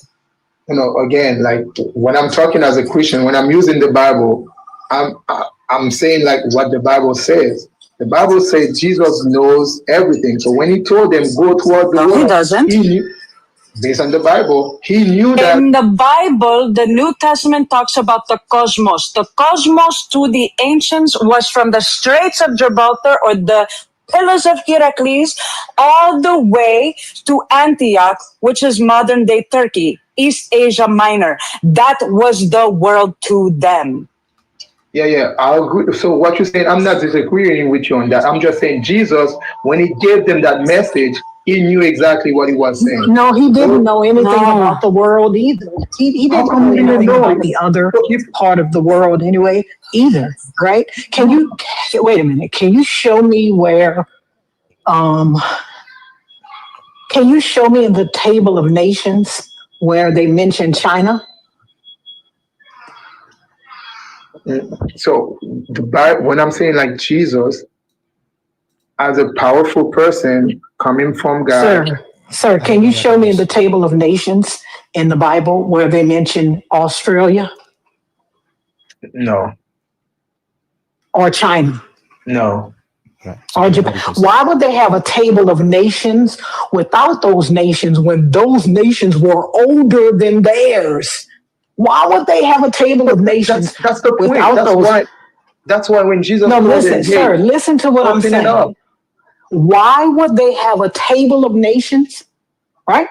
Again, like when I'm talking as a Christian, when I'm using the Bible, I'm saying like what the Bible says. The Bible says Jesus knows everything. So when he told them go toward the world, he doesn't. He knew, based on the Bible, he knew that. In the Bible, the New Testament talks about the cosmos. The cosmos to the ancients was from the Straits of Gibraltar or the Pillars of Heracles all the way to Antioch, which is modern-day Turkey, East Asia Minor. That was the world to them. Yeah, I agree. So what you're saying, I'm not disagreeing with you on that. I'm just saying Jesus, when he gave them that message, he knew exactly what he was saying. No, he didn't know anything about the world either. He didn't know anything about the other part of the world anyway either, right? Wait a minute. Can you show me where Can you show me in the table of nations where they mention China? So the Bible, when I'm saying like Jesus as a powerful person coming from God. Sir, can you show me in the table of nations in the Bible where they mention Australia No, or China no. or Japan? Why would they have a table of nations without those nations when those nations were older than theirs? Why would they have a table of nations That's the point. without those? That's why when Jesus No, told listen, them, sir, listen to what I'm open it up. saying. Why would they have a table of nations, right?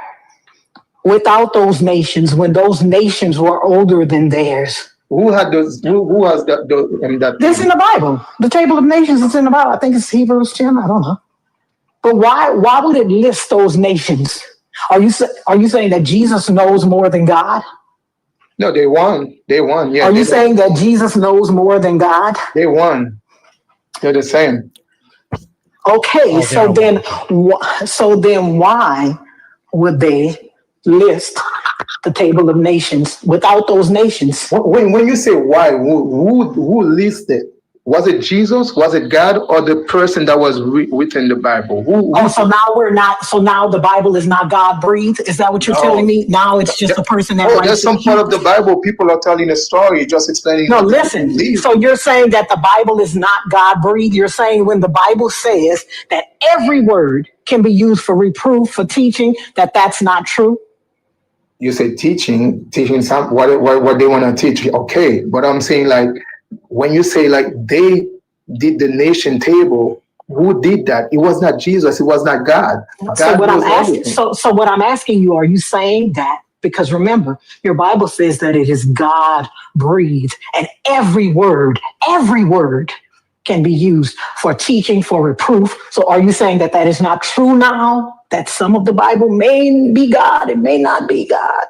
Without those nations when those nations were older than theirs? Who had those? Who has that? This in the Bible. The table of nations is in the Bible. I think it's Hebrews 10. I don't know. But why would it list those nations? Are you saying that Jesus knows more than God? No, they won. They won. Yeah. Are you saying that Jesus knows more than God? They won. They're the same. Okay, so then why would they list the table of nations without those nations? When you say why, who listed? Was it Jesus? Was it God, or the person that was written the Bible? So now the Bible is not God breathed. Is that what you're telling me? Now it's just a person that writes. There's some part of the Bible people are telling a story, just explaining. No, listen. So you're saying that the Bible is not God breathed. You're saying when the Bible says that every word can be used for reproof, for teaching, that's not true. You say teaching some what they want to teach. Okay, but I'm saying like when you say like they did the nation table, who did that? It was not Jesus. It was not God. So what I'm asking you, are you saying that? Because remember, your Bible says that it is God breathed, and every word can be used for teaching, for reproof. So are you saying that is not true now? That some of the Bible may be God, it may not be God?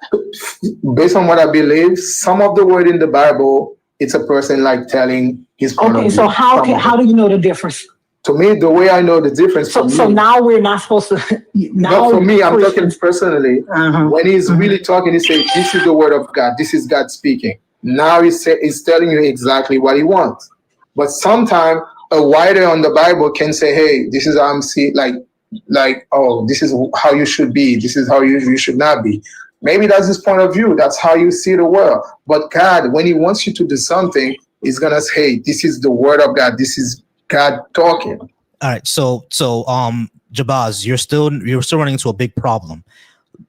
Based on what I believe, some of the word in the Bible, it's a person like telling his point of view. So how do you know the difference? To me, the way I know the difference. So now we're not supposed to. But for me, I'm talking personally. When he's really talking, he says, "This is the word of God. This is God speaking." Now he's telling you exactly what he wants. But sometimes a writer on the Bible can say, "Hey, this is how I'm seeing. Like, oh, this is how you should be. This is how you should not be." Maybe that's his point of view. That's how you see the world. But God, when he wants you to do something, he's gonna say, "Hey, this is the word of God. This is God talking." All right, so Jabaz, you're still running into a big problem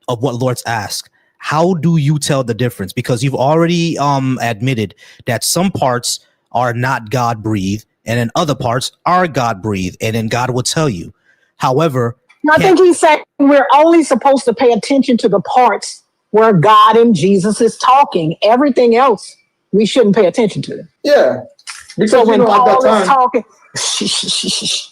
of what Lord's asked. How do you tell the difference? Because you've already admitted that some parts are not God breathed, and then other parts are God breathed, and then God will tell you. However, I think he's saying we're only supposed to pay attention to the parts where God and Jesus is talking. Everything else we shouldn't pay attention to. Yeah. Because so when Paul is talking,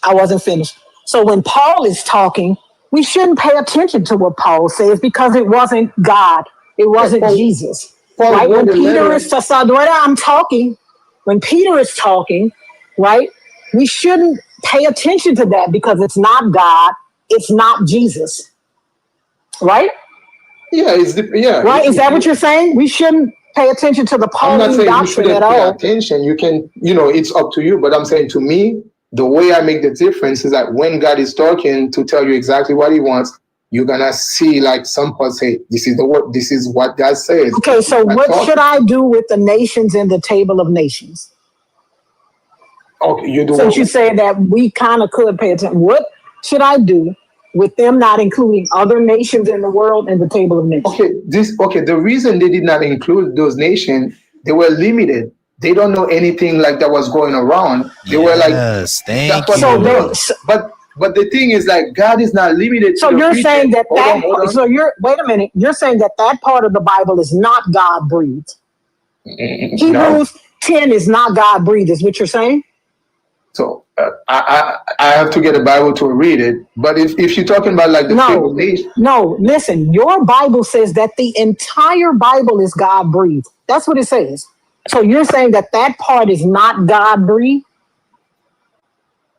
I wasn't finished. So when Paul is talking, we shouldn't pay attention to what Paul says because it wasn't God. It wasn't Jesus. Right? When Peter is talking, when Peter is talking, right? We shouldn't pay attention to that because it's not God. It's not Jesus. Right? Yeah, Right? Is that what you're saying? We shouldn't pay attention to the Pauline doctrine at all. Pay attention. You can, it's up to you. But I'm saying to me, the way I make the difference is that when God is talking to tell you exactly what he wants, you're gonna see like some parts say, this is the word, this is what God says. Okay, so what should I do with the nations in the table of nations? Okay, you do. Since you say that we kind of could pay attention, what should I do with them not including other nations in the world in the table of nations? The reason they did not include those nations, they were limited. They don't know anything like that was going around. They were like, thank you. But the thing is, like, God is not limited. So you're saying that wait a minute. You're saying that part of the Bible is not God breathed. Hebrews 10 is not God breathed. Is what you're saying? So I have to get a Bible to read it. But if you're talking about like the table of nations, no, listen. Your Bible says that the entire Bible is God breathed. That's what it says. So you're saying that part is not God breathed?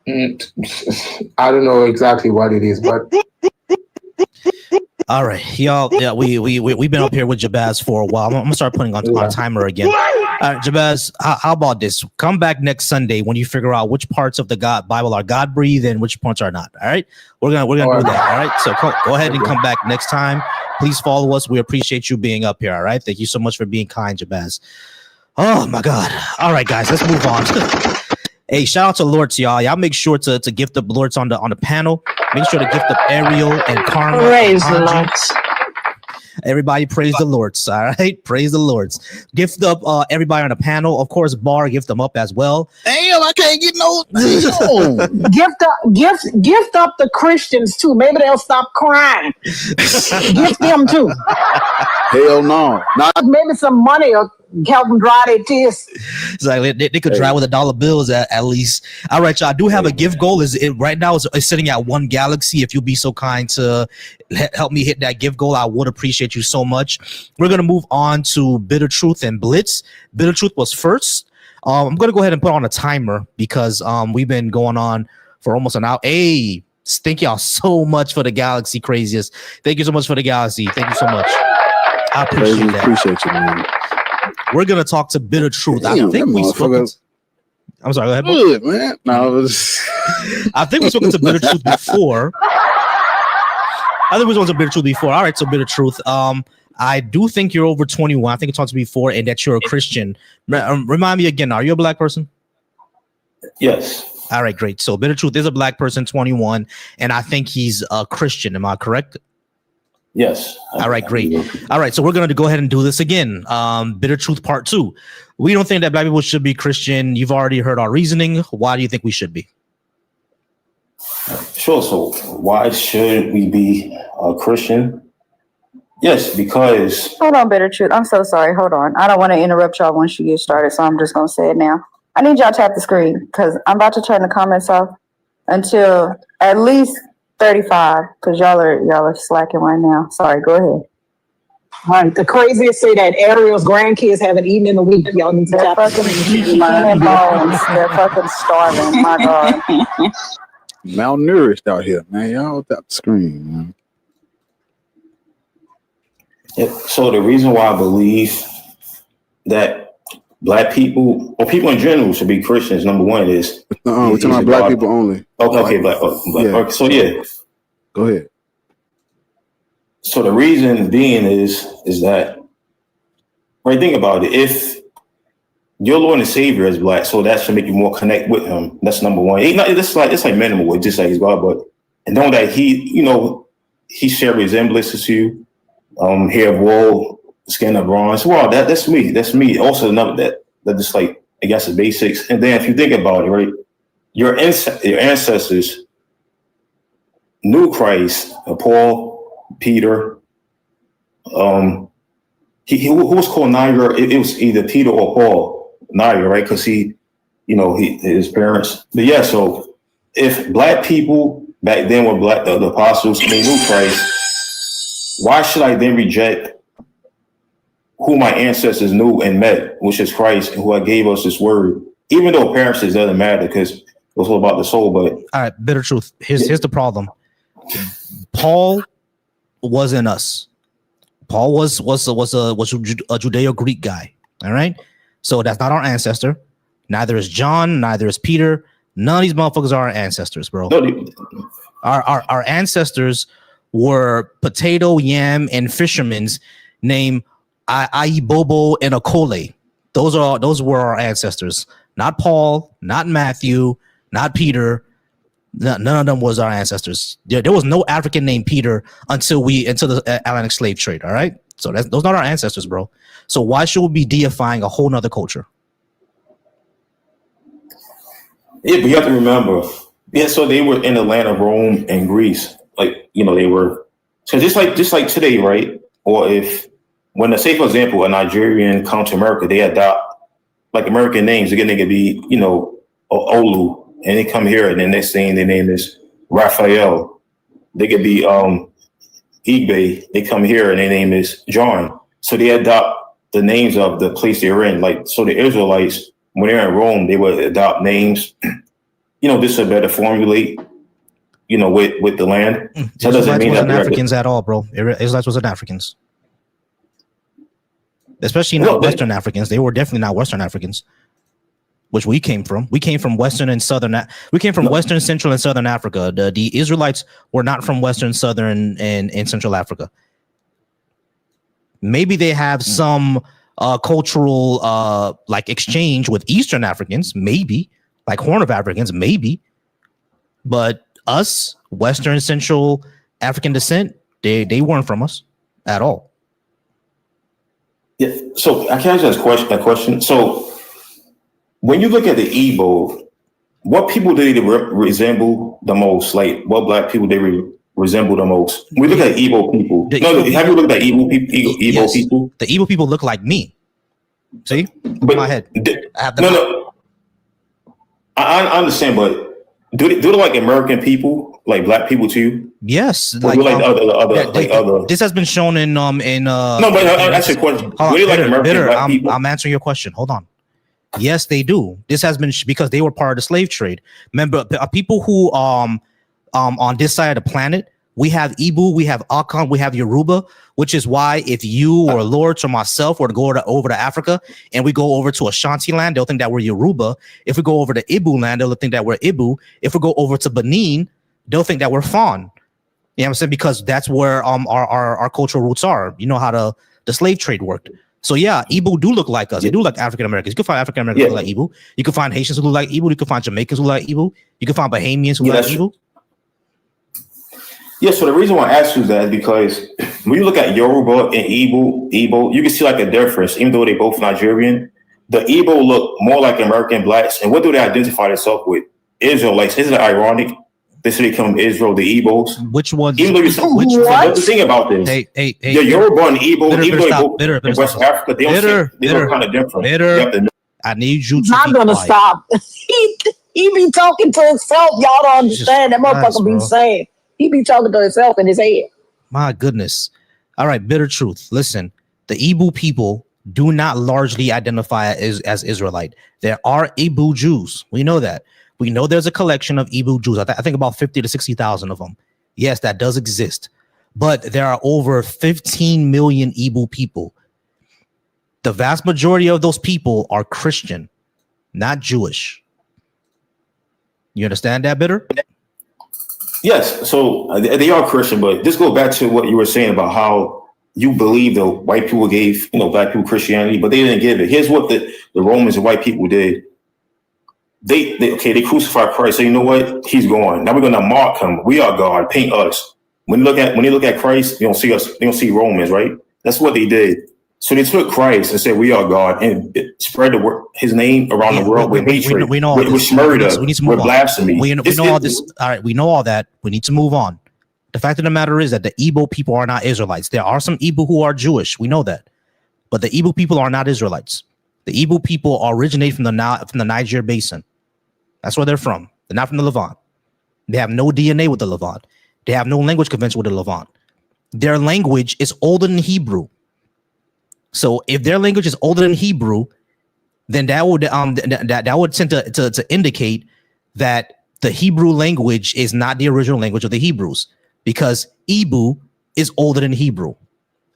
I don't know exactly what it is, but All right, y'all. Yeah, we've been up here with Jabaz for a while. I'm gonna start putting on timer again. All right, Jabaz, how about this? Come back next Sunday when you figure out which parts of the Bible are God breathed and which parts are not. All right, we're gonna do that. All right, so go ahead and come back next time. Please follow us. We appreciate you being up here. All right, thank you so much for being kind, Jabaz. Oh my God. All right, guys, let's move on. Hey, shout out to Lords, y'all. Y'all make sure to gift the Lords on the panel. Make sure to gift up Ariel and Karma. Praise the Lord. Everybody praise the Lords. All right, praise the Lords. Gift up everybody on the panel. Of course, Bar, gift them up as well. Damn, I can't get no. Gift up the Christians too. Maybe they'll stop crying. Gift them too. Hell no. Not maybe some money or help them dry their tears. It's like they could dry with $1 bills at least. All right, y'all. I do have a gift goal. Right now is sitting at 1 galaxy. If you'll be so kind to help me hit that gift goal, I would appreciate you so much. We're gonna move on to Bitter Truth and Blitz. Bitter Truth was first. I'm gonna go ahead and put on a timer because we've been going on for almost an hour. Hey, thank y'all so much for the galaxy craziest. Thank you so much for the galaxy. Thank you so much. I appreciate that. Appreciate you, man. We're gonna talk to Bitter Truth. Damn, I think we spoke. I'm sorry. Go ahead. Good, man. No, I think we spoken to Bitter Truth before. I think we spoke to Bitter Truth before. All right, so Bitter Truth. I do think you're over 21. I think I talked to you before, and that you're a Christian. Remind me again. Are you a black person? Yes. All right, great. So Bitter Truth is a black person, 21, and I think he's a Christian. Am I correct? Yes. All right, great. All right, so we're going to go ahead and do this again. Bitter Truth Part 2. We don't think that black people should be Christian. You've already heard our reasoning. Why do you think we should be? Sure. So why should we be a Christian? Yes, because... Hold on, Bitter Truth. I'm so sorry. Hold on. I don't want to interrupt y'all once you get started, so I'm just going to say it now. I need y'all to tap the screen because I'm about to turn the comments off until at least 35 because y'all are slacking right now. Sorry, go ahead. All right, the craziest say that Ariel's grandkids haven't eaten in a week. Y'all need to tap fucking eating bones. They're fucking starving. My God. Malnourished out here, man. Y'all tap the screen, man. Yeah, so the reason why I believe that black people or people in general should be Christians, number one is we're talking about black people only. Okay, black. Yeah. Okay, so yeah. Go ahead. So the reason being is that, right, think about it. If your Lord and Savior is black, so that should make you more connect with him. That's number one. It's like minimal, just like he's God, but and knowing that he shared resemblances to you, hair of wool, skin of bronze. Wow, that's me. That's me. Also another that just like I guess the basics. And then if you think about it, right, your ancestors knew Christ, Paul, Peter, who was called Niger. It was either Peter or Paul, Niger, right? Because his parents. But yeah, so if black people back then were black, the apostles, and they knew Christ, why should I then reject who my ancestors knew and met, which is Christ, and who gave us this word? Even though appearances doesn't matter because it was all about the soul. But all right, Bitter Truth. Here's the problem. Paul wasn't us. Paul was a Judeo-Greek guy. All right, so that's not our ancestor. Neither is John. Neither is Peter. None of these motherfuckers are our ancestors, bro. Our ancestors were potato, yam, and fishermen named Aibobo and Akole. Those were our ancestors. Not Paul. Not Matthew. Not Peter. None of them was our ancestors. There was no African named Peter until the Atlantic slave trade. All right, so those not our ancestors, bro. So why should we be deifying a whole nother culture? Yeah, but you have to remember. Yeah, so they were in the land of Rome and Greece. Like they were. So just like today, right? Or when say for example a Nigerian come to America, they adopt like American names. Again, they could be Olu. And they come here, and the next thing their name is Raphael. They could be Igbe. They come here, and their name is John. So they adopt the names of the place they're in. Like so, the Israelites, when they're in Rome, they would adopt names. This to better formulate with the land. So that doesn't mean wasn't Africans at all, bro. Israelites wasn't Africans. Especially not Western Africans. They were definitely not Western Africans, which we came from. We came from Western and Southern. We came from Western, Central, and Southern Africa. The Israelites were not from Western, Southern, and Central Africa. Maybe they have some cultural like exchange with Eastern Africans, maybe like Horn of Africans, maybe. But us, Western, Central African descent, they weren't from us at all. Yeah. So I can ask a question. So when you look at the Igbo, what people do they resemble the most? Like what black people they resemble the most? We look at Igbo people. Have you looked at Igbo people? Yes. People? The Igbo people look like me. See? But my head. I understand, but do they look like American people, like black people too? Yes, like other. This has been shown in No, but that's a question. I'm answering your question. Hold on. Yes, they do. This has been because they were part of the slave trade. Remember, people who on this side of the planet, we have Igbo, we have Akan, we have Yoruba, which is why if you or Lords or myself were to go over to Africa and we go over to Ashanti land, they'll think that we're Yoruba. If we go over to Ibu land, they'll think that we're Ibu. If we go over to Benin, they'll think that we're Fon. You know what I'm saying? Because that's where our cultural roots are. You know how the slave trade worked. So yeah, Igbo do look like us. They do look African Americans. You can find African Americans who look like Igbo. You can find Haitians who look like Igbo. You can find Jamaicans who look like Igbo. You can find Bahamians who look like Igbo. Yeah, so the reason why I asked you that is because when you look at Yoruba and Igbo, you can see like a difference, even though they both Nigerian. The Igbo look more like American blacks, and what do they identify themselves with? Israelites. Isn't it ironic? They say they come from Israel, the Igbos. Which ones? Even though the thing about this, hey, the Yoruba and Igbo, even though they both in West Africa, they look kind of different. I need you to not gonna stop. he be talking to himself. Y'all don't understand. That motherfucker be saying. He be talking to himself in his head. My goodness. All right, bitter truth. Listen, the Igbo people do not largely identify as Israelite. There are Igbo Jews. We know that. We know there's a collection of Igbo Jews. I think about 50 to 60,000 of them. Yes, that does exist. But there are over 15 million Igbo people. The vast majority of those people are Christian, not Jewish. You understand that, bitter? Yes, so they are Christian, but this goes back to what you were saying about how you believe the white people gave, black people Christianity, but they didn't give it. Here's what the Romans and white people did. They crucified Christ. So you know what? He's gone. Now we're gonna mark him. We are God. Paint us. When you look at Christ, you don't see us. You don't see Romans, right? That's what they did. So they took Christ and said, "We are God," and spread his name around the world with hatred, with murder, with blasphemy. We know all this. All right, we know all that. We need to move on. The fact of the matter is that the Igbo people are not Israelites. There are some Igbo who are Jewish. We know that, but the Igbo people are not Israelites. The Igbo people originate from the Niger Basin. That's where they're from. They're not from the Levant. They have no DNA with the Levant. They have no language convention with the Levant. Their language is older than Hebrew. So if their language is older than Hebrew, then that would tend to indicate that the Hebrew language is not the original language of the Hebrews, because Igbo is older than Hebrew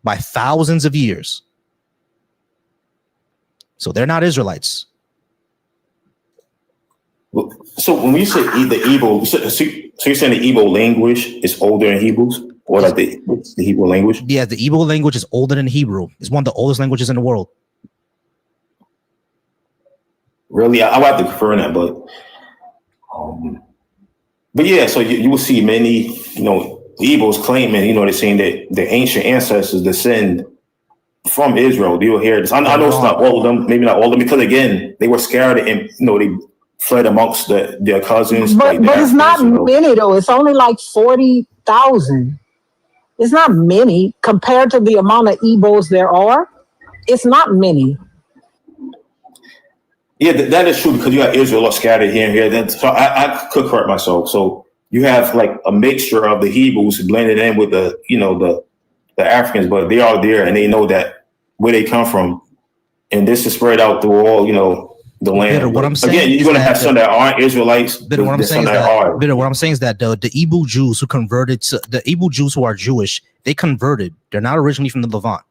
by thousands of years. So they're not Israelites. So when we say the Igbo, so you're saying the Igbo language is older than Hebrews? Or like the Hebrew language? Yeah, the Igbo language is older than Hebrew. It's one of the oldest languages in the world. Really? I would have to confirm that, but yeah, so you will see many, Igbos claiming, they're saying that the ancient ancestors descend from Israel. You will hear this. I know it's not all of them, maybe not all of them, because again, they were scared and, they fled amongst their cousins. But it's not many though. It's only like 40,000. It's not many compared to the amount of Igbos there are. It's not many. Yeah, that is true, because you got Israel scattered here and here. So I could correct myself. So you have like a mixture of the Hebrews blended in with the Africans, but they are there and they know that where they come from. And this is spread out through all, the land. Bitter, what I'm saying again, you're is going to that have some that aren't Israelites. Bitter, what I'm there's saying some is that are. Bitter, what I'm saying is that the Igbo Jews who converted to the Igbo Jews who are Jewish, they converted. They're not originally from the Levant.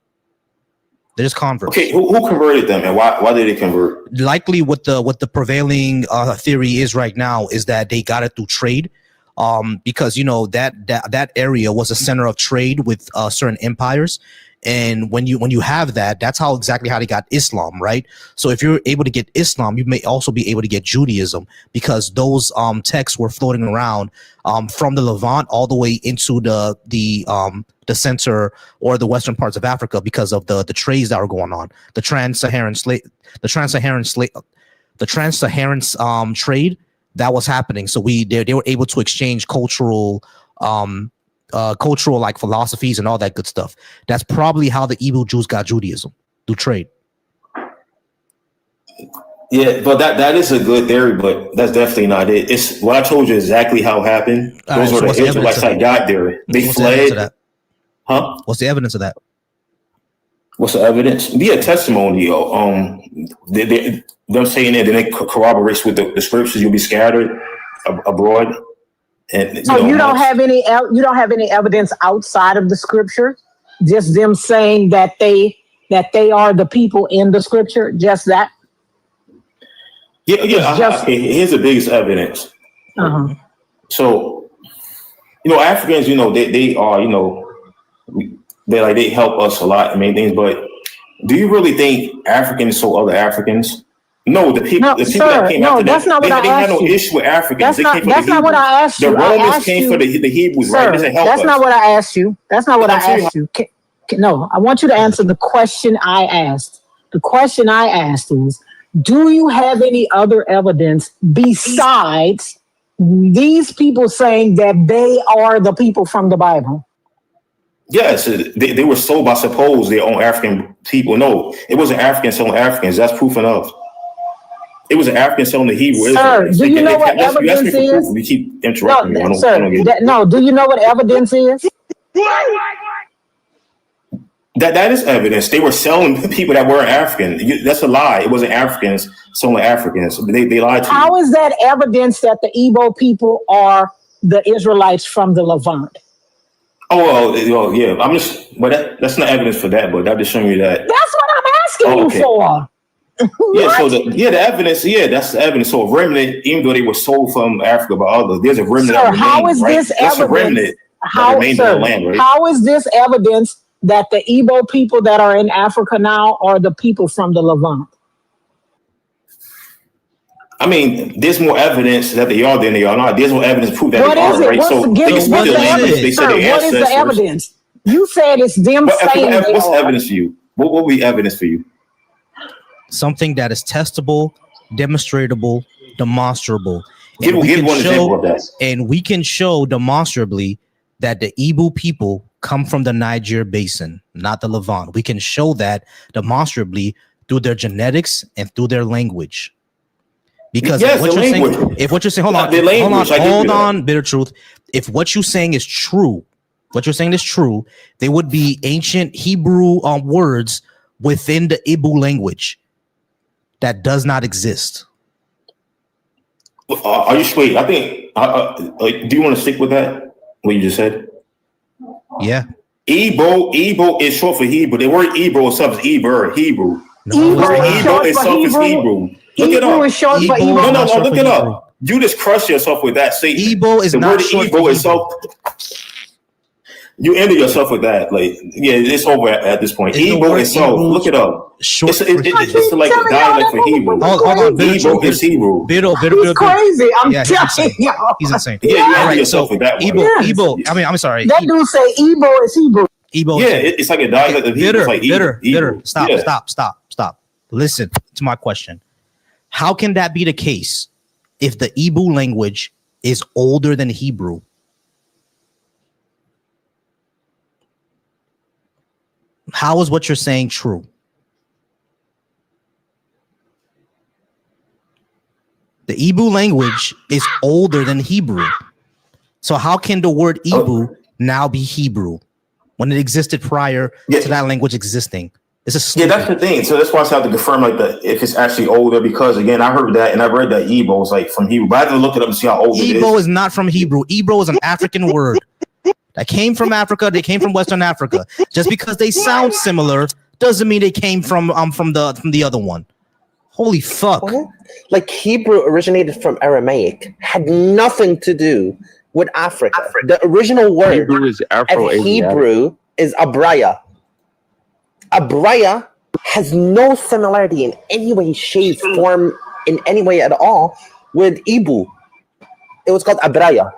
They're just converts. Okay, who converted them, and why did they convert? Likely, what the prevailing theory is right now is that they got it through trade, because you know that area was a center of trade with certain empires. And when you have that, that's how exactly how they got Islam, right? So if you're able to get Islam, you may also be able to get Judaism, because those texts were floating around from the Levant all the way into the center or the western parts of Africa, because of the trades that were going on, the trans-Saharan trade that was happening. So they were able to exchange cultural like philosophies and all that good stuff. That's probably how the Igbo Jews got Judaism, through trade. Yeah, but that is a good theory, but that's definitely not it. It's what I told you exactly how it happened. Those were the Israelites that got there. They fled. Huh? What's the evidence of that? What's the evidence? Be a testimony. Them saying that, then it corroborates with the scriptures. You'll be scattered abroad. And so you don't have any evidence outside of the scripture, just them saying that they are the people in the scripture, just that. Yeah. Here's the biggest evidence. Uh-huh. So, Africans, they are, they help us a lot in many things. But do you really think Africans saw other Africans? No, the people that came after that's that, not what they had no issue with Africans. That's not what I asked you. The Romans came for the Hebrews, right? It doesn't help that's us. not what I asked you. That's not what I asked you. No, I want you to answer the question I asked. The question I asked is, do you have any other evidence besides these people saying that they are the people from the Bible? Yes, they were sold by suppose their own African people. No, it wasn't Africans selling Africans. That's proof enough. It was an African selling the Hebrew. Sir, do you know what evidence is? We keep interrupting me. Do you know what evidence is? That is evidence. They were selling people that weren't African. That's a lie. It wasn't Africans selling Africans. They lied to you. How is that evidence that the Igbo people are the Israelites from the Levant? Oh, well, yeah. But that's not evidence for that. But I'm just showing you that. That's what I'm asking you for. Yeah, so the evidence, that's the evidence. So a remnant, even though they were sold from Africa by others, there's a remnant. Sir, how is this evidence? That's a remnant that remained in the land, right? How is this evidence that the Igbo people that are in Africa now are the people from the Levant? I mean, there's more evidence that they are than they are not. There's more evidence to prove that they are, right? So what is the evidence? You said it's them saying they are. What's evidence for you? What will be evidence for you? Something that is testable, demonstratable, demonstrable. Give one example of that. And we can show demonstrably that the Igbo people come from the Niger Basin, not the Levant. We can show that demonstrably through their genetics and through their language. Because if what you're saying, hold on, bitter truth. If what you're saying is true, they would be ancient Hebrew words within the Igbo language that does not exist. Are you straight? I think. Do you want to stick with that? What you just said? Yeah. Igbo is short for Hebrew. The word Igbo itself is Eber, Hebrew. No, the word Igbo itself is Hebrew. Look it up. No, look it up. You just crush yourself with that. Say Igbo is not short for Hebrew. Itself. You ended yourself with that. It's over at this point. Igbo itself. Look it up. It's like a dialect for Hebrew. Hold on. Igbo is Hebrew. He's crazy. I'm telling you. He's insane. Yeah, you ended yourself with that. Igbo. I mean, I'm sorry. That dude say Igbo is Hebrew. Igbo. Yeah, it's like a dialect of Hebrew. Bitter. Stop. Listen to my question. How can that be the case if the Igbo language is older than Hebrew? How is what you're saying true? The Igbo language is older than Hebrew. So how can the word Igbo now be Hebrew when it existed prior to that language existing? This is Yeah, stupid. that's the thing. So that's why I have to confirm like if it's actually older, because again, I heard that and I read that Igbo is like from Hebrew, but I have to look it up and see how old it is. Igbo is not from Hebrew. Igbo is an African word that came from Africa. They came from Western Africa. Just because they sound similar doesn't mean they came from the other one. Holy fuck! Like Hebrew originated from Aramaic, had nothing to do with Africa. The original word Hebrew is of Afro-Asiatic. Hebrew is Abraya. Abraya has no similarity in any way, shape, form, in any way at all with Ibu. It was called Abraya.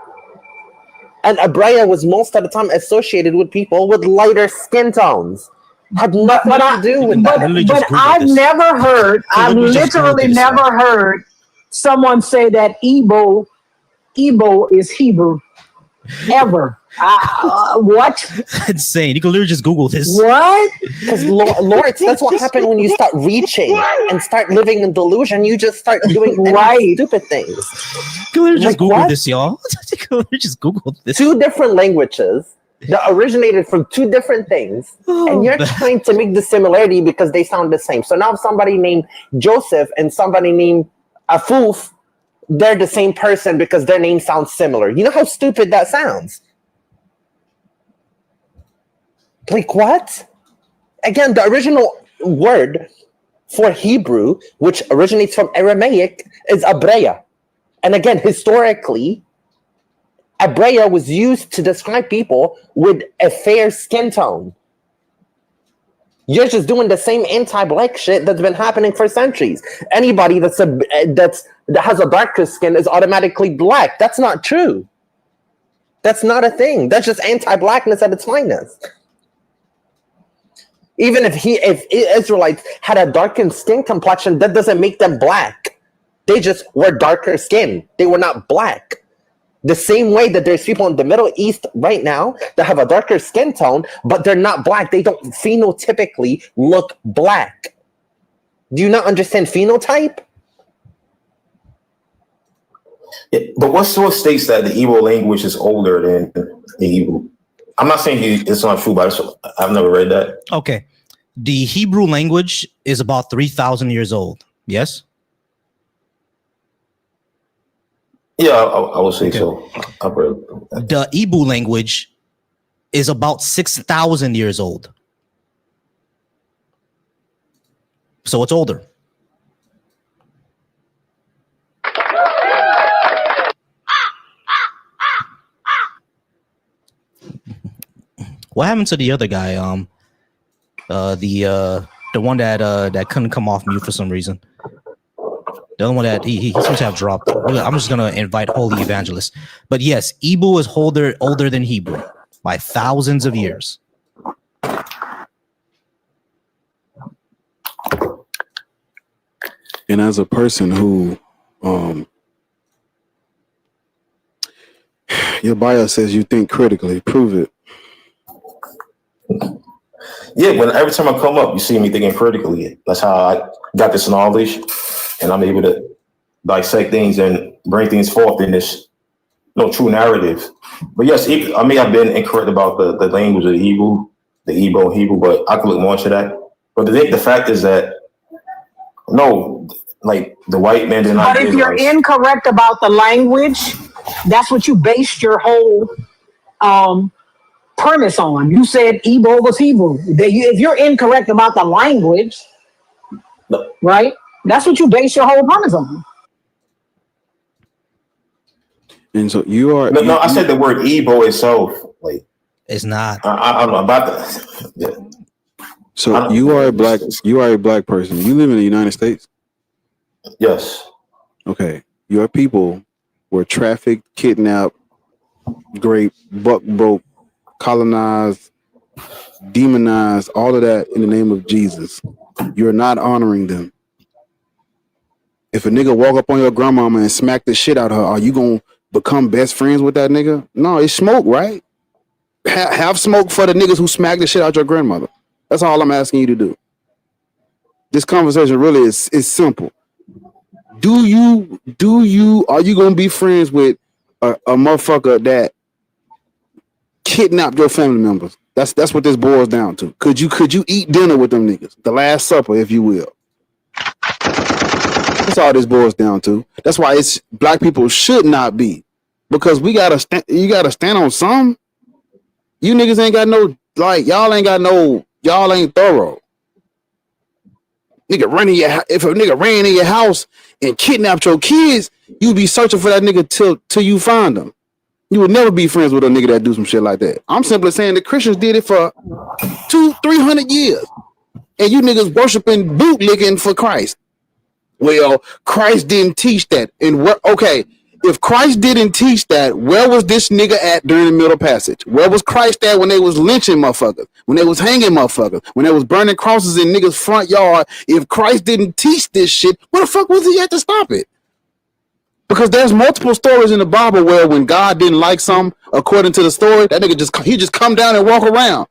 And Abraya was most of the time associated with people with lighter skin tones. Had nothing to do with that. But I've never heard, I've literally never heard someone say that Igbo is Hebrew. Ever. What? Insane. You can literally just Google this. What? Because Lawrence, that's what happened when you start reaching and start living in delusion. You just start doing stupid things. You can literally just Google this, y'all. You can literally just Google this. Two different languages that originated from two different things, and you're trying to make the similarity because they sound the same. So now somebody named Joseph and somebody named Afuf, they're the same person because their name sounds similar. You know how stupid that sounds? Like what? Again, the original word for Hebrew, which originates from Aramaic, is Abreya. And again, historically, Abreya was used to describe people with a fair skin tone. You're just doing the same anti-black shit that's been happening for centuries. Anybody that has a darker skin is automatically black. That's not true. That's not a thing. That's just anti-blackness at its finest. Even if Israelites had a darkened skin complexion, that doesn't make them black. They just were darker skin. They were not black. The same way that there's people in the Middle East right now that have a darker skin tone, but they're not black. They don't phenotypically look black. Do you not understand phenotype? Yeah, but what source states that the Igbo language is older than the Hebrew? I'm not saying it's not true, but I've never read that. Okay. The Hebrew language is about 3,000 years old. Yes? Yeah, I would say so. I've read that. The Igbo language is about 6,000 years old. So it's older. What happened to the other guy? The one that couldn't come off mute for some reason. The other one that he seems to have dropped. I'm just gonna invite Holy Evangelist. But yes, Igbo is older than Hebrew by thousands of years. And as a person who your bio says you think critically, prove it. Yeah, when every time I come up, you see me thinking critically. That's how I got this knowledge, and I'm able to dissect things and bring things forth in this true narrative. But yes, I may have been incorrect about the language of the Hebrew, but I could look more into that. But the fact is that like the white man did not. But if you're incorrect about the language, that's what you based your whole premise on. You said Igbo was Hebrew. If you're incorrect about the language, right? That's what you base your whole premise on. And so you are. No, I said the word Igbo itself. Like it's not. I don't know about that. Yeah. So you are a black person. You live in the United States? Yes. Okay. Your people were trafficked, kidnapped, raped, buck broke, colonized, demonized, all of that in the name of Jesus. You're not honoring them. If a nigga walk up on your grandmama and smack the shit out of her, are you gonna become best friends with that nigga? No, it's smoke, right? Have smoke for the niggas who smack the shit out your grandmother. That's all I'm asking you to do. This conversation really is simple. Are you gonna be friends with a motherfucker that kidnapped your family members? That's what this boils down to. Could you eat dinner with them niggas? The Last Supper, if you will. That's all this boils down to. That's why it's black people should not be, because you gotta stand on some. You niggas ain't got no, like, y'all ain't thorough. Nigga if a nigga ran in your house and kidnapped your kids, you be searching for that nigga till you find them. You would never be friends with a nigga that do some shit like that. I'm simply saying the Christians did it for 200-300 years. And you niggas worshiping bootlicking for Christ. Well, Christ didn't teach that. And okay, if Christ didn't teach that, where was this nigga at during the Middle Passage? Where was Christ at when they was lynching motherfuckers? When they was hanging motherfuckers? When they was burning crosses in niggas' front yard? If Christ didn't teach this shit, where the fuck was he at to stop it? Because there's multiple stories in the Bible where when God didn't like something, according to the story, that nigga just come down and walk around.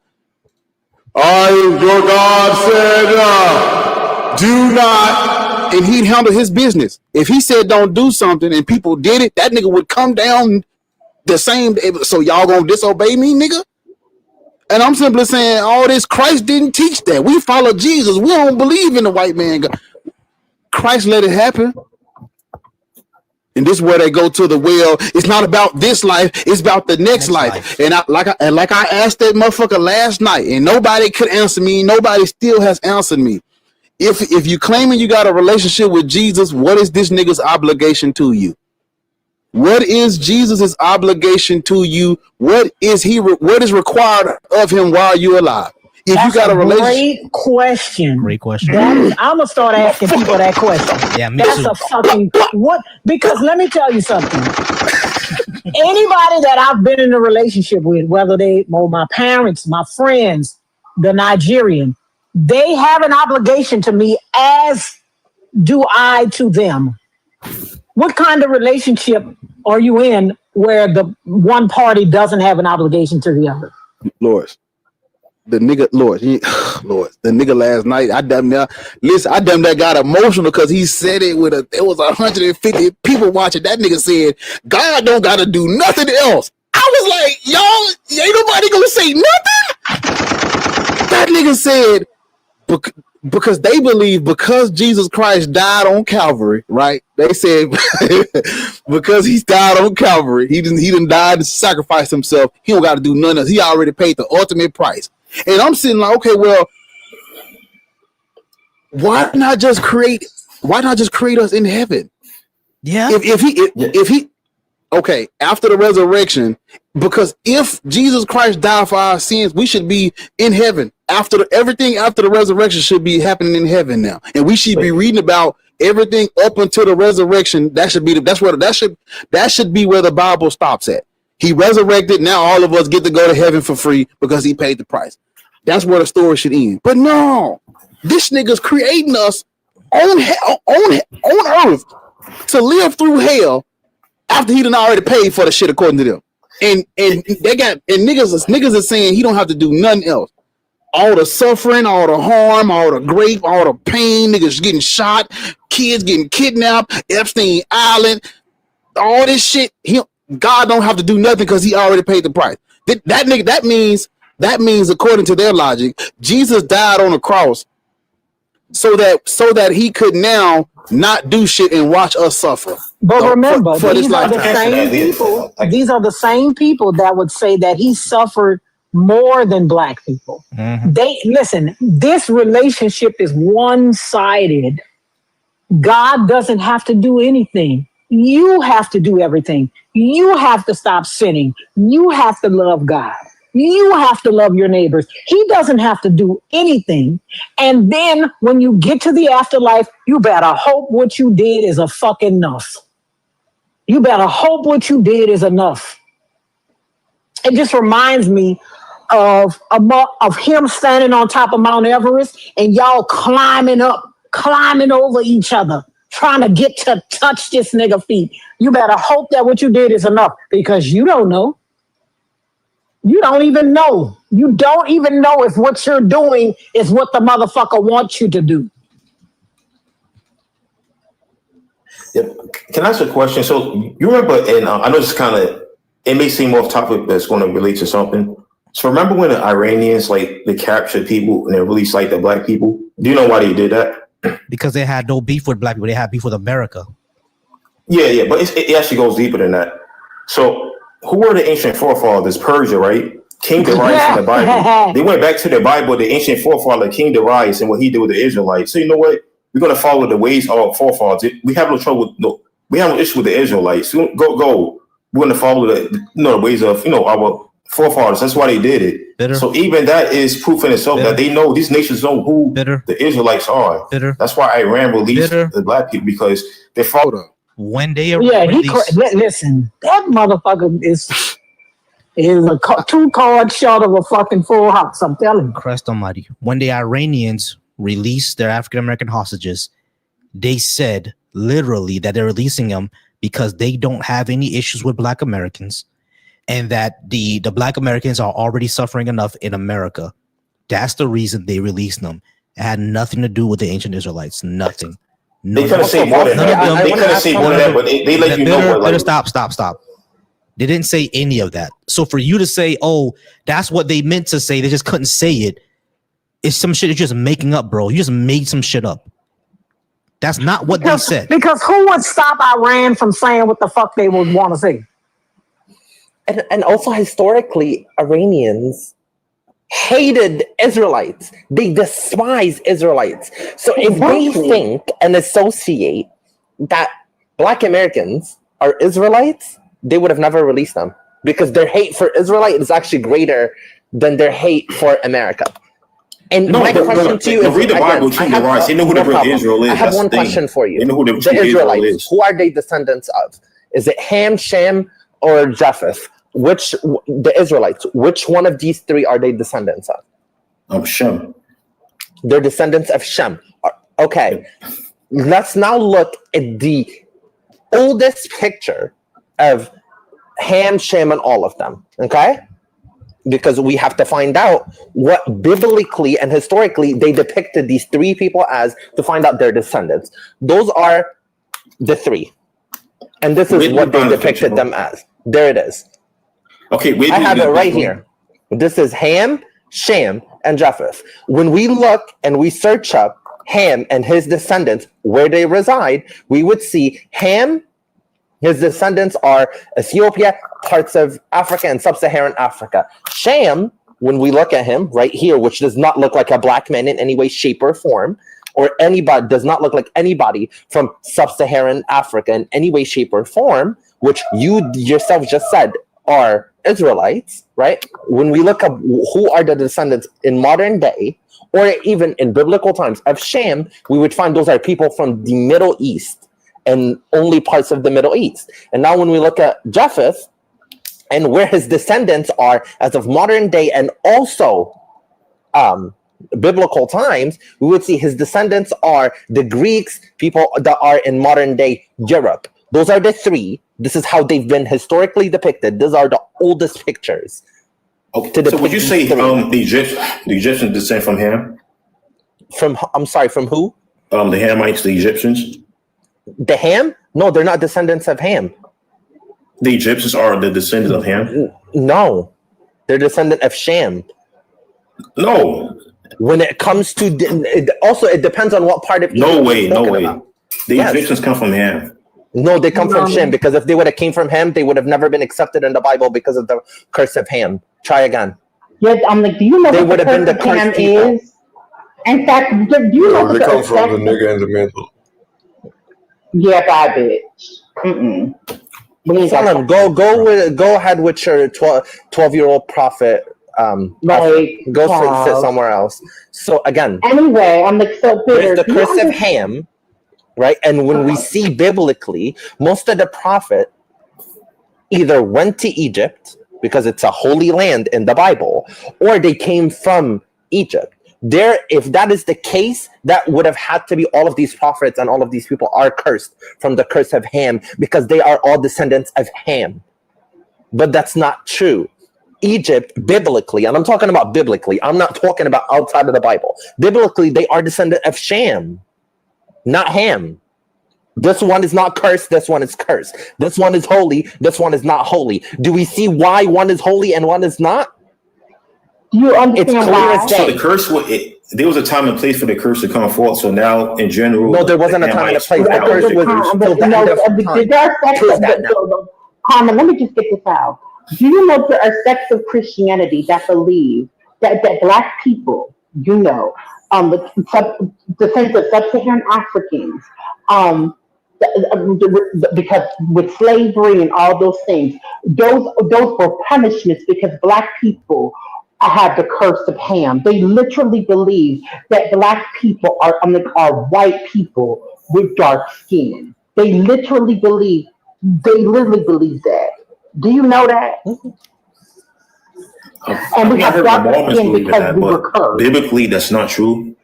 Your God said, do not, and he'd handle his business. If he said don't do something and people did it, that nigga would come down the same. So y'all gonna disobey me, nigga? And I'm simply saying all this, Christ didn't teach that. We follow Jesus. We don't believe in the white man. Christ let it happen. And this is where they go to the well. It's not about this life. It's about the next life. And like I asked that motherfucker last night, and nobody could answer me. Nobody still has answered me. If you claiming you got a relationship with Jesus, what is this nigga's obligation to you? What is Jesus's obligation to you? What is required of him while you're alive? If That's you got a relationship, great question. I'm gonna start asking people that question. Yeah, me That's too. a fucking what? Because let me tell you something. Anybody that I've been in a relationship with, whether my parents, my friends, the Nigerian, they have an obligation to me, as do I to them. What kind of relationship are you in where the one party doesn't have an obligation to the other? Lord, the nigga last night, I damn near got emotional because he said it it was 150 people watching. That nigga said, God don't gotta do nothing else. I was like, y'all, ain't nobody gonna say nothing. That nigga said, because they believe because Jesus Christ died on Calvary, right? They said because he died on Calvary, he didn't die to sacrifice himself. He don't got to do none of this. He already paid the ultimate price. And I'm sitting like, okay, well, why not just create us in heaven? Yeah. If he okay, after the resurrection, because if Jesus Christ died for our sins, we should be in heaven. Everything after the resurrection should be happening in heaven now, and we should be reading about everything up until the resurrection. That should be where the Bible stops at. He resurrected. Now all of us get to go to heaven for free because he paid the price. That's where the story should end. But no, this nigga's creating us on earth to live through hell after he done already paid for the shit according to them. And niggas are saying he don't have to do nothing else. All the suffering, all the harm, all the grief, all the pain, niggas getting shot, kids getting kidnapped, Epstein Island, all this shit. God don't have to do nothing because he already paid the price. That means according to their logic, Jesus died on the cross so that he could now not do shit and watch us suffer. But remember, these are the same people that would say that he suffered more than black people. Mm-hmm. This relationship is one-sided. God doesn't have to do anything. You have to do everything. You have to stop sinning. You have to love God. You have to love your neighbors. He doesn't have to do anything. And then when you get to the afterlife, you better hope what you did is a fucking enough. You better hope what you did is enough. It just reminds me of him standing on top of Mount Everest and y'all climbing over each other, trying to get to touch this nigga feet. You better hope that what you did is enough, because you don't know. You don't even know. You don't even know if what you're doing is what the motherfucker wants you to do. Yep. Can I ask a question? So you remember, and I know this it may seem off topic, but it's going to relate to something. So remember when the Iranians like they captured people and they released like the black people? Do you know why they did that? Because they had no beef with black people. They had beef with America. Yeah, but it actually goes deeper than that. So who were the ancient forefathers? Persia, right? King Darius in the Bible. They went back to the Bible, the ancient forefather, King Darius, and what he did with the Israelites. So you know what? We're gonna follow the ways of our forefathers. We have no trouble with we have no issue with the Israelites. Go. We're gonna follow the ways of our forefathers. That's why they did it. Bitter. So even that is proof in itself that they know these nations know who the Israelites are. That's why Iran released the black people, because they followed them. When they listen, that motherfucker is a 2 card short of a fucking full house. I'm telling you. Christ Almighty. When the Iranians released their African American hostages, they said literally that they're releasing them because they don't have any issues with Black Americans, and that the Black Americans are already suffering enough in America. That's the reason they released them. It had nothing to do with the ancient Israelites. Nothing. They could have said more than that. They could have said more than that, but they let you know what. Like, stop. They didn't say any of that. So for you to say, "Oh, that's what they meant to say," they just couldn't say it. It's some shit you're just making up, bro. You just made some shit up. That's not what they said. Because who would stop Iran from saying what the fuck they would want to say? And also historically, Iranians hated Israelites. They despise Israelites. So if they think and associate that Black Americans are Israelites, they would have never released them, because their hate for Israelite is actually greater than their hate for America. And my question to you is, read the Bible, they know who the real Israel is. I have one question for you. They know who the Israelites, is. who are they descendants of? Is it Ham, Shem, or Japheth? The Israelites, which one of these three are they descendants of? Of Shem. They're descendants of Shem. Okay. Let's now look at the oldest picture of Ham, Shem, and all of them. Okay? Because we have to find out what biblically and historically they depicted these three people as, to find out their descendants. Those are the three. And this is what they depicted them as. There it is. Okay, I have it right here. This is Ham, Shem, and Japheth. When we look and we search up Ham and his descendants, where they reside, we would see Ham, his descendants are Ethiopia, parts of Africa, and sub-Saharan Africa. Shem, when we look at him right here, which does not look like a black man in any way, shape, or form, or anybody, does not look like anybody from sub-Saharan Africa in any way, shape, or form, which you yourself just said are Israelites, right? When we look up who are the descendants in modern day, or even in biblical times, of Shem, we would find those are people from the Middle East and only parts of the Middle East. And now when we look at Japheth and where his descendants are as of modern day and also biblical times, we would see his descendants are the Greeks, people that are in modern day Europe. Those are the three. This is how they've been historically depicted. These are the oldest pictures. Okay. So would you say the Egyptians descend from Ham? I'm sorry, from who? The Hamites, the Egyptians. The Ham? No, they're not descendants of Ham. The Egyptians are the descendants of Ham? No, they're descendant of Shem. No. When it comes to it depends on what part of Egypt. No way. The Egyptians come from Ham. No, they come from Shem, because if they would have came from Ham, they would have never been accepted in the Bible because of the curse of Ham. Try again. Yeah, I'm like, do you know they what would have been the Ham is? In fact, do you know they come from the nigga in the middle. Yeah, bad bitch. Salam, go ahead with your 12-year-old prophet. Go sit somewhere else. So again, anyway, I'm like so bitter. There's the curse of Ham, right? And when we see biblically, most of the prophet either went to Egypt because it's a holy land in the Bible, or they came from Egypt. If that is the case, that would have had to be all of these prophets and all of these people are cursed from the curse of Ham, because they are all descendants of Ham. But that's not true. Egypt, biblically, and I'm talking about biblically, I'm not talking about outside of the Bible. Biblically, they are descendant of Shem, not Ham. This one is not cursed, this one is cursed. This one is holy, this one is not holy. Do we see why one is holy and one is not? Do you It's understand clear why? as So the day. curse there was a time and place for the curse to come forth. So now, in general, No, there wasn't a time and a Hamites place. were The out curse of the was curse. till the end of time. there are sects Prove of that now. Carmen, let me just get this out. Do you know there are sects of Christianity that believe that black people, the sense of sub-Saharan Africans, because with slavery and all those things, those were punishments because black people had the curse of Ham. They literally believe that black people are white people with dark skin. They literally believe that. Do you know that? And I've we not have heard the dark Mormons skin believe in because that, we were but cursed. biblically, that's not true.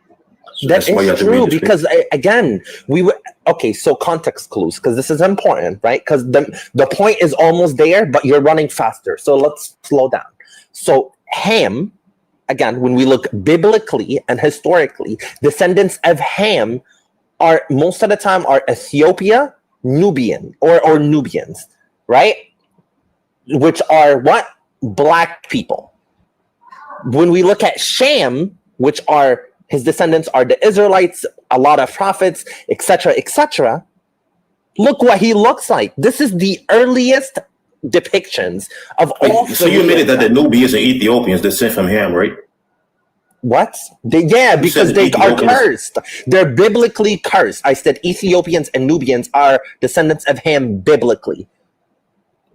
So That that's why you is have to read true the because scripture. again, we were okay. So context clues, because this is important, right? Because the point is almost there, but you're running faster. So let's slow down. So Ham, again, when we look biblically and historically, descendants of Ham are most of the time are Ethiopia, Nubian or Nubians, right? Which are what? Black people. When we look at Shem, which are his descendants are the Israelites, a lot of prophets, etc., etc. Look what he looks like. This is the earliest depictions of all. So you admitted that the Nubians and Ethiopians descend from Ham, right? What? You Because said they are Ethiopians. cursed. They're biblically cursed. I said Ethiopians and Nubians are descendants of Ham biblically.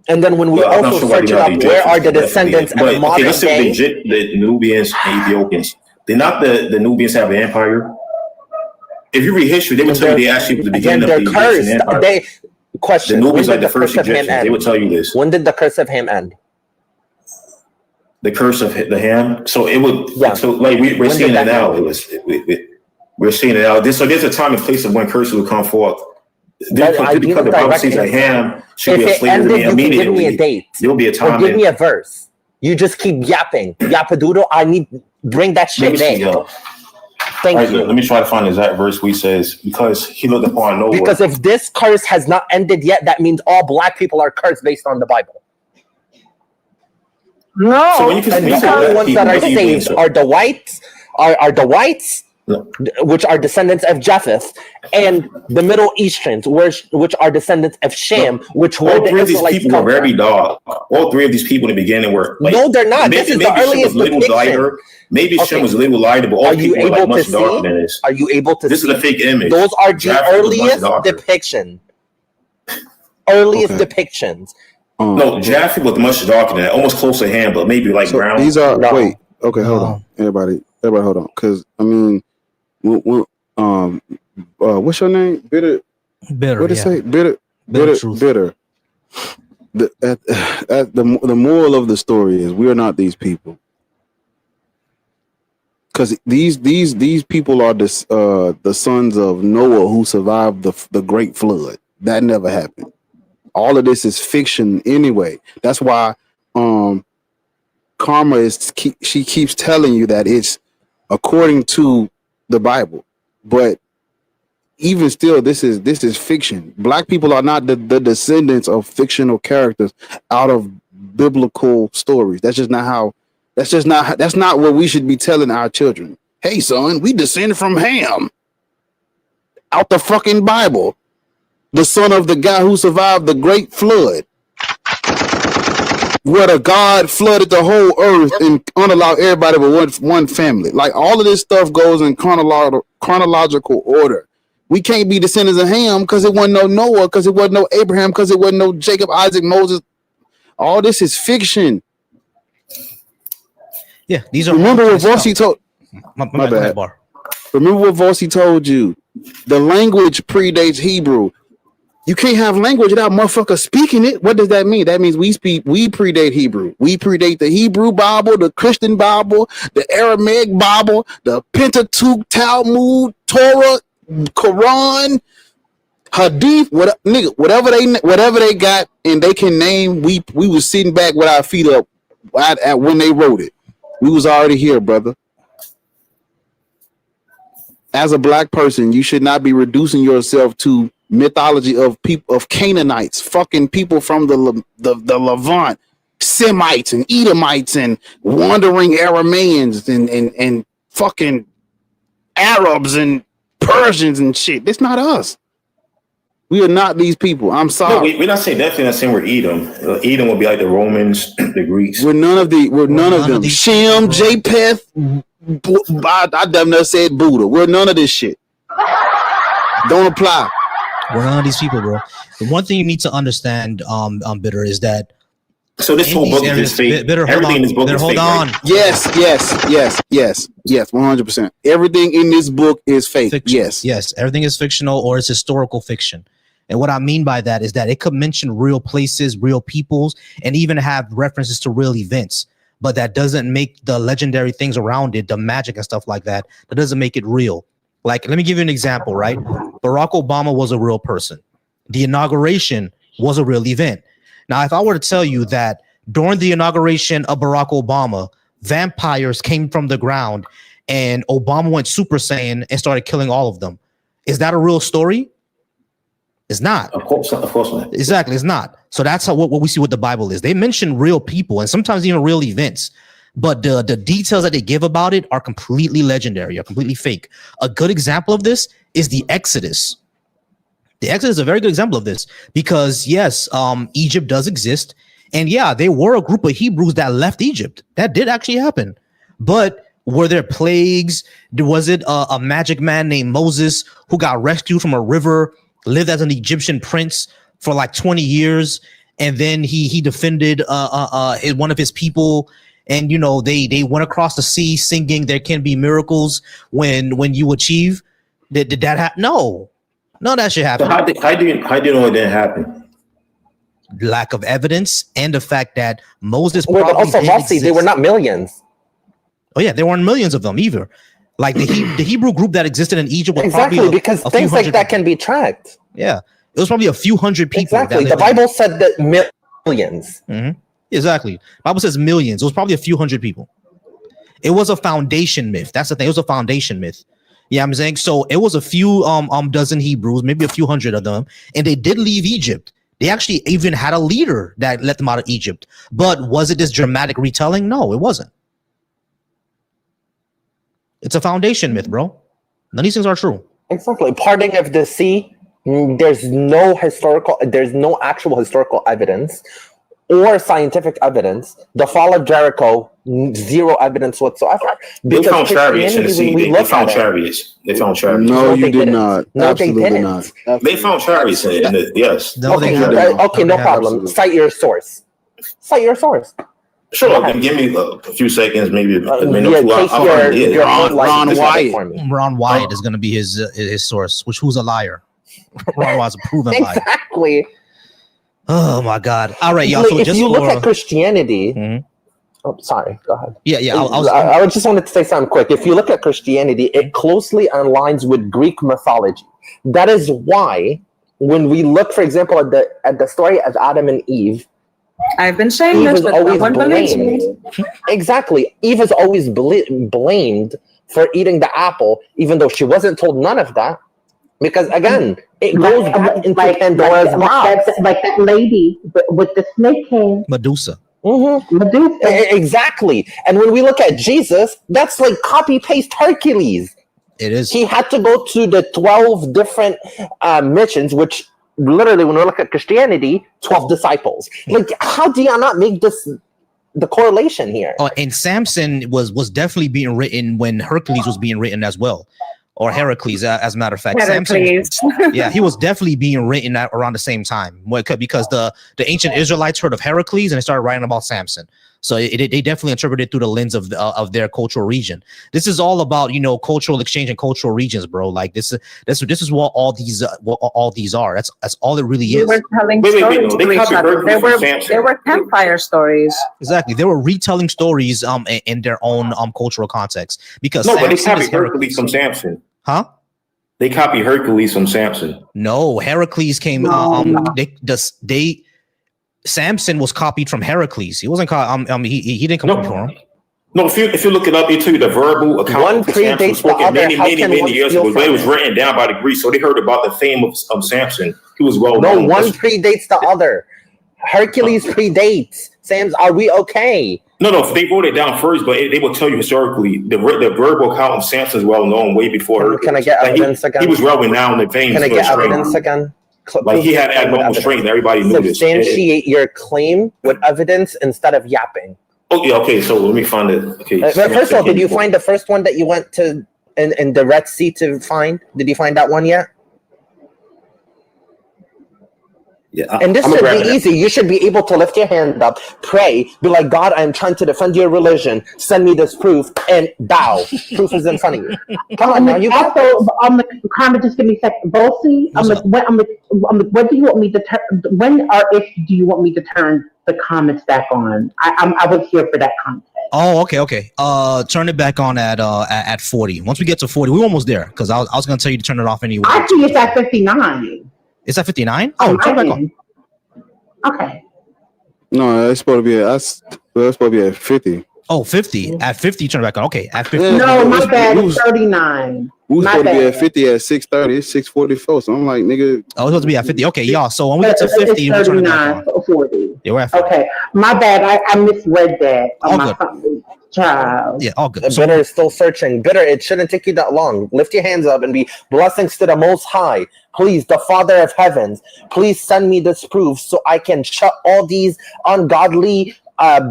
And then when we Well, I'm not also sure why search you it have up, the where are Egyptians, the but definitely. descendants of But okay, modern let's say day? the Nubians and Ethiopians. They're not the Nubians have an empire. If you read history, they would And tell you they're they actually was the again beginning of they're the Egyptian cursed. empire. They The question: when Nubians are did the the curse first of Ham Egyptians. They would end? tell you this. When did the curse of Ham end? The curse of the Ham. So it would. Yeah. So like we're When seeing did it that now. end? We're seeing it now. So there's a time and place of when curses will come forth. But I need Because a the Bible direct says that answer. Ham should If be a it slave to ended, me you can give me a immediately. date There will be a or time. give me a verse. You just keep yapping, yapadoodle. I need bring that Let me shit see. there. Thank All right, you. let me try to find the exact verse where he says, because he looked upon Noah. Because if this curse has not ended yet, that means all black people are cursed based on the Bible. No, So when you And say the black only ones people, that are what do you mean, saved sir? are the whites, are the whites, No. which are descendants of Japheth, and the Middle Easterns, which are descendants of Shem, which were All the three of these Israelites people were come very from. dark. All three of these people in the beginning were like, No, they're not. This is the maybe Shem was earliest a little depiction. lighter. Maybe Shem Okay. was a little lighter, but all Are you people were like able to much darker see? than this. Are you able to This see? is a fake image. Those are the Japheth was much earliest darker. depiction. Earliest Okay. depictions. No, Japheth was much darker than that, almost close to hand, but maybe like So brown. these are No. wait. Okay, hold No. on, everybody, hold on, because I mean, what's your name? Bitter. Bitter. What did it Yeah. say? Bitter. Bitter truth. Bitter. The moral of the story is we are not these people, because these people are the sons of Noah who survived the great flood. That never happened. All of this is fiction anyway. That's why Karma she keeps telling you that it's according to the Bible, but even still, this is fiction. Black people are not the descendants of fictional characters out of biblical stories. That's not what we should be telling our children. Hey, son, we descend from Ham out the fucking Bible, the son of the guy who survived the great flood, where the God flooded the whole earth and unallowed everybody but one family. Like all of this stuff goes in chronological order. We can't be descendants of Ham because it wasn't no Noah, because it wasn't no Abraham, because it wasn't no Jacob, Isaac, Moses. All this is fiction. Yeah, these are. Remember what Volcy told. My bad. bad. Bar. Remember what Volcy told you. The language predates Hebrew. You can't have language without motherfucker speaking it. What does that mean? That means we predate Hebrew. We predate the Hebrew Bible, the Christian Bible, the Aramaic Bible, the Pentateuch, Talmud, Torah, Quran, Hadith, whatever they got and they can name. We was sitting back with our feet up at when they wrote it. We was already here, brother. As a black person, you should not be reducing yourself to mythology of people, of Canaanites, fucking people from the Levant, Semites and Edomites and wandering Arameans and fucking Arabs and Persians and shit. That's not us. We are not these people. I'm sorry. No, we're not saying definitely not saying we're Edom. Edom will be like the Romans, the Greeks. We're none of them. Shem, Japheth. I never said Buddha. We're none of this shit. Don't apply. We're none of these people, bro. The one thing you need to understand, Bitter, is that so this whole book is fake. Everything in this book is fake. Right? Yes, 100%. Everything in this book is fake. Fiction. Yes, everything is fictional or it's historical fiction. And what I mean by that is that it could mention real places, real peoples, and even have references to real events. But that doesn't make the legendary things around it, the magic and stuff like that, that doesn't make it real. Like, let me give you an example, right? Barack Obama was a real person. The inauguration was a real event. Now, if I were to tell you that during the inauguration of Barack Obama, vampires came from the ground and Obama went Super Saiyan and started killing all of them, is that a real story? It's not. Of course not. Exactly, it's not. So that's how what we see what the Bible is. They mention real people and sometimes even real events, but the details that they give about it are completely legendary, are completely fake. A good example of this is the Exodus. The Exodus is a very good example of this because yes, Egypt does exist, and yeah, they were a group of Hebrews that left Egypt. That did actually happen, but were there plagues? Was it a magic man named Moses who got rescued from a river, lived as an Egyptian prince for like 20 years, and then he defended one of his people, and you know they went across the sea singing "There can be miracles when you achieve." Did that happen? No, that should happen. So how do you know it didn't happen? Lack of evidence and the fact that Moses. But also, Volcy, they were not millions. Oh yeah, there weren't millions of them either. Like the Hebrew group that existed in Egypt was exactly probably because things like that can be tracked. Yeah, it was probably a few hundred people. Exactly, the Bible said that millions. Mm-hmm. Exactly, the Bible says millions. It was probably a few hundred people. It was a foundation myth. That's the thing. It was a foundation myth. Yeah, I'm saying so. It was a few dozen Hebrews, maybe a few hundred of them, and they did leave Egypt. They actually even had a leader that let them out of Egypt. But was it this dramatic retelling? No, it wasn't. It's a foundation myth, bro. None of these things are true. Exactly. Parting of the sea, there's no actual historical evidence or scientific evidence. The fall of Jericho, zero evidence whatsoever. They found chariots in the sea. They found chariots. They found chariots. No, you did not. No, absolutely they didn't. not. They found chariots in the yes. No, okay, no problem. Cite your source. Cite your source. Sure, give me a few seconds, maybe a minute. Ron Wyatt is going to be his source, who's a liar. Ron Wyatt's a proven liar. Exactly. Oh my God! All right, y'all. So if you look at Christianity, oh, sorry. Go ahead. Yeah. I just wanted to say something quick. If you look at Christianity, it closely aligns with Greek mythology. That is why, when we look, for example, at the story of Adam and Eve. I've been saying Eve this, is but always no one believes me. blamed. Exactly. Eve is always blamed for eating the apple, even though she wasn't told none of that. Because again, it goes back into Pandora's box. Like that lady with the snake hand. Medusa. Mm-hmm. Medusa. Exactly. And when we look at Jesus, that's like copy-paste Hercules. It is. He had to go to the 12 different missions, which literally, when we look at Christianity, 12 disciples. Like, how do you not make the correlation here? Oh, and Samson was definitely being written when Hercules was being written as well, or Heracles, as a matter of fact. Samson, yeah, he was definitely being written at around the same time because the ancient Israelites heard of Heracles and they started writing about Samson. So they definitely interpreted through the lens of their cultural region. This is all about cultural exchange and cultural regions, bro. Like this is what all these are. That's all it really is. They were telling stories to each other. They were campfire stories. Exactly, they were retelling stories in their own cultural context. Because but they copied Hercules from Samson. Huh? They copied Hercules from Samson. No, Heracles came. Samson was copied from Heracles. He wasn't. He didn't come from him. No, if you look it up, they tell you the verbal account of Samson was spoken many years ago. But it was written down by the Greeks, so they heard about the fame of Samson. He was well known. No, one predates the other. Hercules predates. Sam's, are we okay? No, they wrote it down first, but they will tell you historically the verbal account of Samson is well known way before. Can I get evidence again? He was well renowned in fame. Can I get evidence again? Like he had abnormal strength. Everybody knew this. Substantiate your claim with evidence instead of yapping. Oh yeah, okay. So let me find it. Okay. First of all, did you find the first one that you went to in the Red Sea to find? Did you find that one yet? Yeah, and this should be easy. You should be able to lift your hand up, pray, be like, God, I'm trying to defend your religion. Send me this proof, and bow. Proof is in front of you. Come on now, you got also, comment, just give me a second. Volcy, what do you want me to turn? When or if do you want me to turn the comments back on? I was here for that content. Oh, okay. Turn it back on at 40. Once we get to 40, we're almost there. Because I was gonna tell you to turn it off anyway. Actually, it's at 59. It's at 59? Oh, turn it back on. Okay. No, it's supposed to be at 50. Oh, 50. At 50, turn it back on. Okay, at 50. No, my bad. It's 39. We was supposed to be at 50 at 6:30. It's 6:44. So I'm like, nigga. Oh, it's supposed to be at 50. Okay, y'all. So when we get to 50, we'll turn it back on. 40. Yeah, we're at 50. Okay, my bad. I misread that. All good. Child. Yeah, all good. Bitter is still searching. Bitter, it shouldn't take you that long. Lift your hands up and be blessings to the Most High. Please, the Father of Heavens, please send me this proof so I can shut all these ungodly,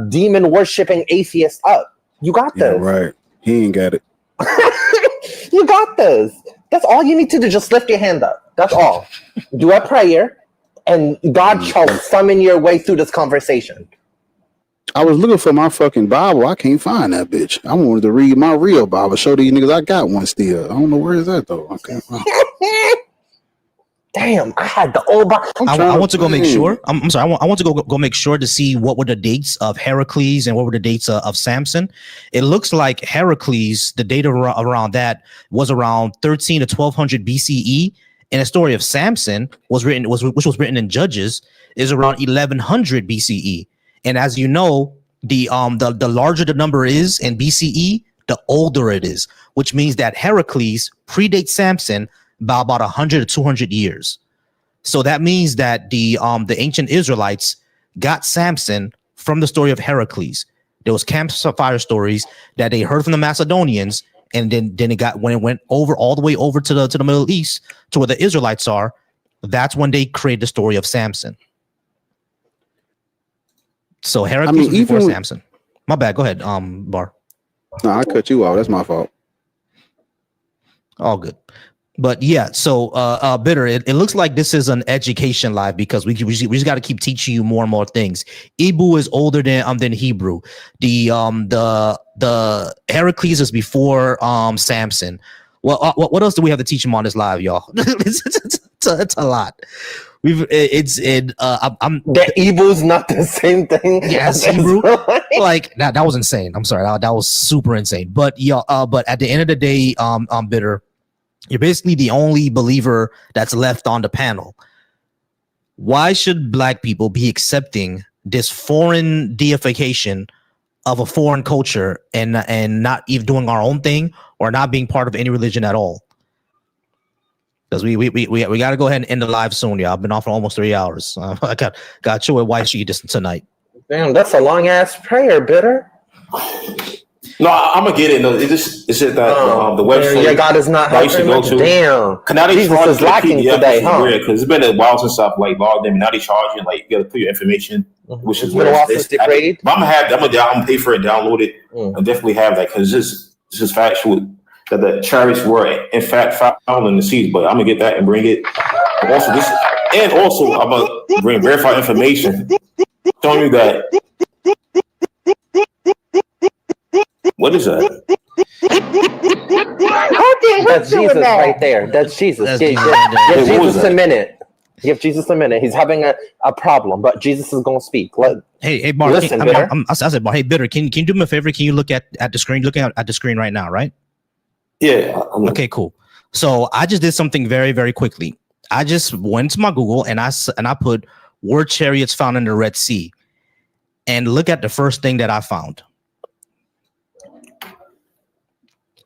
demon-worshipping atheists up. You got this. Yeah, right. He ain't got it. You got this. That's all you need to do. Just lift your hand up. That's all. Do a prayer, and God shall summon your way through this conversation. I was looking for my fucking Bible. I can't find that bitch. I wanted to read my real Bible. Show these niggas I got one still. I don't know where is that though. I can't find it. Damn, I had the old Bible. I want to go make sure. I'm sorry. I want to go make sure to see what were the dates of Heracles and what were the dates of Samson. It looks like Heracles, the date around that was around 13 to 1200 BCE, and the story of Samson which was written in Judges, is around 1100 BCE. And as you know, the larger the number is in BCE, the older it is, which means that Heracles predates Samson by about 100 to 200 years. So that means that the ancient Israelites got Samson from the story of Heracles. There was campfire stories that they heard from the Macedonians, and then when it went over all the way over to the Middle East to where the Israelites are, that's when they created the story of Samson. So Heracles was before Samson. My bad. Go ahead, Bar. No, I cut you off. That's my fault. All good. But yeah, so Bitter, it looks like this is an education live because we just got to keep teaching you more and more things. Hebrew is older than Hebrew. The Heracles is before Samson. Well, what else do we have to teach him on this live, y'all? It's a lot. The Hebrew not the same thing. Yes, Hebrew. Like that was insane. I'm sorry, that was super insane. But but at the end of the day, Bitter, you're basically the only believer that's left on the panel. Why should black people be accepting this foreign deification of a foreign culture and not even doing our own thing or not being part of any religion at all? Because we got to go ahead and end the live soon, y'all. I've been off for almost 3 hours. I got you with why she this tonight. Damn, that's a long ass prayer, Bitter. No, I'm gonna get it. No, it's just that the website. Your God is not helping much. Damn, Jesus is lacking today, huh? Because it's been a while since I've logged in. Now they charging you gotta put your information, which is been a while since they prayed. But I'm gonna pay for it, download it, and definitely have that because it's just factual that the chariots were in fact found in the seas. But I'm gonna get that and bring it. Also I'm gonna bring verified information showing you that. What is that? That's Jesus right there. That's Jesus. Give Jesus a minute. Give Jesus a minute. He's having a problem, but Jesus is going to speak. Hey, Bar. Listen, I said, Bar. Hey, Bitter. Can you do me a favor? Can you look at the screen? Looking at the screen right now, right? Yeah. Okay, cool. So I just did something very, very quickly. I just went to my Google and I put word chariots found in the Red Sea, and look at the first thing that I found.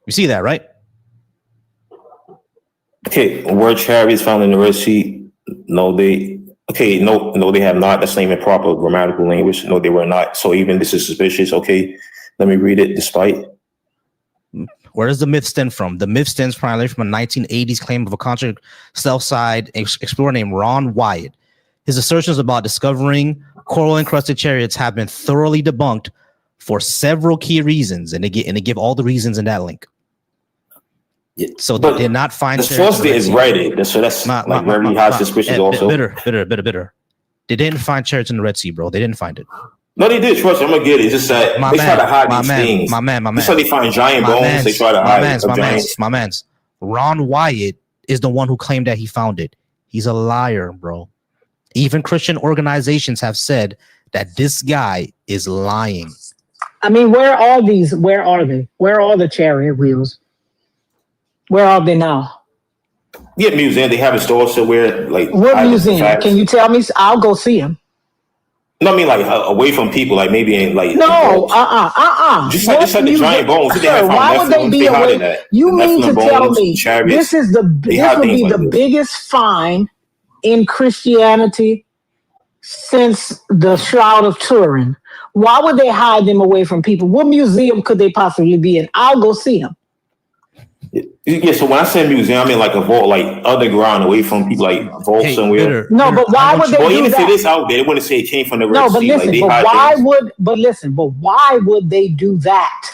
You see that, right? Okay, word chariots found in the Red Sea. No, they Okay, no, they have not. That's not even proper grammatical language. No, they were not. So even this is suspicious. Okay, let me read it. Despite. Where does the myth stem from? The myth stems primarily from a 1980s claim of a conscious Southside explorer named Ron Wyatt. His assertions about discovering coral-encrusted chariots have been thoroughly debunked for several key reasons, and they give all the reasons in that link. Yeah, so they did not find the source is Reddit, so that's very high suspicious. Also, bitter. They didn't find chariots in the Red Sea, bro. They didn't find it. No, they did. Trust me, I'm gonna get it. It's just that they try to hide these things. My man. Just like they find giant bones, they try to hide giants. My man's. Ron Wyatt is the one who claimed that he found it. He's a liar, bro. Even Christian organizations have said that this guy is lying. I mean, where are these? Where are they? Where are the chariot wheels? Where are they now? Yeah, museum. They have a store somewhere. Like what museum? Can you tell me? I'll go see them. No, I mean like away from people, like maybe in like no, Just like the giant bones. Sir, why would they be away? You mean to tell me this would be the biggest find in Christianity since the Shroud of Turin? Why would they hide them away from people? What museum could they possibly be in? I'll go see them. Yeah, so when I say museum, I mean like a vault, like underground, away from people, like vault somewhere. No, but why would they do that? Even if it is out there, they wouldn't say it came from the Red Sea. Listen, but why would they do that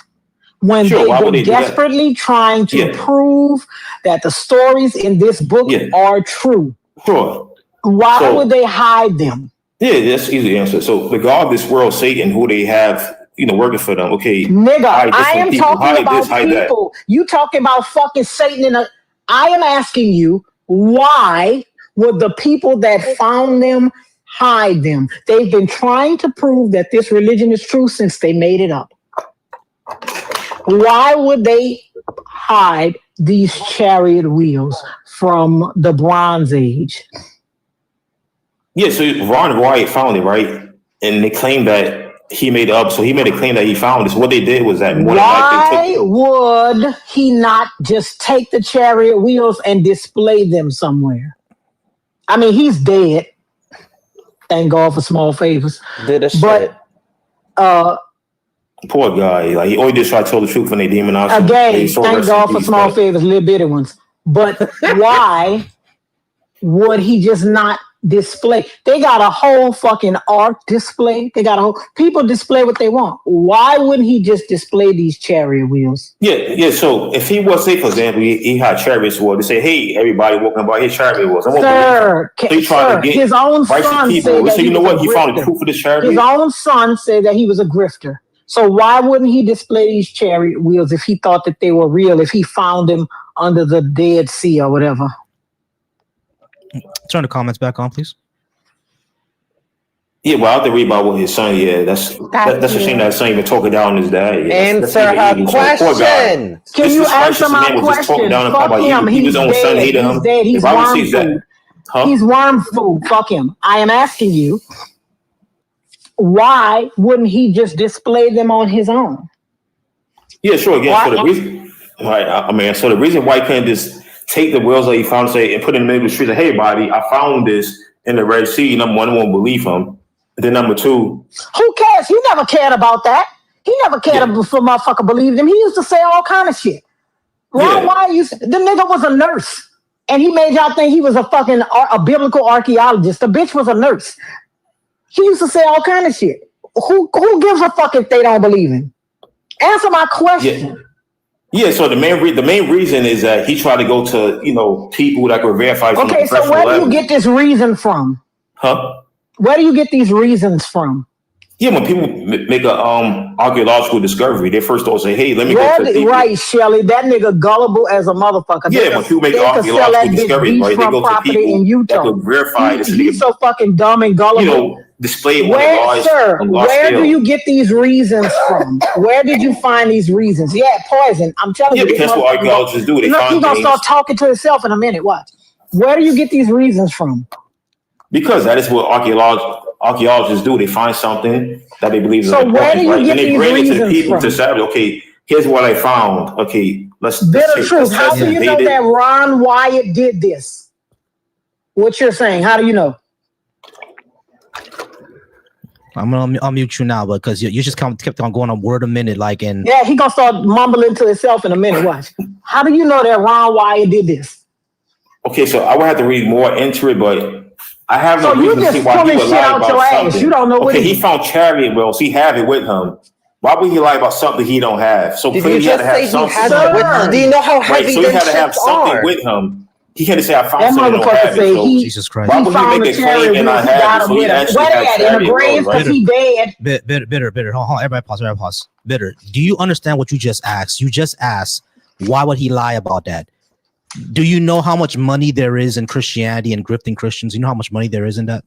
when they're desperately trying to prove that the stories in this book are true? Sure. Why would they hide them? Yeah, that's easy answer. So the God of this world, Satan, who they have, working for them. Okay, nigga, I am talking about people. You talking about fucking Satan I am asking you, why would the people that found them hide them? They've been trying to prove that this religion is true since they made it up. Why would they hide these chariot wheels from the Bronze Age? Yeah, so Ron Wyatt found it, right? And they claim that he made it up. So he made a claim that he found it. So what they did was that why would he not just take the chariot wheels and display them somewhere? I mean, he's dead. Thank God for small favors. But poor guy. Like he always just try to tell the truth when they demonize him. Again, thank God for small favors, little bitty ones. But why would he just not display? They got a whole fucking art display. They got a whole people display what they want. Why wouldn't he just display these chariot wheels? Yeah. So if he was, say for example, he had chariots wheels, they say, "Hey, everybody walking by his chariot wheels." Sir, he tried to get his own son said that you know what? He found the proof of the chariot. His own son said that he was a grifter. So why wouldn't he display these chariot wheels if he thought that they were real? If he found them under the Dead Sea or whatever? Turn the comments back on, please. Yeah, well, I have to read about what his son. Yeah, that's a shame that his son even talking down his dad. Yeah, answer her question. Can you answer my question? Fuck him. He's dead. He's dead. He's worm food. He's worm food. Fuck him. I am asking you, why wouldn't he just display them on his own? Yeah, sure. Again, so the reason, right? I mean, so the reason why he can't just take the whales that he found, say, and put in the middle of the street, like, "Hey, buddy, I found this in the Red Sea." Number one, won't believe him. And then number two, who cares? He never cared about that. He never cared for motherfucker believed him. He used to say all kind of shit. Why the nigga was a nurse, and he made y'all think he was a fucking a biblical archaeologist. The bitch was a nurse. He used to say all kind of shit. Who gives a fuck if they don't believe him? Answer my question. Yeah, so the main reason is that he tried to go to, people that could verify. Okay, so where do you get this reason from? Huh? Where do you get these reasons from? Yeah, when people make a archaeological discovery, they first all say, "Hey, let me go to the right, Shelly, that nigga gullible as a motherfucker." Yeah, when people make archaeological discovery, right, they go to people that could verify this. He's so fucking dumb and gullible. Display where do you get these reasons from? Where did you find these reasons? Yeah, poison. I'm telling you. Yeah, because what archaeologists do. He's gonna start talking to himself in a minute. Watch. Where do you get these reasons from? Because that is what archaeologists do. They find something that they believe is important, where do you get and they bring it to the people to say, "Okay, here's what I found. Okay, let's." Bitter truth. How do you know that Ron Wyatt did this? What you're saying? How do you know? I'm gonna unmute you now, because you just kept on going a word a minute, like in. Yeah, he gonna start mumbling to himself in a minute. Watch. How do you know that Ron Wyatt did this? Okay, so I would have to read more into it, but I have no So you reason to see just why he pulling would shit lie out about your ass. something. You don't know what Okay, it he is. found chariot wells. He have it with him. Why would he lie about something he don't have? So Did clearly you he had to just say have he something. has it with? Do you know how Right, heavy so he them had to have shits something are? with him. He can't say I found That something and don't motherfucker have it. say So Jesus Christ. why he would he found make the a claim chariot and not wheels. He have got it? him So he with him. actually Where had they at? In a chariot grave wells, because right? he dead. Bitter. Hold on, everybody pause. Bitter. Do you understand what you just asked? You just asked, why would he lie about that? Do you know how much money there is in Christianity and grifting Christians? You know how much money there is in that?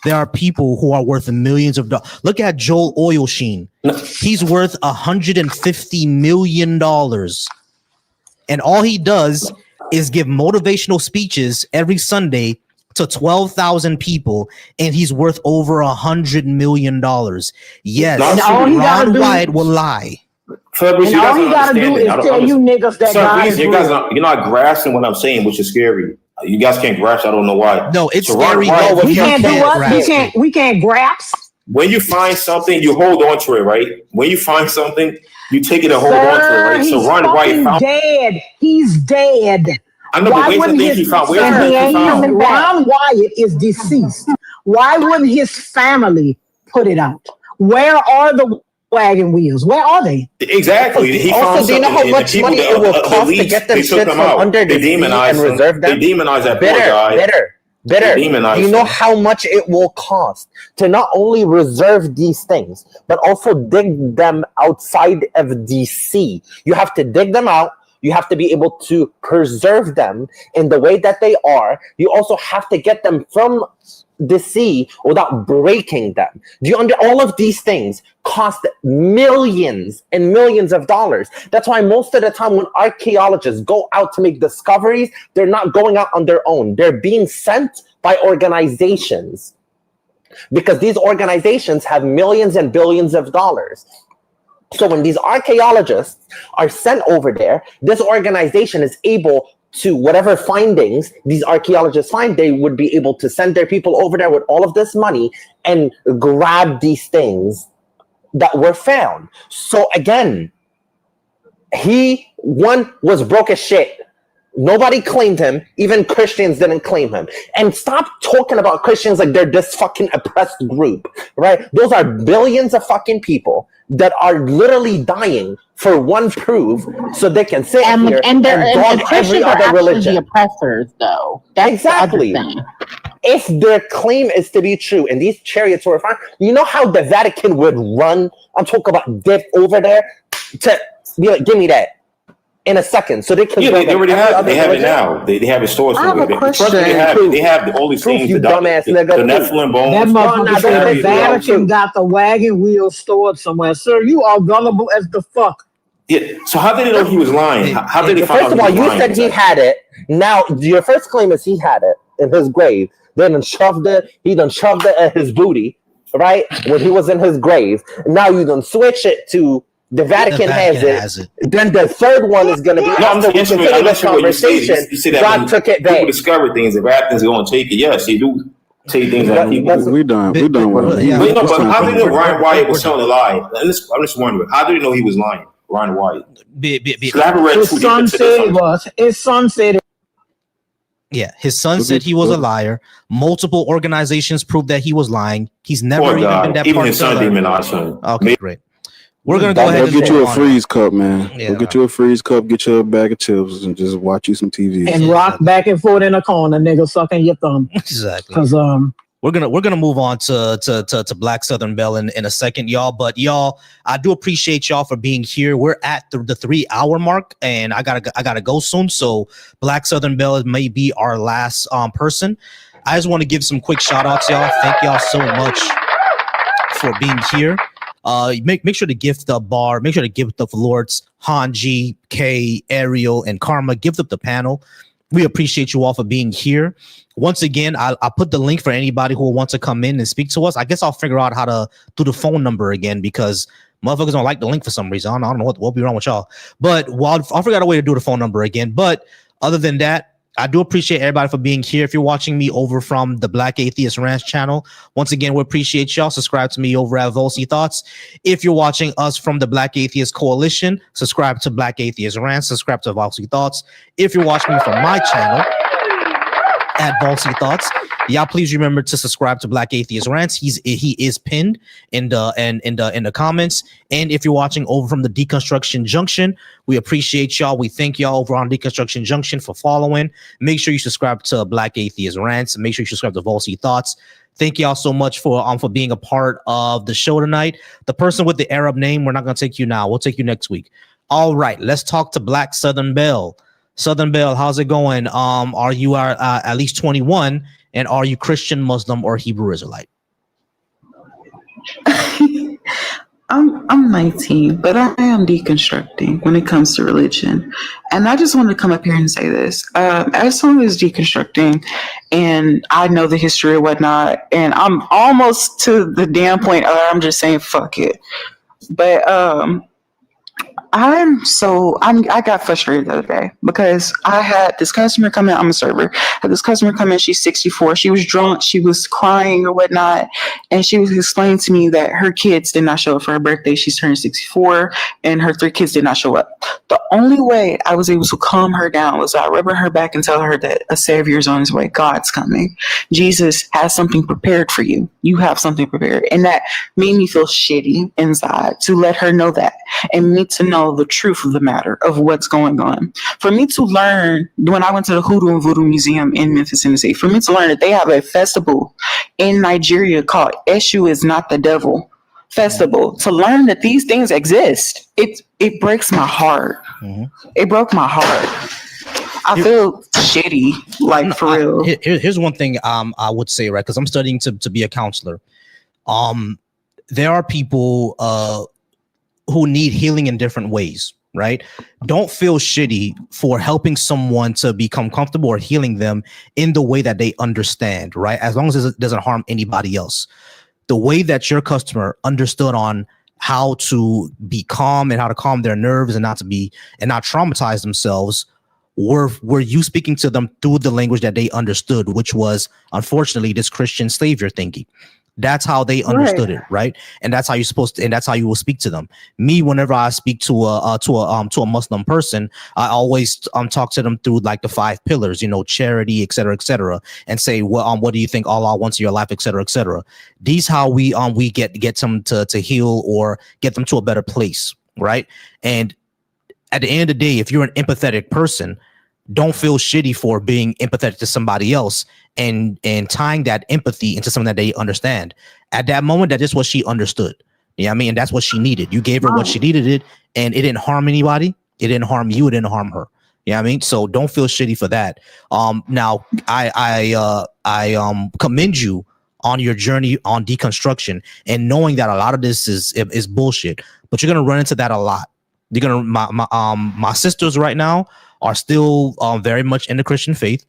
There are people who are worth millions of dollars. Look at Joel Osteen. He's worth $150 million. And all he does is give motivational speeches every Sunday to 12,000 people, and he's worth over $100 million. Yes, Ron Wyatt will lie. Fabrice, you guys don't understand it. Tell you niggas that God is you real. guys you're not grasping what I'm saying, which is scary. You guys can't grasp. I don't know why. No, it's So scary. We can't do what? We can't grasp. When you find something, you hold on to it, right? When you find something, you take it and hold on to it, right? So He's Ron Wyatt fucking found. dead. He's dead. I know, but where's the thing he found? Where's the thing he found? Ron Wyatt is deceased. Why wouldn't his family put it out? Where are the wagon wheels? Where are they? Exactly. He Also, found do you know how something, and the much people money that it will the cost to elites, get them they took shits him from out. under the They sea demonized and him. reserve them? They demonized that poor guy. Bitter. They demonized Do you know him. how much it will cost to not only reserve these things, but also dig them outside of the sea? You have to dig them out. You have to be able to preserve them in the way that they are. You also have to get them from the sea without breaking them. Do you all of these things cost millions and millions of dollars? That's why most of the time when archaeologists go out to make discoveries, they're not going out on their own. They're being sent by organizations because these organizations have millions and billions of dollars. So when these archaeologists are sent over there, this organization is able to, whatever findings these archaeologists find, they would be able to send their people over there with all of this money and grab these things that were found. So again, he, one, was broke as shit. Nobody claimed him. Even Christians didn't claim him. And stop talking about Christians like they're this fucking oppressed group, right? Those are billions of fucking people that are literally dying for one proof so they can sit here and dog every other religion. The oppressors, though. That's exactly. The other thing. If their claim is to be true and these chariots were found, you know how the Vatican would run? I'm talking about dip over there to be like, give me that. In a second, so they can. Yeah, they already have it. They have it now. They have it stored somewhere. They have all these things. You dumbass nigga. The Nephilim bones. That motherfucker said the Vatican got the wagon wheel stored somewhere. Sir, you are gullible as the fuck. Yeah. So how did they know he was lying? How did they find out? First of all, you said he had it. Now your first claim is he had it in his grave. Then he done shoved it at his booty, right? When he was in his grave. Now you done switch it to the Vatican has it. Then the third one is going to be after we continue this conversation. You say that God took it back. People discover things. The Vatican's going to take it. Yes, they do take things that people. We done with it. But how did they know Ron Wyatt was telling a lie? I'm just wondering. How did they know he was lying? Ron Wyatt. I haven't read his son said it was. His son said it. Yeah, his son said he was a liar. Multiple organizations proved that he was lying. He's never even been that even part his son demonized him. Okay, great. We're gonna go ahead and get you a freeze cup, man. Yeah. Go get you a freeze cup, get you a bag of chips, and just watch you some TV. And rock back and forth in a corner, nigga, sucking your thumb. Exactly. Because we're gonna move on to Black Southern Belle in a second, y'all. But y'all, I do appreciate y'all for being here. We're at the 3 hour mark, and I gotta go soon. So Black Southern Belle may be our last person. I just want to give some quick shout outs, y'all. Thank y'all so much for being here. Make sure to gift the bar. Make sure to gift the Lords, Hanji, Kay, Ariel, and Karma. Gift up the panel. We appreciate you all for being here. Once again, I'll put the link for anybody who wants to come in and speak to us. I guess I'll figure out how to do the phone number again because motherfuckers don't like the link for some reason. I don't know what will be wrong with y'all. But I'll figure out a way to do the phone number again. But other than that, I do appreciate everybody for being here. If you're watching me over from the Black Atheist Ranch channel, once again, we appreciate y'all. Subscribe to me over at Volcy Thoughts. If you're watching us from the Black Atheist Coalition, subscribe to Black Atheist Ranch, subscribe to Volcy Thoughts. If you're watching me from my channel at Volcy Thoughts, y'all please remember to subscribe to Black Atheist Rants. He is pinned in the comments. And if you're watching over from the Deconstruction Junction, we appreciate y'all. We thank y'all over on Deconstruction Junction for following. Make sure you subscribe to Black Atheist Rants. Make sure you subscribe to Volcy Thoughts. Thank y'all so much for being a part of the show tonight. The person with the Arab name, we're not gonna take you now. We'll take you next week. All right, let's talk to Black Southern Belle. Southern Belle, how's it going? Are you at least 21? And are you Christian, Muslim, or Hebrew Israelite? I'm 19, but I am deconstructing when it comes to religion. And I just want to come up here and say this. As someone who's deconstructing, and I know the history and whatnot, and I'm almost to the damn point of I'm just saying fuck it. But I got frustrated the other day because I had this customer come in. I'm a server. I had this customer come in. She's 64. She was drunk. She was crying or whatnot. And she was explaining to me that her kids did not show up for her birthday. She's turned 64 and her 3 kids did not show up. The only way I was able to calm her down was I rub her back and tell her that a savior is on his way. God's coming. Jesus has something prepared for you. You have something prepared. And that made me feel shitty inside to let her know that and me to know the truth of the matter of what's going on. For me to learn, when I went to the Hoodoo and Voodoo Museum in Memphis, Tennessee, for me to learn that they have a festival in Nigeria called Eshu is Not the Devil Festival, to learn that these things exist, it breaks my heart. It broke my heart. I feel shitty, like for real. Here's one thing I would say, right? Because I'm studying to be a counselor. There are people who need healing in different ways, right? Don't feel shitty for helping someone to become comfortable or healing them in the way that they understand, right? As long as it doesn't harm anybody else. The way that your customer understood on how to be calm and how to calm their nerves and not traumatize themselves were you speaking to them through the language that they understood, which was unfortunately this Christian savior thinking. That's how they understood it, right? And that's how you're supposed to, and that's how you will speak to them. Me, whenever I speak to a Muslim person, I always talk to them through like the 5 pillars, charity, et cetera, and say, well, what do you think Allah wants in your life, et cetera, et cetera. These how we get them to heal or get them to a better place, right? And at the end of the day, if you're an empathetic person, don't feel shitty for being empathetic to somebody else and tying that empathy into something that they understand. At that moment, that is what she understood. You know what I mean? And that's what she needed. You gave her what she needed it, and it didn't harm anybody. It didn't harm you. It didn't harm her. You know what I mean? So don't feel shitty for that. Now I commend you on your journey on deconstruction and knowing that a lot of this is bullshit, but you're gonna run into that a lot. You're gonna my sisters right now are still very much in the Christian faith.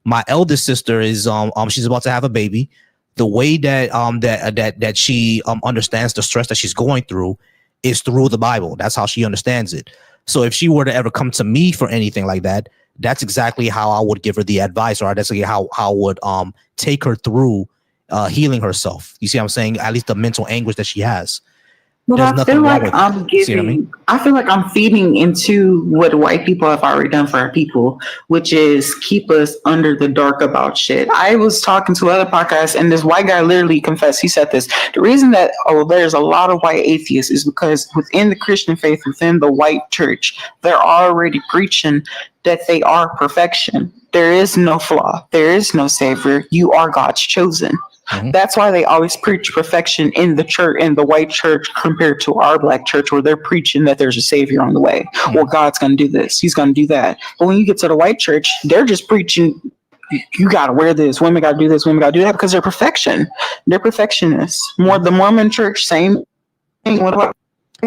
My eldest sister is she's about to have a baby. The way that that she understands the stress that she's going through is through the Bible. That's how she understands it. So if she were to ever come to me for anything like that, that's exactly how I would give her the advice, or that's how I would take her through healing herself. You see what I'm saying? At least the mental anguish that she has. Well, I feel like I feel like I'm feeding into what white people have already done for our people, which is keep us under the dark about shit. I was talking to other podcasts and this white guy literally confessed. He said this. The reason that there's a lot of white atheists is because within the Christian faith, within the white church, they're already preaching that they are perfection. There is no flaw. There is no savior. You are God's chosen. Mm-hmm. That's why they always preach perfection in the church, in the white church, compared to our black church, where they're preaching that there's a savior on the way. Mm-hmm. Well, God's going to do this. He's going to do that. But when you get to the white church, they're just preaching, you got to wear this. Women got to do this. Women got to do that, because they're perfection. They're perfectionists. More the Mormon church, same thing with white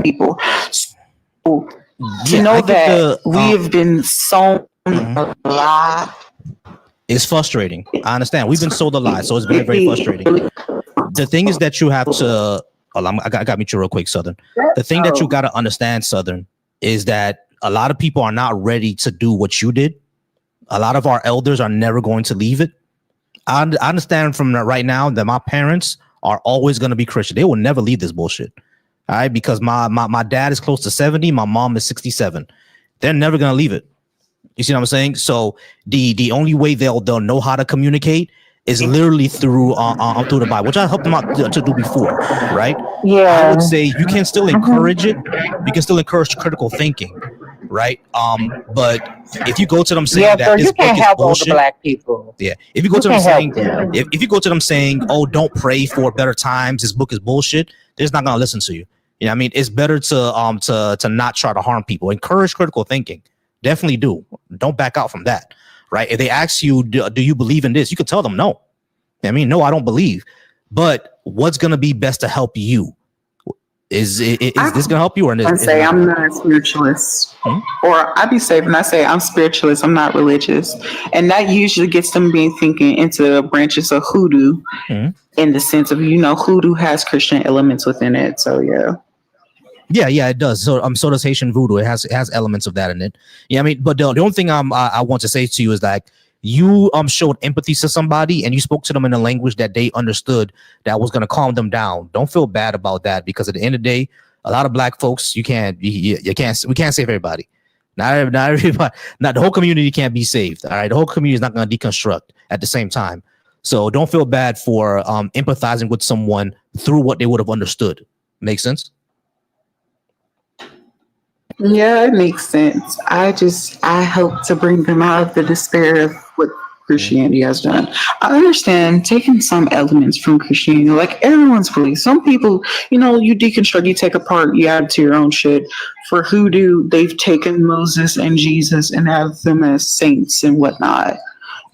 people. So, to know that we have been sown a lie. It's frustrating. I understand. We've been sold a lie, so it's very, very frustrating. The thing is that you have to. I got me real quick, Southern. The thing that you got to understand, Southern, is that a lot of people are not ready to do what you did. A lot of our elders are never going to leave it. I understand from right now that my parents are always going to be Christian. They will never leave this bullshit. All right, because my dad is close to 70, my mom is 67. They're never going to leave it. You see what I'm saying? So the only way they'll know how to communicate is literally through the Bible, which I helped them out to do before, right? Yeah. I would say you can still encourage it. You can still encourage critical thinking, right? But if you go to them saying that this you book can't is help bullshit, older black people. yeah. If you go to them can't saying, help them. if you go to them saying, oh, don't pray for better times, this book is bullshit, they're just not gonna listen to you. You know what I mean? It's better to not try to harm people. Encourage critical thinking. Definitely do. Don't back out from that, right? If they ask you, do you believe in this? You can tell them no. I mean, no, I don't believe. But what's going to be best to help you? Is this going to help you? Or I say I'm not a spiritualist. Or I be safe and I say I'm spiritualist, I'm not religious. And that usually gets them being thinking into branches of hoodoo in the sense of, hoodoo has Christian elements within it. So, yeah. Yeah, it does. So so does Haitian voodoo. It has elements of that in it. Yeah, I mean, but the only thing I want to say to you is like you showed empathy to somebody and you spoke to them in a language that they understood that was going to calm them down. Don't feel bad about that, because at the end of the day, a lot of black folks, we can't save everybody. Not everybody, not the whole community can't be saved. All right, the whole community is not going to deconstruct at the same time. So don't feel bad for empathizing with someone through what they would have understood. Make sense? Yeah, it makes sense. I hope to bring them out of the despair of what Christianity has done. I understand taking some elements from Christianity, like everyone's belief. Some people, you deconstruct, you take apart, you add to your own shit. For hoodoo, they've taken Moses and Jesus and have them as saints and whatnot.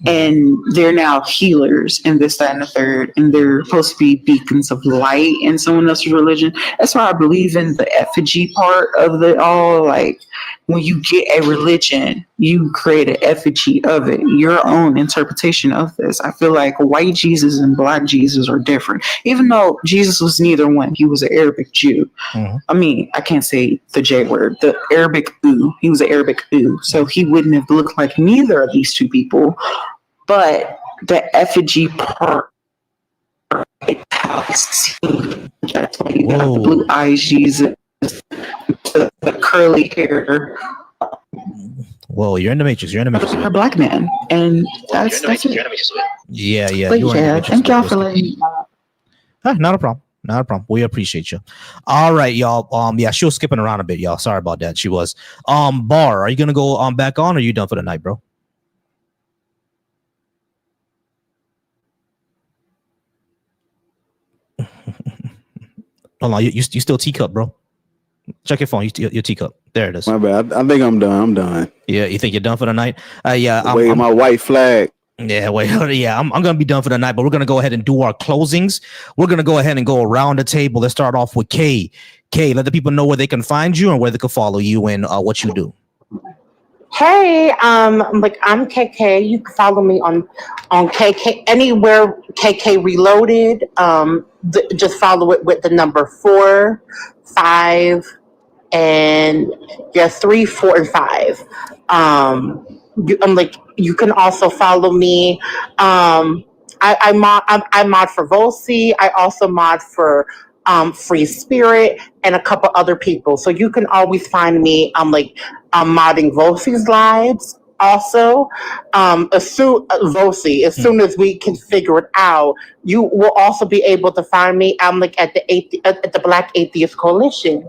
And they're now healers and this, that, and the third. And they're supposed to be beacons of light in someone else's religion. That's why I believe in the effigy part of it all. Like when you get a religion, you create an effigy of it, your own interpretation of this. I feel like white Jesus and black Jesus are different, even though Jesus was neither one. He was an Arabic Jew. I mean, I can't say the J word, the Arabic ooh. He was an Arabic ooh. So he wouldn't have looked like neither of these two people. But the effigy part, how it's seen, the blue eyes Jesus, the curly hair. Whoa, you're in the matrix. You're in the matrix. A black man, and that's it. Yeah. But yeah, thank y'all for letting me know. Not a problem. Not a problem. We appreciate you. All right, y'all. Yeah, she was skipping around a bit, y'all. Sorry about that. She was. Bar, are you gonna go back on, or are you done for the night, bro? Hold on, you still teacup, bro. Check your phone. Your teacup. There it is. My bad. I think I'm done. Yeah, you think you're done for the night? Yeah. Wave my white flag. Yeah, I'm gonna be done for the night, but we're gonna go ahead and do our closings. We're gonna go ahead and go around the table. Let's start off with Kay. Kay, let the people know where they can find you and where they can follow you and what you do. Hey, I'm KK. You can follow me on KK anywhere. KK Reloaded. Just follow it with the number 4, 5, and 3, 4, and 5. You can also follow me. I mod for Volcy. I also mod for Free Spirit and a couple other people. So you can always find me. I'm modding Volcy's lives. Also, as soon as we can figure it out, you will also be able to find me. I'm at the Black Atheist Coalition.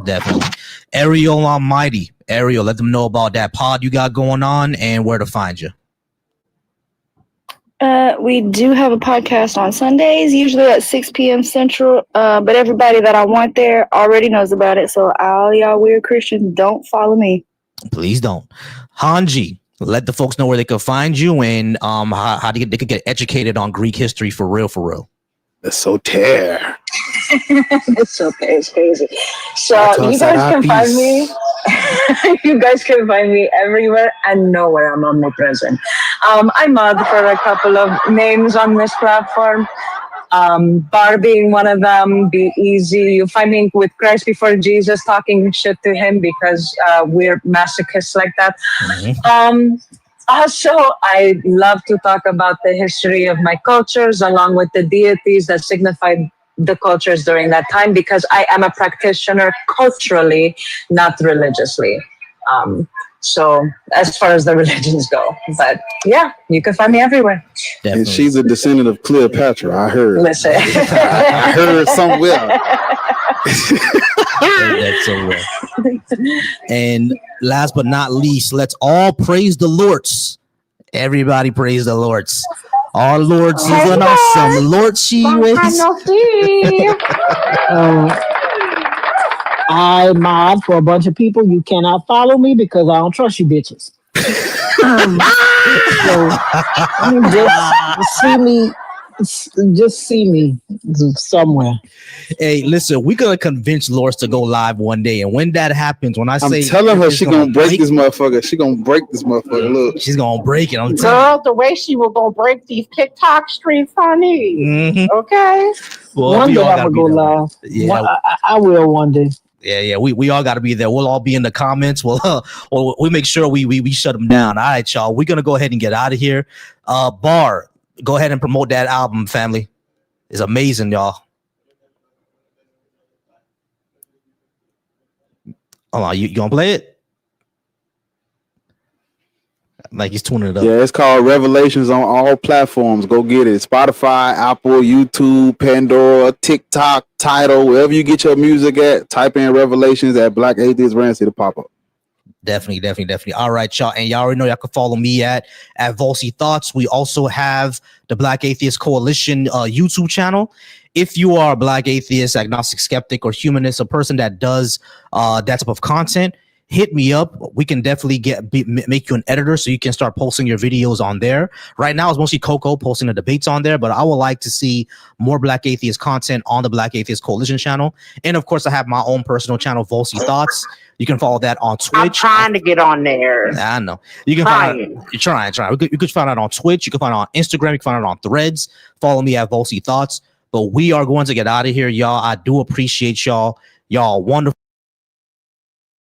Definitely. Ariel Almighty. Ariel, let them know about that pod you got going on and where to find you. We do have a podcast on Sundays, usually at 6 p.m. Central. But everybody that I want there already knows about it. So all y'all weird Christians, don't follow me. Please don't. Hanji, let the folks know where they can find you and how they could get educated on Greek history for real. That's so tear. It's okay. It's crazy. So you guys can find me. You guys can find me everywhere and nowhere. I'm omnipresent. I mod for a couple of names on this platform. Bar being one of them. Be easy. You find me with Christ Before Jesus, talking shit to him because we're masochists like that. Also, I love to talk about the history of my cultures along with the deities that signified the cultures during that time, because I am a practitioner culturally, not religiously. So as far as the religions go, but yeah, you can find me everywhere. And she's a descendant of Cleopatra. I heard. Listen, I heard somewhere. That's so well. And last but not least, let's all praise the Lords. Everybody praise the Lords. Our Lords is an awesome Lord. She waits. I mod for a bunch of people. You cannot follow me because I don't trust you bitches. So just see me somewhere. Hey, listen, we're gonna convince Lords to go live one day, and when that happens, when I'm telling her she gonna break this motherfucker. She gonna break this motherfucker. Look, she's gonna break it. I'm Girl, the way she was gonna break these TikTok streets, honey. Okay. Well, one we day all I'm gotta gonna go be there. live. Yeah. I will one day. Yeah, we all got to be there. We'll all be in the comments. We'll make sure we shut them down. All right, y'all. We're gonna go ahead and get out of here. Bar, go ahead and promote that album, family. It's amazing, y'all. Hold on, you gonna play it? Like he's tuning it up. yeah, it's called Revelations on all platforms. Go get it. Spotify, Apple, YouTube, Pandora, TikTok, Tidal, wherever you get your music at. Type in Revelations at Black Atheist Ramsey to pop up. Definitely. All right, y'all. And y'all already know y'all can follow me at Volcy Thoughts. We also have the Black Atheist Coalition YouTube channel. If you are a Black atheist, agnostic, skeptic, or humanist, a person that does that type of content, hit me up. We can definitely make you an editor so you can start posting your videos on there. Right now, it's mostly Coco posting the debates on there, but I would like to see more Black Atheist content on the Black Atheist Coalition channel. And of course, I have my own personal channel, Volcy Thoughts. You can follow that on Twitch. I'm trying to get on there. I know. You can find it. You're trying. You could find it on Twitch. You can find it on Instagram. You can find it on Threads. Follow me at Volcy Thoughts. But we are going to get out of here, y'all. I do appreciate y'all. Y'all wonderful.